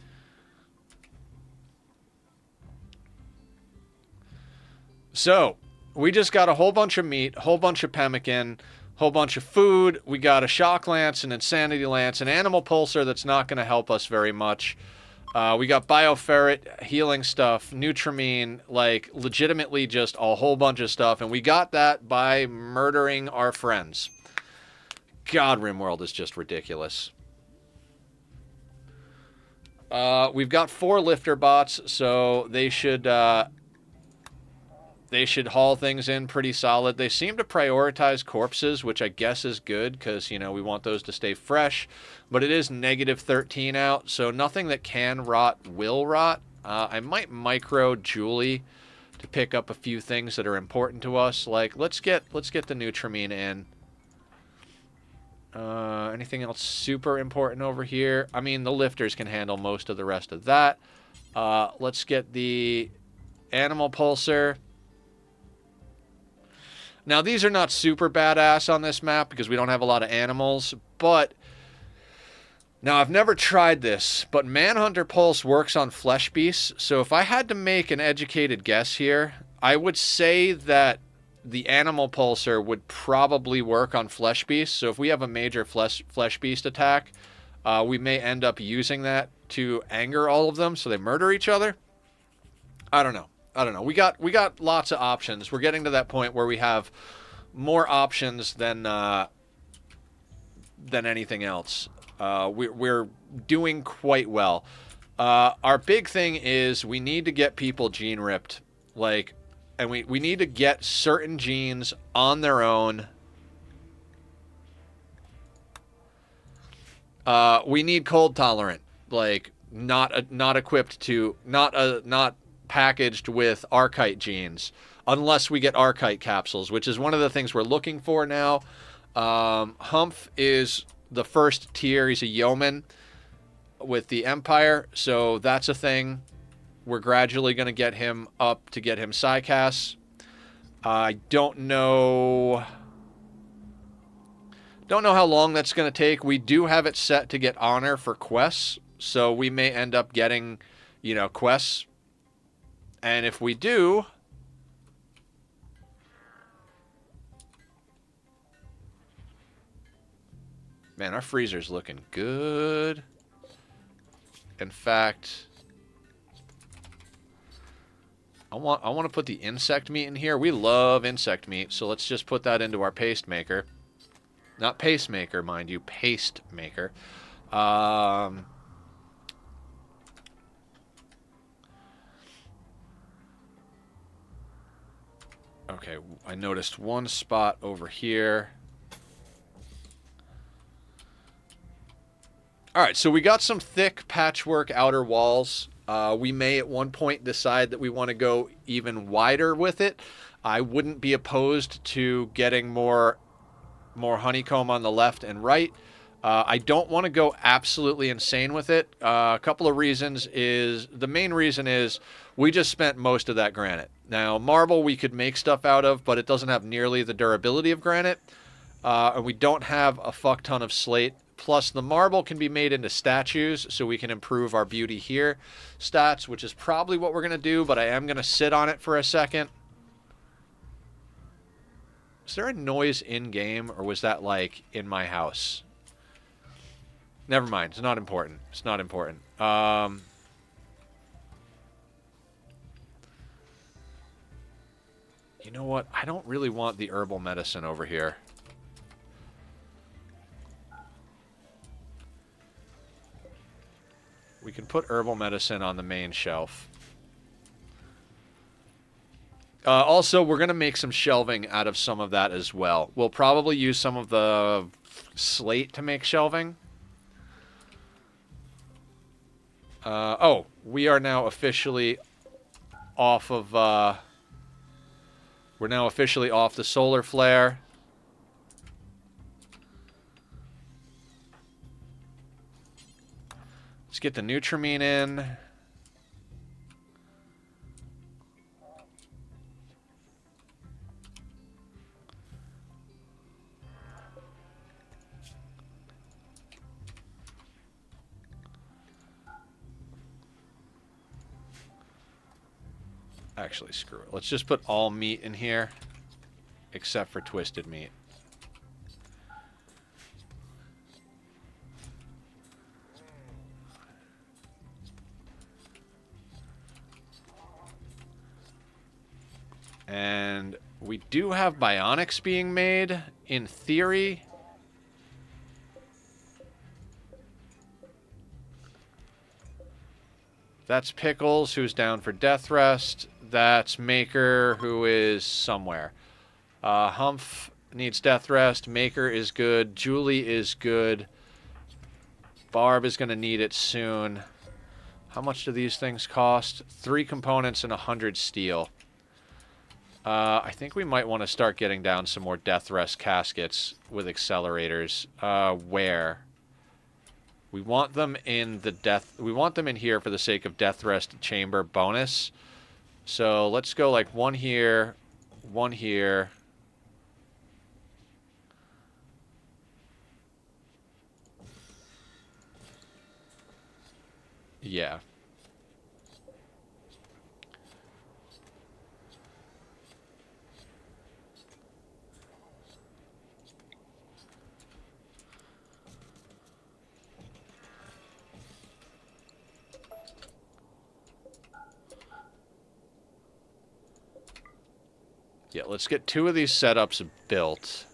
So, we just got a whole bunch of meat, whole bunch of pemmican, whole bunch of food. We got a shock lance, an insanity lance, an animal pulsar that's not going to help us very much. We got bioferret, healing stuff, nutramine, like legitimately just a whole bunch of stuff. And we got that by murdering our friends. God, Rimworld is just ridiculous. We've got 4 lifter bots, so they should haul things in pretty solid. They seem to prioritize corpses, which I guess is good because, you know, we want those to stay fresh. But it is -13 out, so nothing that can rot will rot. I might micro Julie to pick up a few things that are important to us. Like, let's get the nutramine in. Anything else super important over here? I mean, the lifters can handle most of the rest of that. Let's get the animal pulsar. Now, these are not super badass on this map because we don't have a lot of animals, but... Now, I've never tried this, but Manhunter Pulse works on flesh beasts, so if I had to make an educated guess here, I would say that the animal pulsar would probably work on flesh beasts, so if we have a major flesh beast attack, we may end up using that to anger all of them so they murder each other. I don't know. We got lots of options. We're getting to that point where we have more options than anything else. We're doing quite well. Our big thing is we need to get people gene ripped, like, and we need to get certain genes on their own. We need cold tolerant, like not equipped to not packaged with Archite genes, unless we get Archite capsules, which is one of the things we're looking for now. Humph is the first tier. He's a yeoman with the Empire, so that's a thing. We're gradually going to get him up to get him Psycast. I don't know how long that's going to take. We do have it set to get honor for quests, so we may end up getting, you know, quests. And if we do, man, our freezer's looking good. In fact, I want to put the insect meat in here. We love insect meat, so let's just put that into our paste maker. Not pacemaker, mind you, paste maker. Okay, I noticed one spot over here. Alright, so we got some thick patchwork outer walls. We may at one point decide that we want to go even wider with it. I wouldn't be opposed to getting more honeycomb on the left and right. I don't want to go absolutely insane with it. A couple of reasons is, the main reason is we just spent most of that granite. Now, marble we could make stuff out of, but it doesn't have nearly the durability of granite. And we don't have a fuck ton of slate. Plus, the marble can be made into statues, so we can improve our beauty here stats, which is probably what we're going to do, but I am going to sit on it for a second. Is there a noise in-game, or was that, like, in my house? Never mind. It's not important. It's not important. You know what? I don't really want the herbal medicine over here. can put herbal medicine on the main shelf. Also, we're going to make some shelving out of some of that as well. We'll probably use some of the slate to make shelving. Oh, we are now officially off of... we're now officially off the solar flare. Let's get the Nutrimine in. Actually, screw it. Let's just put all meat in here, except for twisted meat. And we do have bionics being made, in theory. That's Pickles, who's down for death rest. That's Maker, who is somewhere. Humph needs death rest. Maker is good. Julie is good. Barb is going to need it soon. How much do these things cost? 3 components and 100 steel. I think we might want to start getting down some more death rest caskets with accelerators. Where? We want them in the death... We want them in here for the sake of death rest chamber bonus. So let's go like 1 here, 1 here. Yeah. Yeah, let's get 2 of these setups built.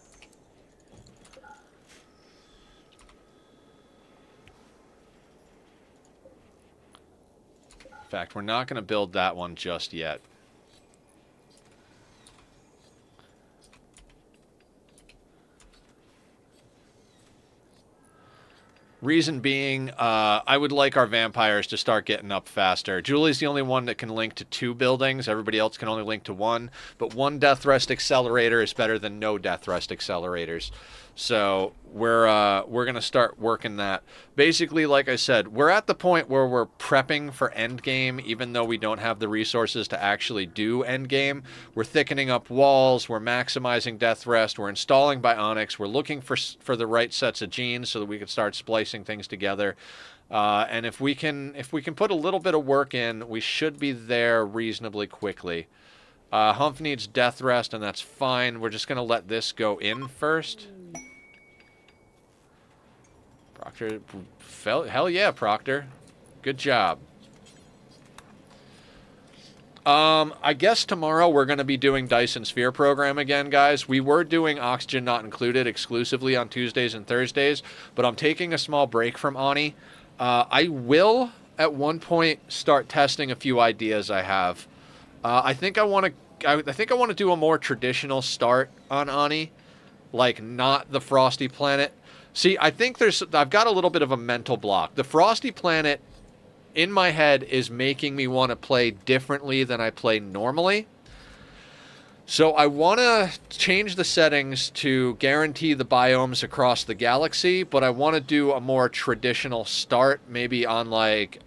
In fact, we're not going to build that one just yet. Reason being, I would like our vampires to start getting up faster. Julie's the only one that can link to 2 buildings. Everybody else can only link to 1. But 1 death rest accelerator is better than no death rest accelerators. So we're going to start working that. Basically, like I said, we're at the point where we're prepping for endgame, even though we don't have the resources to actually do endgame. We're thickening up walls. We're maximizing death rest. We're installing bionics. We're looking for the right sets of genes so that we can start splicing things together. And if we can put a little bit of work in, we should be there reasonably quickly. Humph needs death rest, and that's fine. We're just going to let this go in first. Proctor, hell yeah, Proctor. Good job. I guess tomorrow we're going to be doing Dyson Sphere program again, guys. We were doing Oxygen Not Included exclusively on Tuesdays and Thursdays, but I'm taking a small break from Ani. I will, at one point, start testing a few ideas I have. I think I want to do a more traditional start on Ani, like not the Frosty Planet. See, I think I've got a little bit of a mental block. The Frosty Planet, in my head, is making me want to play differently than I play normally. So I want to change the settings to guarantee the biomes across the galaxy, but I want to do a more traditional start, maybe on like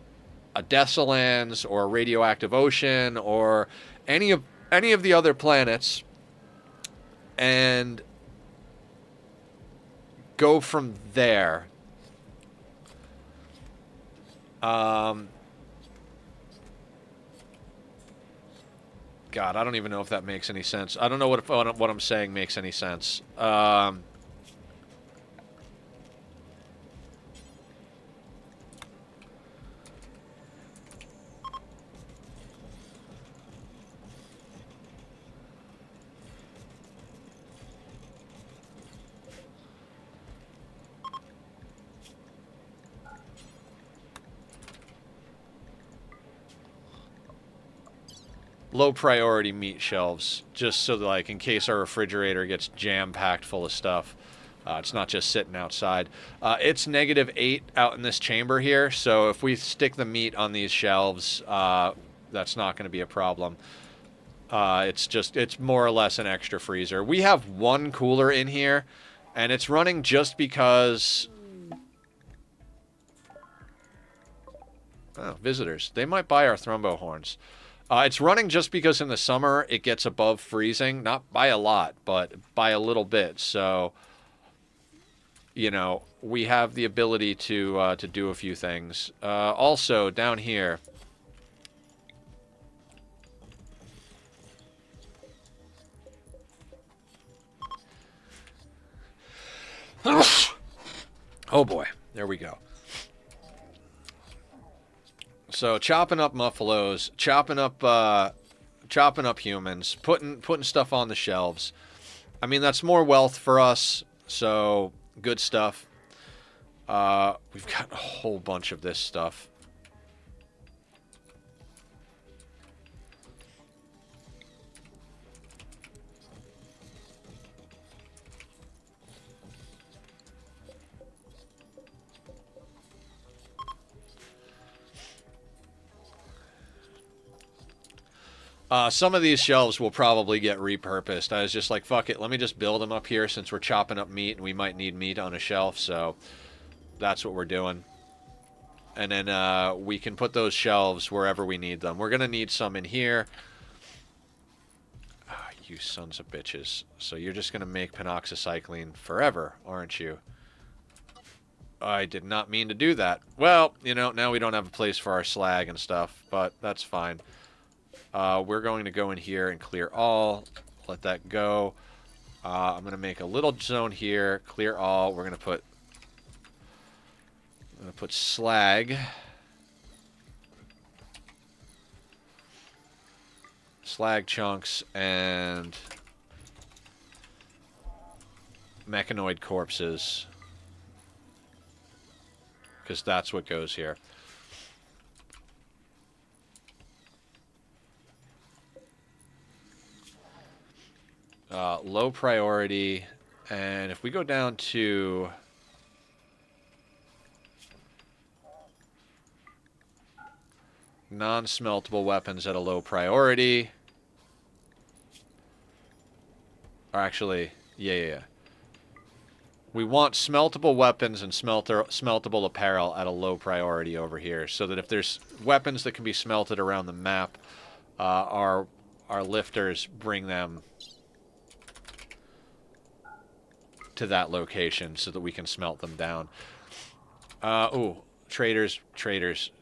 a Desalands or a radioactive ocean or any of the other planets, and go from there. God, I don't even know if that makes any sense. I don't know what I'm saying makes any sense. low priority meat shelves, just so that, like, in case our refrigerator gets jam packed full of stuff, it's not just sitting outside. It's -8 out in this chamber here, so if we stick the meat on these shelves, that's not going to be a problem. It's more or less an extra freezer. We have one cooler in here, and it's running just because... Oh, visitors. They might buy our thrombo horns. It's running just because in the summer it gets above freezing. Not by a lot, but by a little bit. So, you know, we have the ability to do a few things. Also, down here... Oh boy, there we go. So chopping up muffalos, chopping up humans, putting stuff on the shelves. I mean, that's more wealth for us, so good stuff. We've got a whole bunch of this stuff. Some of these shelves will probably get repurposed. I was just like, fuck it, let me just build them up here since we're chopping up meat and we might need meat on a shelf, so that's what we're doing. And then we can put those shelves wherever we need them. We're going to need some in here. Ah, you sons of bitches. So you're just going to make penoxycycline forever, aren't you? I did not mean to do that. Well, you know, now we don't have a place for our slag and stuff, but that's fine. We're going to go in here and clear all. Let that go. I'm going to make a little zone here. Clear all. We're going to put... I'm going to put slag. Slag chunks and... mechanoid corpses. Because that's what goes here. Low priority, and if we go down to non-smeltable weapons at a low priority, or actually, yeah. We want smeltable weapons and smeltable apparel at a low priority over here, so that if there's weapons that can be smelted around the map, our lifters bring them to that location so that we can smelt them down. Ooh, traders.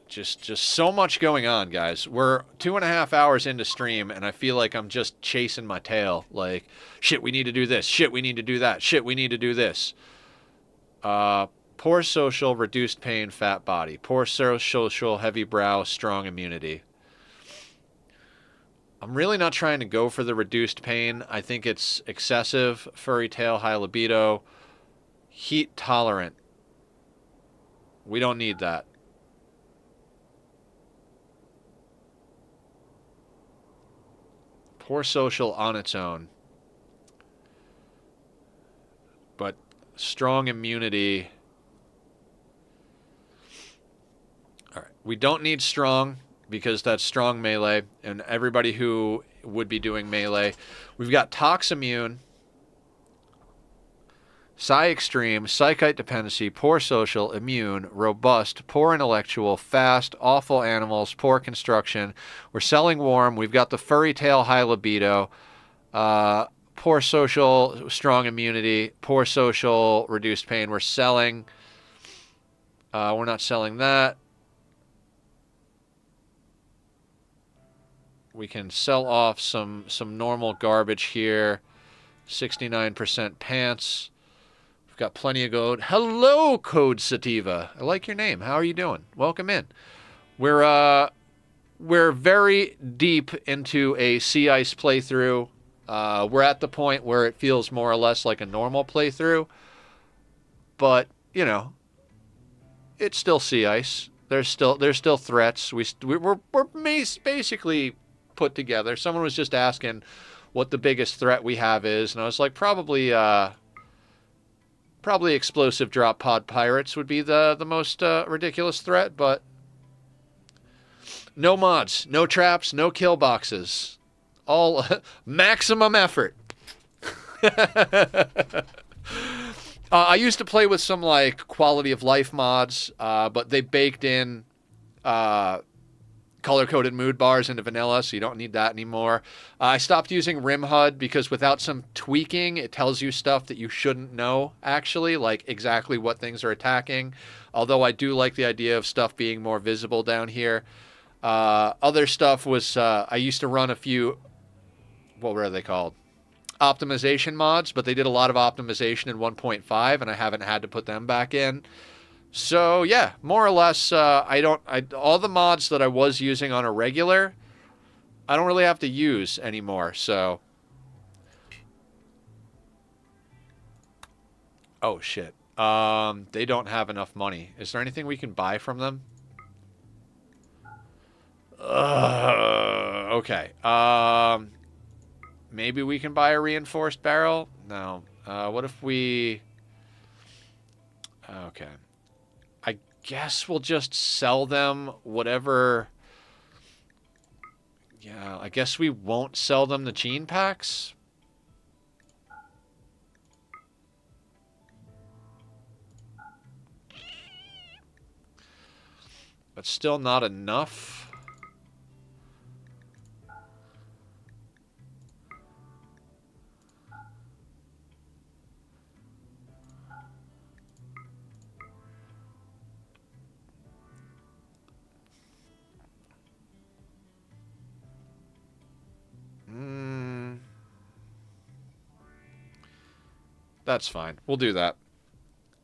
Just so much going on, guys. We're 2.5 hours into stream, and I feel like I'm just chasing my tail. Like, shit, we need to do this. Shit, we need to do that. Shit, we need to do this. Poor social, reduced pain, fat body. Poor social, heavy brow, strong immunity. I'm really not trying to go for the reduced pain. I think it's excessive. Furry tail, high libido. Heat tolerant. We don't need that. Poor social on its own. But strong immunity. All right. We don't need strong, because that's strong melee, and everybody who would be doing melee. We've got Tox Immune, Psi Extreme, Psychite Dependency, Poor Social, Immune, Robust, Poor Intellectual, Fast, Awful Animals, Poor Construction. We're selling Warm. We've got the Furry Tail, High Libido, Poor Social, Strong Immunity, Poor Social, Reduced Pain. We're selling. We're not selling that. We can sell off some normal garbage here. 69% pants. We've got plenty of gold. Hello, Code Sativa. I like your name. How are you doing? Welcome in. We're very deep into a sea ice playthrough. We're at the point where it feels more or less like a normal playthrough, but you know, it's still sea ice. There's still threats. We're basically put together. Someone was just asking what the biggest threat we have is, and I was like, probably explosive drop pod pirates would be the most ridiculous threat, but no mods, no traps, no kill boxes. All maximum effort. I used to play with some like quality of life mods, but they baked in color-coded mood bars into vanilla, so you don't need that anymore. I stopped using Rimworld because without some tweaking, it tells you stuff that you shouldn't know, actually, like exactly what things are attacking. Although I do like the idea of stuff being more visible down here. Other stuff was, I used to run a few, what were they called? Optimization mods, but they did a lot of optimization in 1.5, and I haven't had to put them back in. So yeah, more or less, all the mods that I was using on a regular, I don't really have to use anymore. So, oh shit, they don't have enough money. Is there anything we can buy from them? Okay. Maybe we can buy a reinforced barrel. No. What if we? Okay. I guess we'll just sell them whatever. Yeah, I guess we won't sell them the gene packs. But still not enough. That's fine. We'll do that.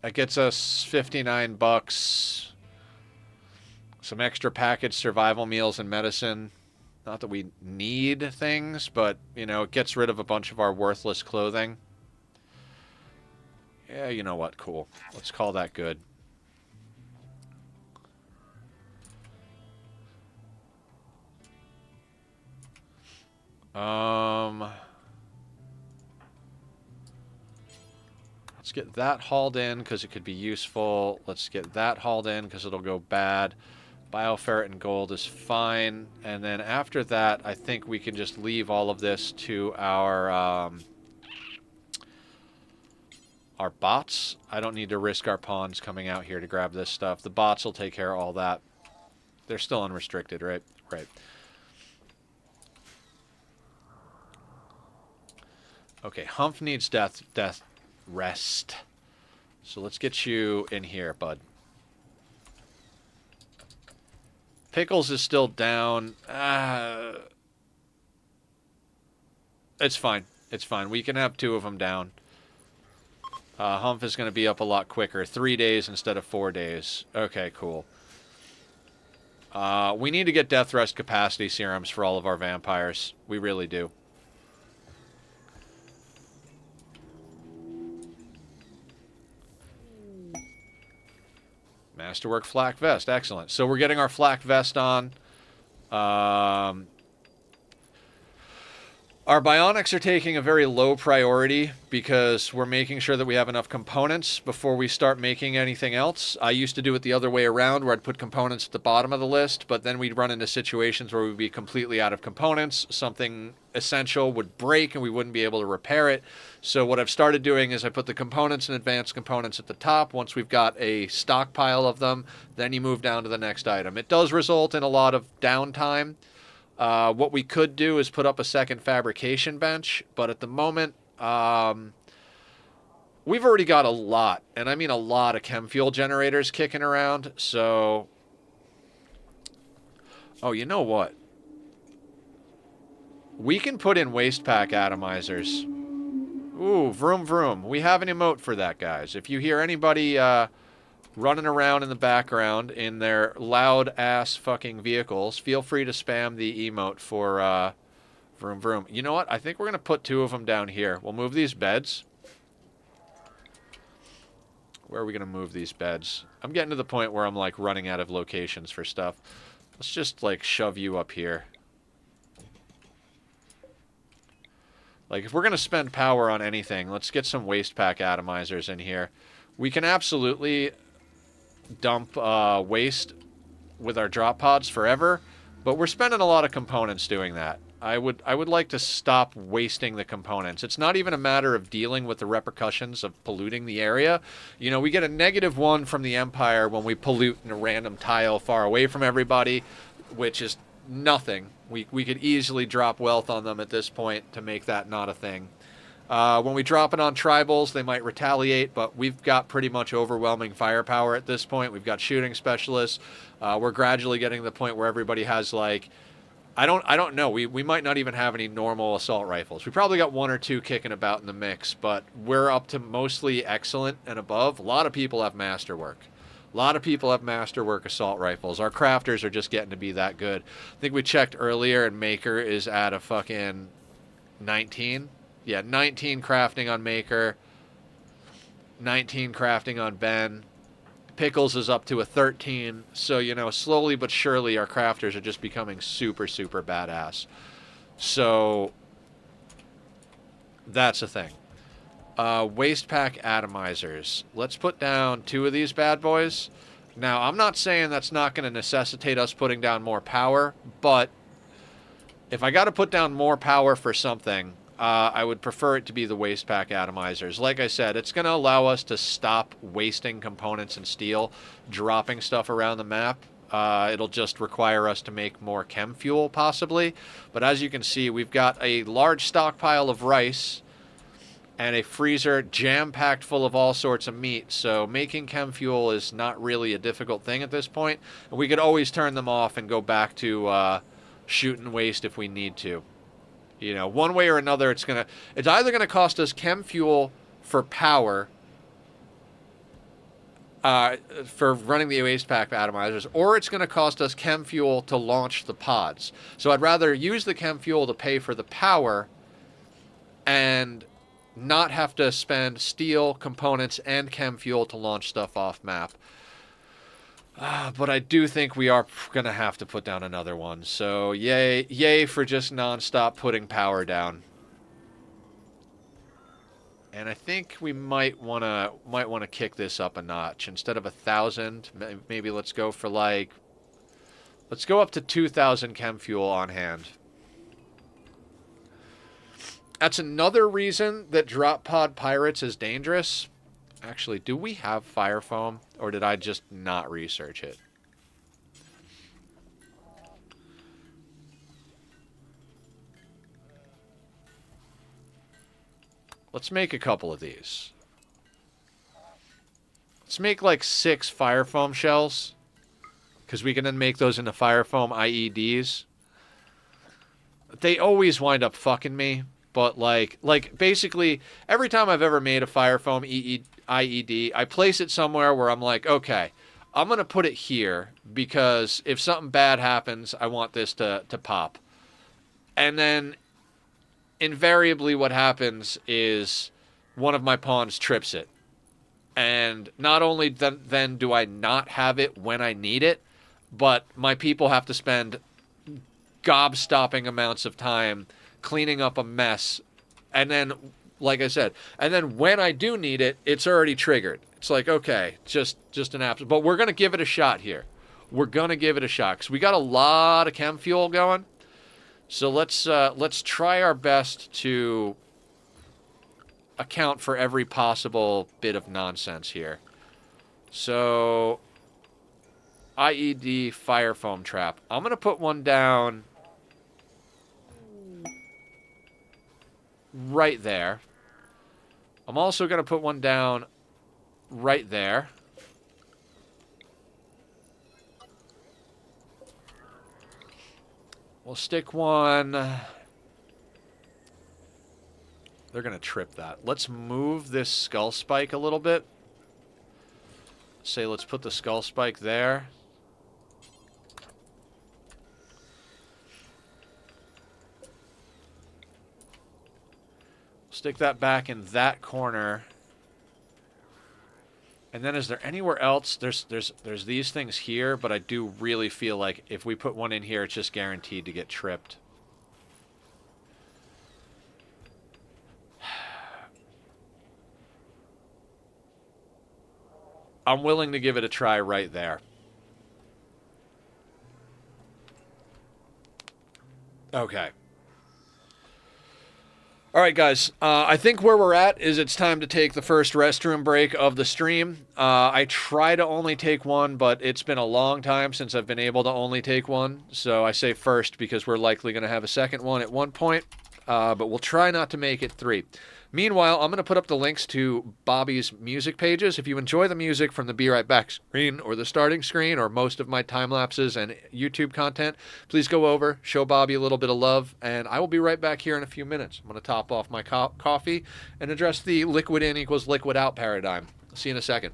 That gets us 59 bucks. Some extra packaged survival meals and medicine. Not that we need things, but, you know, it gets rid of a bunch of our worthless clothing. Yeah, you know what? Cool. Let's call that good. Let's get that hauled in because it could be useful. Let's get that hauled in because it'll go bad. Bioferret and gold is fine. And then after that, I think we can just leave all of this to our bots. I don't need to risk our pawns coming out here to grab this stuff. The bots will take care of all that. They're still unrestricted, right? Right. Okay, Humph needs death rest. So let's get you in here, bud. Pickles is still down. It's fine. It's fine. We can have 2 of them down. Humph is going to be up a lot quicker. 3 days instead of 4 days. Okay, cool. We need to get death rest capacity serums for all of our vampires. We really do. Masterwork flak vest. Excellent. So we're getting our flak vest on. Our bionics are taking a very low priority because we're making sure that we have enough components before we start making anything else. I used to do it the other way around where I'd put components at the bottom of the list, but then we'd run into situations where we'd be completely out of components. Something essential would break and we wouldn't be able to repair it. So what I've started doing is I put the components and advanced components at the top. Once we've got a stockpile of them, then you move down to the next item. It does result in a lot of downtime. What we could do is put up a second fabrication bench, but at the moment, we've already got a lot, and I mean a lot of chem fuel generators kicking around, so... Oh, you know what? We can put in waste pack atomizers. Ooh, vroom vroom. We have an emote for that, guys. If you hear anybody, running around in the background in their loud-ass fucking vehicles, feel free to spam the emote for vroom vroom. You know what? I think we're going to put 2 of them down here. We'll move these beds. Where are we going to move these beds? I'm getting to the point where I'm, like, running out of locations for stuff. Let's just, like, shove you up here. Like, if we're going to spend power on anything, let's get some waste pack atomizers in here. We can absolutely dump waste with our drop pods forever, but we're spending a lot of components doing that. I would like to stop wasting the components. It's not even a matter of dealing with the repercussions of polluting the area. You know, we get a -1 from the Empire when we pollute in a random tile far away from everybody, which is nothing. We could easily drop wealth on them at this point to make that not a thing. When we drop it on tribals, they might retaliate, but we've got pretty much overwhelming firepower at this point. We've got shooting specialists. We're gradually getting to the point where everybody has, like, I don't know. We might not even have any normal assault rifles. We probably got 1 or 2 kicking about in the mix, but we're up to mostly excellent and above. A lot of people have masterwork. A lot of people have masterwork assault rifles. Our crafters are just getting to be that good. I think we checked earlier, and Maker is at a fucking 19. Yeah, 19 crafting on Maker, 19 crafting on Ben. Pickles is up to a 13. So, you know, slowly but surely our crafters are just becoming super, super badass. So, that's a thing. Waste pack atomizers. Let's put down 2 of these bad boys. Now, I'm not saying that's not going to necessitate us putting down more power, but if I got to put down more power for something, I would prefer it to be the waste pack atomizers. Like I said, it's going to allow us to stop wasting components and steel, dropping stuff around the map. It'll just require us to make more chem fuel, possibly. But as you can see, we've got a large stockpile of rice and a freezer jam-packed full of all sorts of meat. So making chem fuel is not really a difficult thing at this point. And we could always turn them off and go back to shooting waste if we need to. You know, one way or another, it's either gonna cost us chem fuel for power, for running the waste pack atomizers, or it's gonna cost us chem fuel to launch the pods. So I'd rather use the chem fuel to pay for the power, and not have to spend steel components and chem fuel to launch stuff off map. But I do think we are going to have to put down another one. So yay for just non-stop putting power down. And I think we might want to kick this up a notch. Instead of 1,000, maybe let's go for let's go up to 2,000 chem fuel on hand. That's another reason that drop pod pirates is dangerous. Actually, do we have fire foam, or did I just not research it? Let's make a couple of these. Let's make like 6 fire foam shells, because we can then make those into fire foam IEDs. They always wind up fucking me, but like basically every time I've ever made a fire foam IED, I place it somewhere where I'm like, okay, I'm going to put it here because if something bad happens, I want this to pop. And then invariably what happens is one of my pawns trips it. And not only then do I not have it when I need it, but my people have to spend gob-stopping amounts of time cleaning up a mess. And then, like I said, and then when I do need it, it's already triggered. It's like, okay, just an app. But we're going to give it a shot here. We're going to give it a shot because we got a lot of chem fuel going. So let's try our best to account for every possible bit of nonsense here. So, IED fire foam trap. I'm going to put one down right there. I'm also going to put one down right there. We'll stick one. They're going to trip that. Let's move this skull spike a little bit. Say, let's put the skull spike there. Stick that back in that corner. And then is there anywhere else? There's these things here, but I do really feel like if we put one in here, it's just guaranteed to get tripped. I'm willing to give it a try right there. Okay. All right, guys. I think where we're at is it's time to take the first restroom break of the stream. I try to only take one, but it's been a long time since I've been able to only take one. So I say first because we're likely going to have a second one at one point. But we'll try not to make it 3. Meanwhile, I'm going to put up the links to Bobby's music pages. If you enjoy the music from the Be Right Back screen or the starting screen or most of my time lapses and YouTube content, please go over, show Bobby a little bit of love, and I will be right back here in a few minutes. I'm going to top off my coffee and address the liquid in equals liquid out paradigm. See you in a second.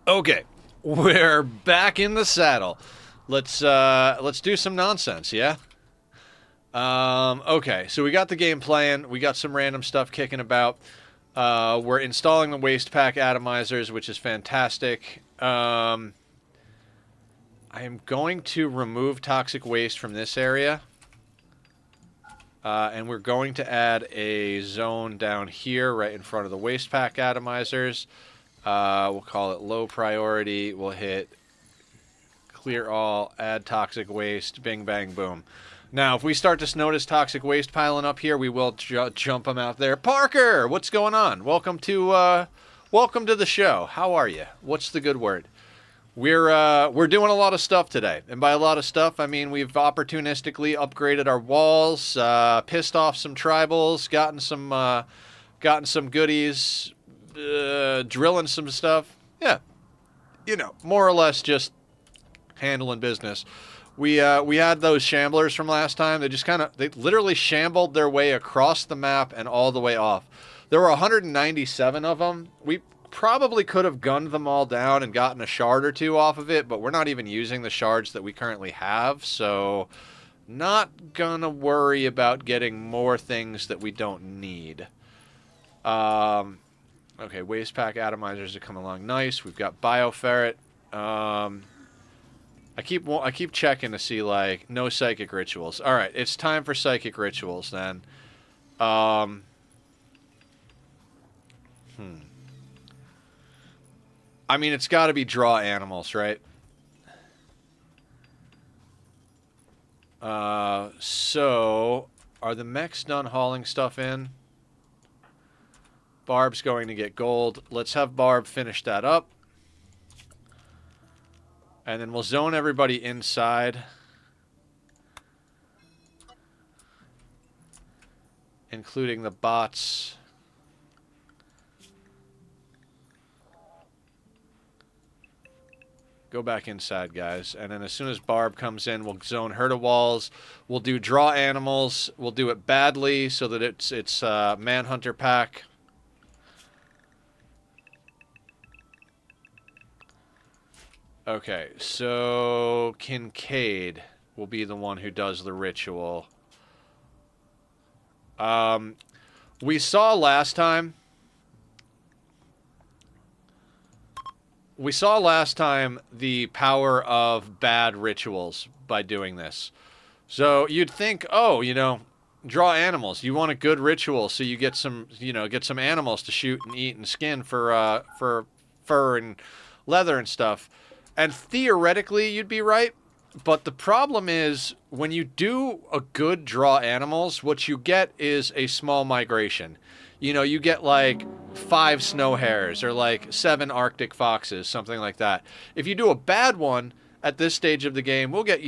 Okay, we're back in the saddle. Let's do some nonsense, yeah? Okay, so we got the game playing. We got some random stuff kicking about. We're installing the waste pack atomizers, which is fantastic. I am going to remove toxic waste from this area. And we're going to add a zone down here right in front of the waste pack atomizers. We'll call it low priority. We'll hit clear all, add toxic waste, bing, bang, boom. Now, if we start to notice toxic waste piling up here, we will jump them out there. Parker, what's going on? Welcome to the show. How are you? What's the good word? We're doing a lot of stuff today, and by a lot of stuff, I mean we've opportunistically upgraded our walls, pissed off some tribals, gotten some goodies, drilling some stuff. Yeah, more or less just handling business. We had those shamblers from last time. They literally shambled their way across the map and all the way off. There were 197 of them. We probably could have gunned them all down and gotten a shard or two off of it, but we're not even using the shards that we currently have, so not gonna worry about getting more things that we don't need. Okay, waste pack atomizers are coming along nice. We've got bioferret. I keep checking to see, like, no psychic rituals. All right, it's time for psychic rituals then. I mean, it's got to be draw animals, right? So are the mechs done hauling stuff in? Barb's going to get gold. Let's have Barb finish that up. And then we'll zone everybody inside. Including the bots. Go back inside, guys. And then as soon as Barb comes in, we'll zone her to walls. We'll do draw animals. We'll do it badly so that it's Manhunter pack. Okay, so Kincaid will be the one who does the ritual. We saw last time the power of bad rituals by doing this. So you'd think, oh, draw animals. You want a good ritual so you get some animals to shoot and eat and skin for fur and leather and stuff. And theoretically, you'd be right. But the problem is, when you do a good draw animals, what you get is a small migration. You get like 5 snow hares or like 7 Arctic foxes, something like that. If you do a bad one at this stage of the game, we'll get,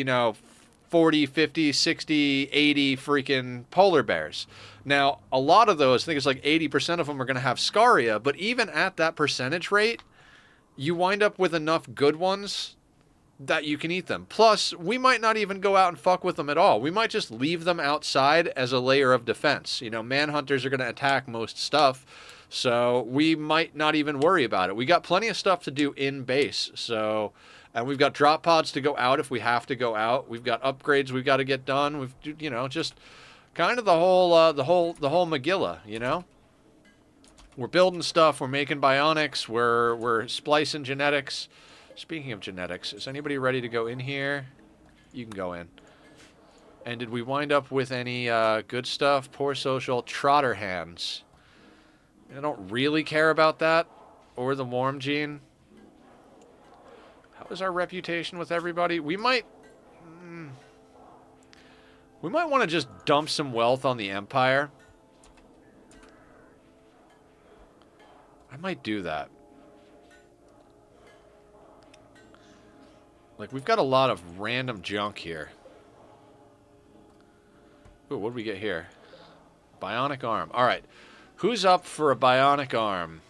40, 50, 60, 80 freaking polar bears. Now, a lot of those, I think it's like 80% of them are going to have scaria, but even at that percentage rate, you wind up with enough good ones that you can eat them. Plus, we might not even go out and fuck with them at all. We might just leave them outside as a layer of defense. Manhunters are going to attack most stuff, so we might not even worry about it. We got plenty of stuff to do in base, and we've got drop pods to go out if we have to go out. We've got upgrades we've got to get done. We've, just kind of the whole Megillah, We're building stuff. We're making bionics. We're splicing genetics. Speaking of genetics, is anybody ready to go in here? You can go in. And did we wind up with any good stuff? Poor social. Trotter hands. I don't really care about that. Or the warm gene. How is our reputation with everybody? We might want to just dump some wealth on the Empire. I might do that. Like, we've got a lot of random junk here. Ooh, what did we get here? Bionic arm. All right. Who's up for a bionic arm?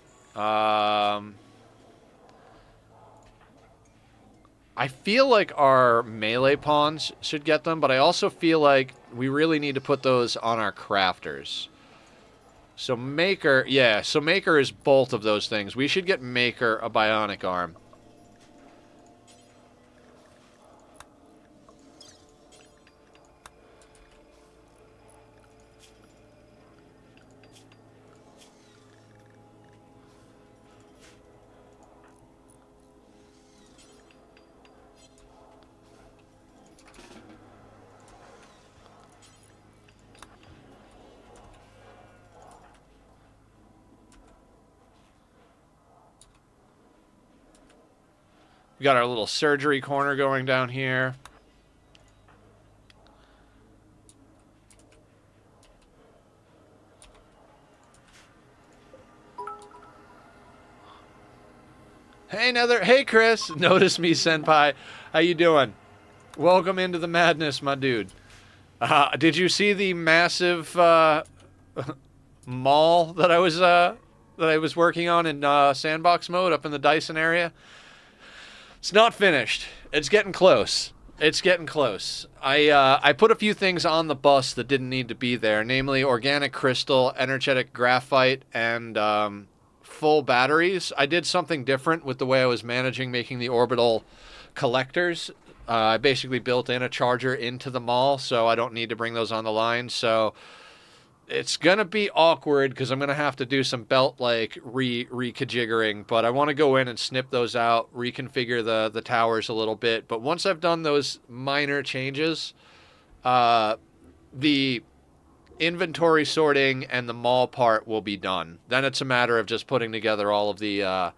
I feel like our melee pawns should get them, but I also feel like we really need to put those on our crafters. So Maker, yeah, so Maker is both of those things. We should get Maker a bionic arm. We got our little surgery corner going down here. Hey, Nether. Hey, Chris. Notice me, Senpai. How you doing? Welcome into the madness, my dude. Did you see the massive mall that I was working on in sandbox mode up in the Dyson area? It's not finished. It's getting close. It's getting close. I put a few things on the bus that didn't need to be there, namely organic crystal, energetic graphite, and full batteries. I did something different with the way I was managing making the orbital collectors. I basically built in a charger into the mall, so I don't need to bring those on the line. So it's gonna be awkward because I'm gonna have to do some belt like reconfiguring, but I want to go in and snip those out, reconfigure the towers a little bit. But once I've done those minor changes, the inventory sorting and the mall part will be done. Then it's a matter of just putting together all of the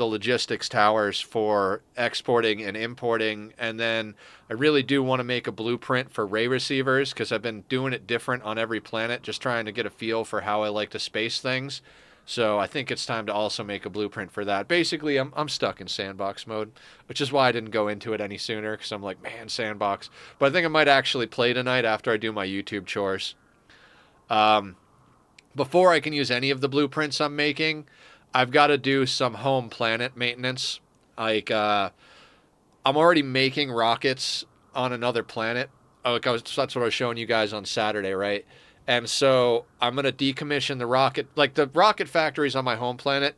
logistics towers for exporting and importing. And then I really do want to make a blueprint for ray receivers because I've been doing it different on every planet, just trying to get a feel for how I like to space things. So I think it's time to also make a blueprint for that. Basically, I'm stuck in sandbox mode, which is why I didn't go into it any sooner, because I'm like, man, sandbox. But I think I might actually play tonight after I do my YouTube chores. Before I can use any of the blueprints I'm making, I've got to do some home planet maintenance. Like, I'm already making rockets on another planet. That's what I was showing you guys on Saturday, right? And so I'm going to decommission the rocket. Like, the rocket factories on my home planet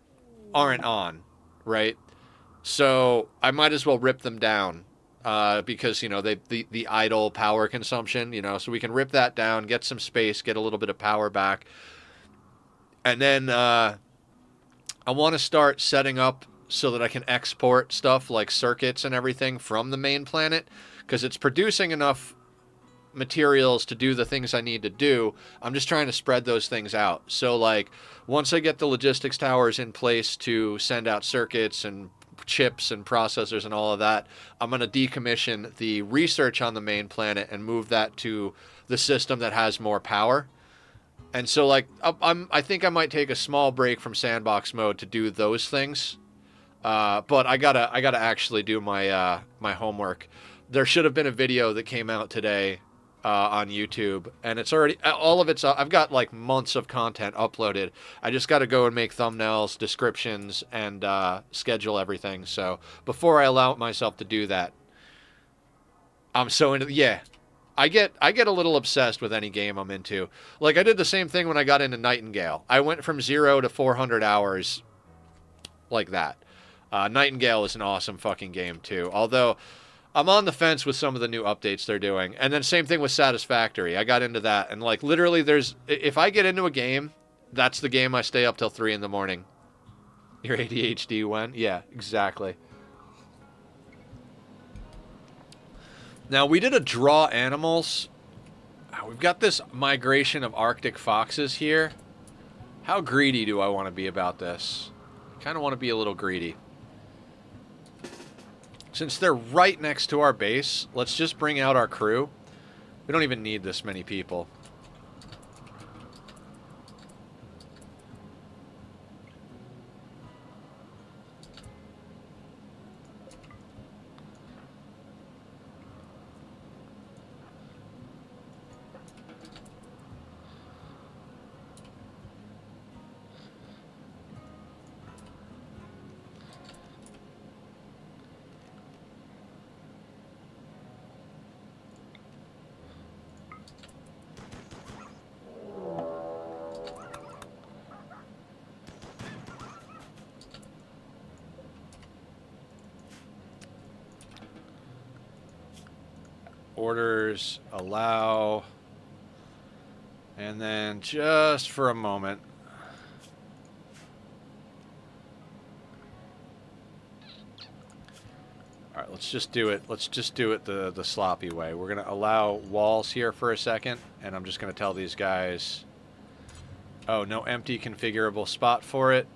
aren't on, right? So I might as well rip them down because, you know, the idle power consumption, you know, so we can rip that down, get some space, get a little bit of power back. And then I want to start setting up so that I can export stuff like circuits and everything from the main planet because it's producing enough materials to do the things I need to do. I'm just trying to spread those things out. So, like, once I get the logistics towers in place to send out circuits and chips and processors and all of that, I'm going to decommission the research on the main planet and move that to the system that has more power. And so, like, I think I might take a small break from sandbox mode to do those things. But I gotta actually do my my homework. There should have been a video that came out today on YouTube, and it's already all of it's. I've got like months of content uploaded. I just got to go and make thumbnails, descriptions, and schedule everything. So before I allow myself to do that, I'm so into I get a little obsessed with any game I'm into. Like, I did the same thing when I got into Nightingale. I went from 0 to 400 hours like that. Nightingale is an awesome fucking game too. Although I'm on the fence with some of the new updates they're doing. And then same thing with Satisfactory. I got into that, and like literally if I get into a game, that's the game I stay up till 3 in the morning. Your ADHD went? Yeah, exactly. Now, we did a draw animals. We've got this migration of Arctic foxes here. How greedy do I want to be about this? I kind of want to be a little greedy. Since they're right next to our base, let's just bring out our crew. We don't even need this many people. Orders, allow, and then just for a moment. All right, let's just do it. Let's just do it the sloppy way. We're going to allow walls here for a second, and I'm just going to tell these guys, oh, no empty configurable spot for it.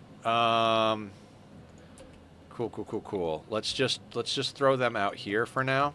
Cool. Let's just throw them out here for now.